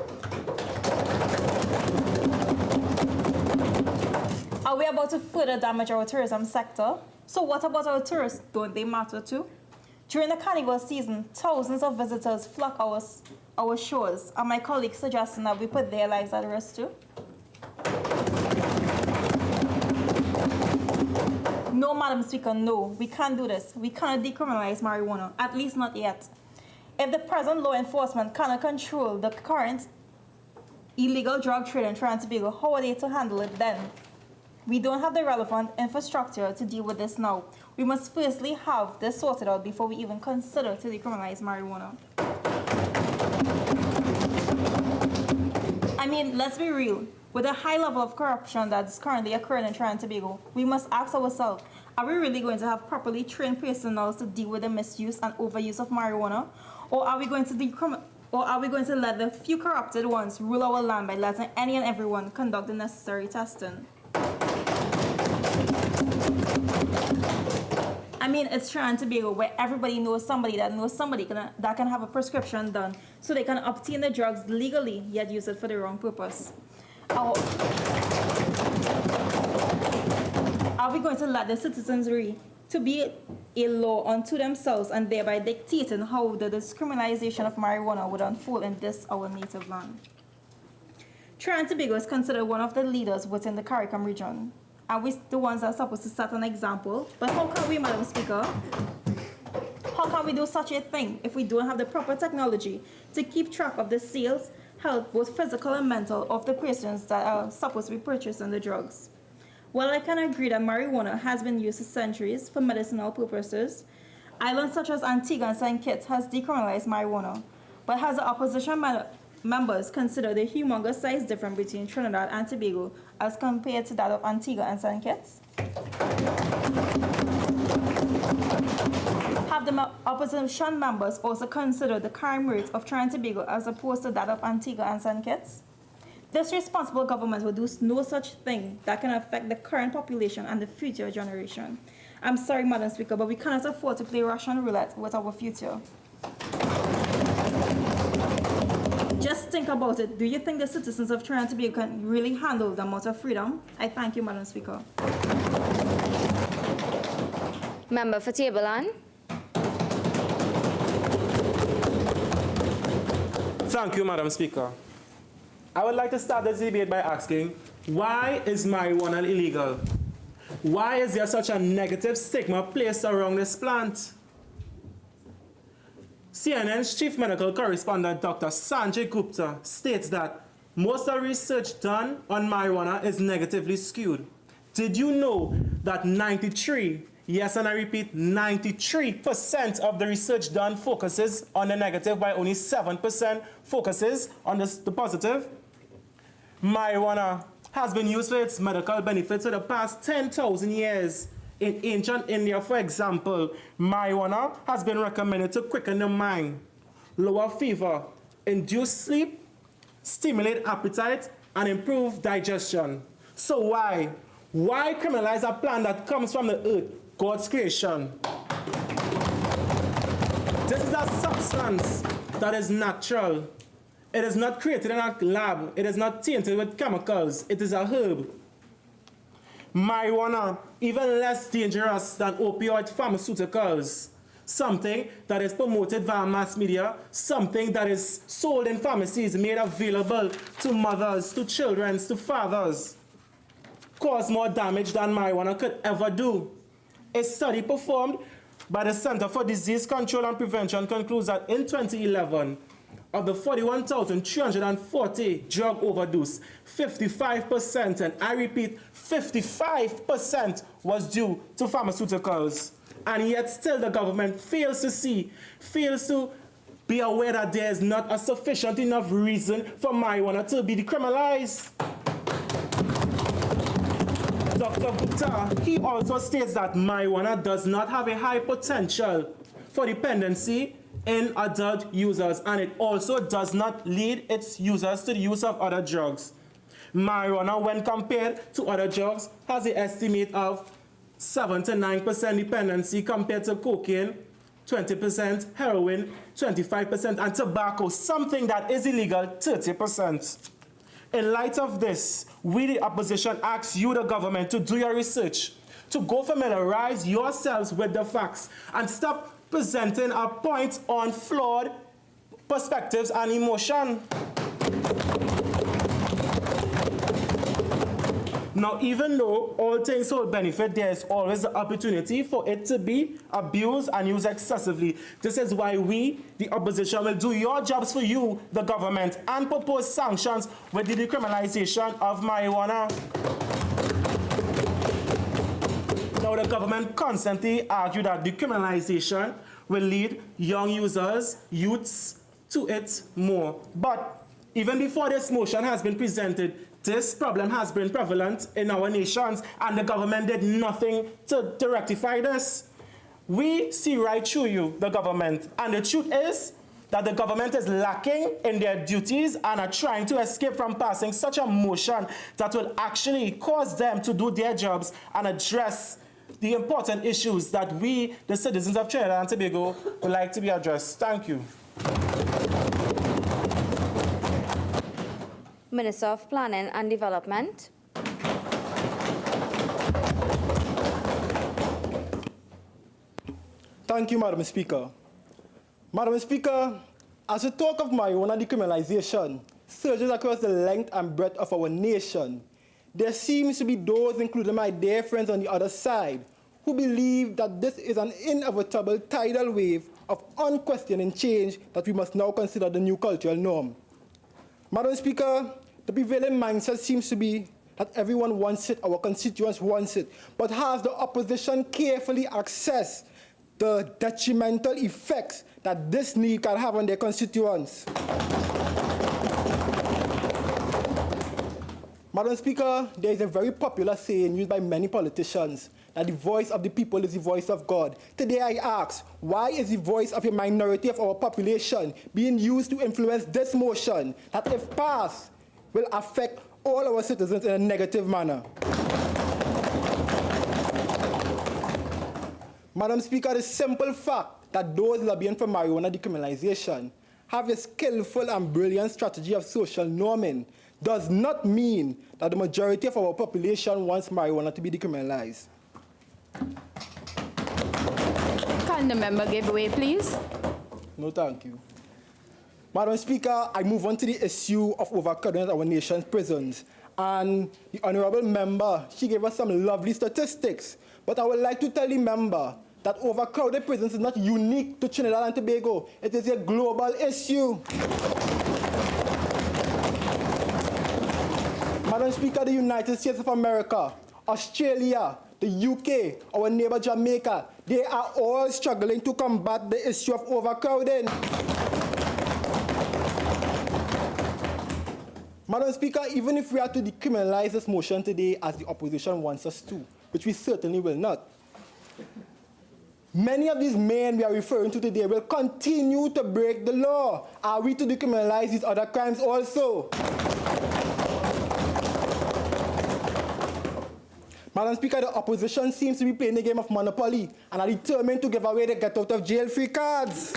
Are we about to further damage our tourism sector? So what about our tourists? Don't they matter too? During the carnival season, thousands of visitors flock our shores, and my colleagues suggesting that we put their lives at risk too. No, Madam Speaker, no, we can't do this. We cannot decriminalize marijuana, at least not yet. If the present law enforcement cannot control the current illegal drug trade in Trinidad and Tobago, how are they to handle it then? We don't have the relevant infrastructure to deal with this now. We must firstly have this sorted out before we even consider to decriminalize marijuana. I mean, let's be real. With the high level of corruption that's currently occurring in Trinidad and Tobago, we must ask ourselves, are we really going to have properly trained personnel to deal with the misuse and overuse of marijuana? Or are we going to let the few corrupted ones rule our land by letting any and everyone conduct the necessary testing? I mean, it's Trinidad and Tobago where everybody knows somebody that knows somebody that can have a prescription done so they can obtain the drugs legally yet use it for the wrong purpose. Are we going to let the citizenry to be a law unto themselves and thereby dictating how the decriminalization of marijuana would unfold in this, our native land? Trinidad and Tobago is considered one of the leaders within the CARICOM region. Are we the ones that are supposed to set an example? But how can we, Madam Speaker? How can we do such a thing if we don't have the proper technology to keep track of the sales, health, both physical and mental, of the persons that are supposed to be purchasing the drugs? While I can agree that marijuana has been used for centuries for medicinal purposes, islands such as Antigua and St. Kitts has decriminalized marijuana, but has the opposition members consider the humongous size difference between Trinidad and Tobago as compared to that of Antigua and St. Kitts? Have the opposition members also considered the crime rate of Trinidad and Tobago as opposed to that of Antigua and St. Kitts? This responsible government will do no such thing that can affect the current population and the future generation. I'm sorry, Madam Speaker, but we cannot afford to play Russian roulette with our future. Just think about it. Do you think the citizens of Trinidad and Tobago can really handle the amount of freedom? I thank you, Madam Speaker. Member for Tableland. Thank you, Madam Speaker. I would like to start this debate by asking, why is marijuana illegal? Why is there such a negative stigma placed around this plant? CNN's chief medical correspondent, Dr. Sanjay Gupta, states that most of the research done on marijuana is negatively skewed. Did you know that 93, yes, and I repeat, 93% of the research done focuses on the negative, while only 7% focuses on the positive? Marijuana has been used for its medical benefits for the past 10,000 years. In ancient India, for example, marijuana has been recommended to quicken the mind, lower fever, induce sleep, stimulate appetite, and improve digestion. So why? Why criminalize a plant that comes from the earth, God's creation? This is a substance that is natural. It is not created in a lab. It is not tainted with chemicals. It is a herb. Marijuana, even less dangerous than opioid pharmaceuticals. Something that is promoted via mass media, something that is sold in pharmacies, made available to mothers, to children, to fathers, cause more damage than marijuana could ever do. A study performed by the Center for Disease Control and Prevention concludes that in 2011, of the 41,340 drug overdose, 55%, and I repeat, 55% was due to pharmaceuticals. And yet still the government fails to be aware that there is not a sufficient enough reason for marijuana to be decriminalized. Dr. Gupta, he also states that marijuana does not have a high potential for dependency in adult users, and it also does not lead its users to the use of other drugs. Marijuana, when compared to other drugs, has an estimate of 7 to 9% dependency compared to cocaine, 20%, heroin, 25%, and tobacco, something that is illegal, 30%. In light of this, we, the opposition, ask you, the government, to do your research, to go familiarize yourselves with the facts, and stop presenting a point on flawed perspectives and emotion. Now, even though all things hold benefit, there is always the opportunity for it to be abused and used excessively. This is why we, the opposition, will do your jobs for you, the government, and propose sanctions with the decriminalization of marijuana. Now, the government constantly argue that decriminalization will lead young users, youths, to it more. But even before this motion has been presented, this problem has been prevalent in our nations, and the government did nothing to rectify this. We see right through you, the government, and the truth is that the government is lacking in their duties and are trying to escape from passing such a motion that will actually cause them to do their jobs and address the important issues that we, the citizens of Trinidad and Tobago, would like to be addressed. Thank you. Minister of Planning and Development. Thank you, Madam Speaker. Madam Speaker, as we talk of marijuana decriminalization surges across the length and breadth of our nation, there seems to be those, including my dear friends on the other side, who believe that this is an inevitable tidal wave of unquestioning change that we must now consider the new cultural norm. Madam Speaker, the prevailing mindset seems to be that everyone wants it, our constituents wants it, but has the opposition carefully assessed the detrimental effects that this need can have on their constituents? Madam Speaker, there is a very popular saying used by many politicians that the voice of the people is the voice of God. Today I ask, why is the voice of a minority of our population being used to influence this motion that, if passed, will affect all our citizens in a negative manner? Madam Speaker, the simple fact that those lobbying for marijuana decriminalization have a skillful and brilliant strategy of social norming does not mean that the majority of our population wants marijuana to be decriminalized. Can the member give way, please? No, thank you. Madam Speaker, I move on to the issue of overcrowding at our nation's prisons. And the honorable member, she gave us some lovely statistics. But I would like to tell the member that overcrowded prisons is not unique to Trinidad and Tobago. It is a global issue. Madam Speaker, the United States of America, Australia, the UK, our neighbor Jamaica, they are all struggling to combat the issue of overcrowding. Madam Speaker, even if we are to decriminalize this motion today as the opposition wants us to, which we certainly will not, Many of these men we are referring to today will continue to break the law. Are we to decriminalize these other crimes also? Madam Speaker, the opposition seems to be playing the game of monopoly and are determined to give away the get-out-of-jail-free cards.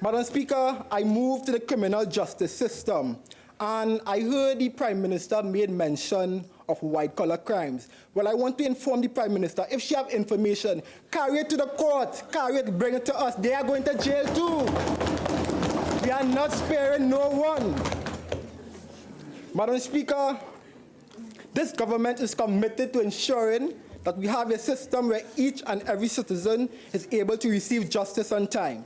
Madam Speaker, I move to the criminal justice system, and I heard the Prime Minister made mention of white-collar crimes. Well, I want to inform the Prime Minister, if she have information, carry it to the court, carry it, bring it to us. They are going to jail too. We are not sparing no one. Madam Speaker, this government is committed to ensuring that we have a system where each and every citizen is able to receive justice on time.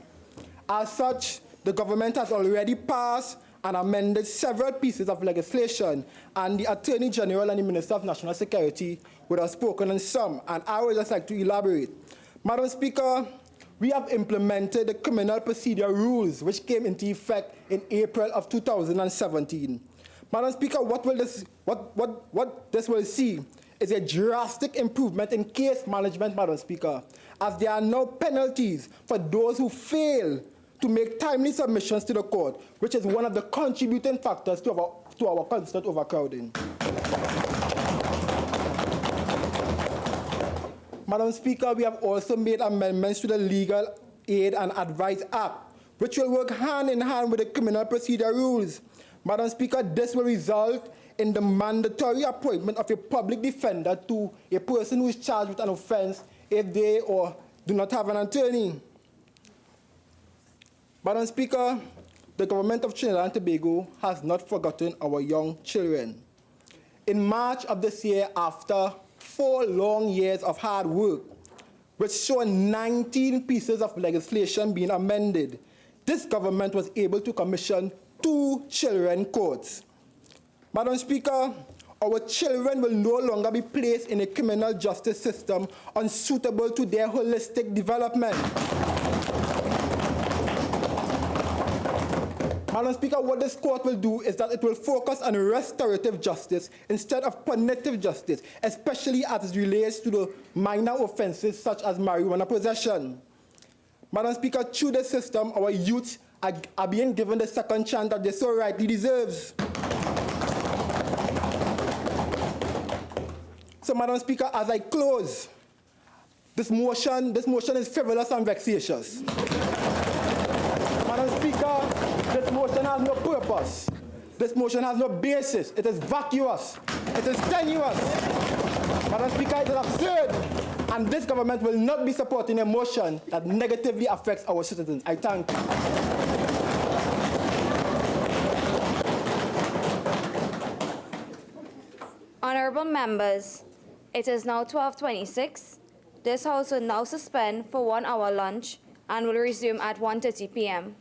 As such, the government has already passed and amended several pieces of legislation, and the Attorney General and the Minister of National Security would have spoken on some, and I would just like to elaborate. Madam Speaker, we have implemented the criminal procedure rules, which came into effect in April of 2017. Madam Speaker, what this will see is a drastic improvement in case management, Madam Speaker, as there are no penalties for those who fail to make timely submissions to the court, which is one of the contributing factors to our constant overcrowding. Madam Speaker, we have also made amendments to the Legal Aid and Advice Act, which will work hand in hand with the criminal procedure rules. Madam Speaker, this will result in the mandatory appointment of a public defender to a person who is charged with an offense if they or do not have an attorney. Madam Speaker, the government of Trinidad and Tobago has not forgotten our young children. In March of this year, after 4 long years of hard work, which saw 19 pieces of legislation being amended, this government was able to commission 2 children courts. Madam Speaker, our children will no longer be placed in a criminal justice system unsuitable to their holistic development. Madam Speaker, what this court will do is that it will focus on restorative justice instead of punitive justice, especially as it relates to the minor offenses such as marijuana possession. Madam Speaker, through this system, our youth are being given the second chance that they so rightly deserve. So, Madam Speaker, as I close, this motion is frivolous and vexatious. Madam Speaker, this motion has no purpose. This motion has no basis. It is vacuous. It is tenuous. Madam Speaker, it is absurd. And this government will not be supporting a motion that negatively affects our citizens. I thank you. Honorable members, it is now 12:26. This House will now suspend for 1 hour lunch and will resume at 1:30 p.m.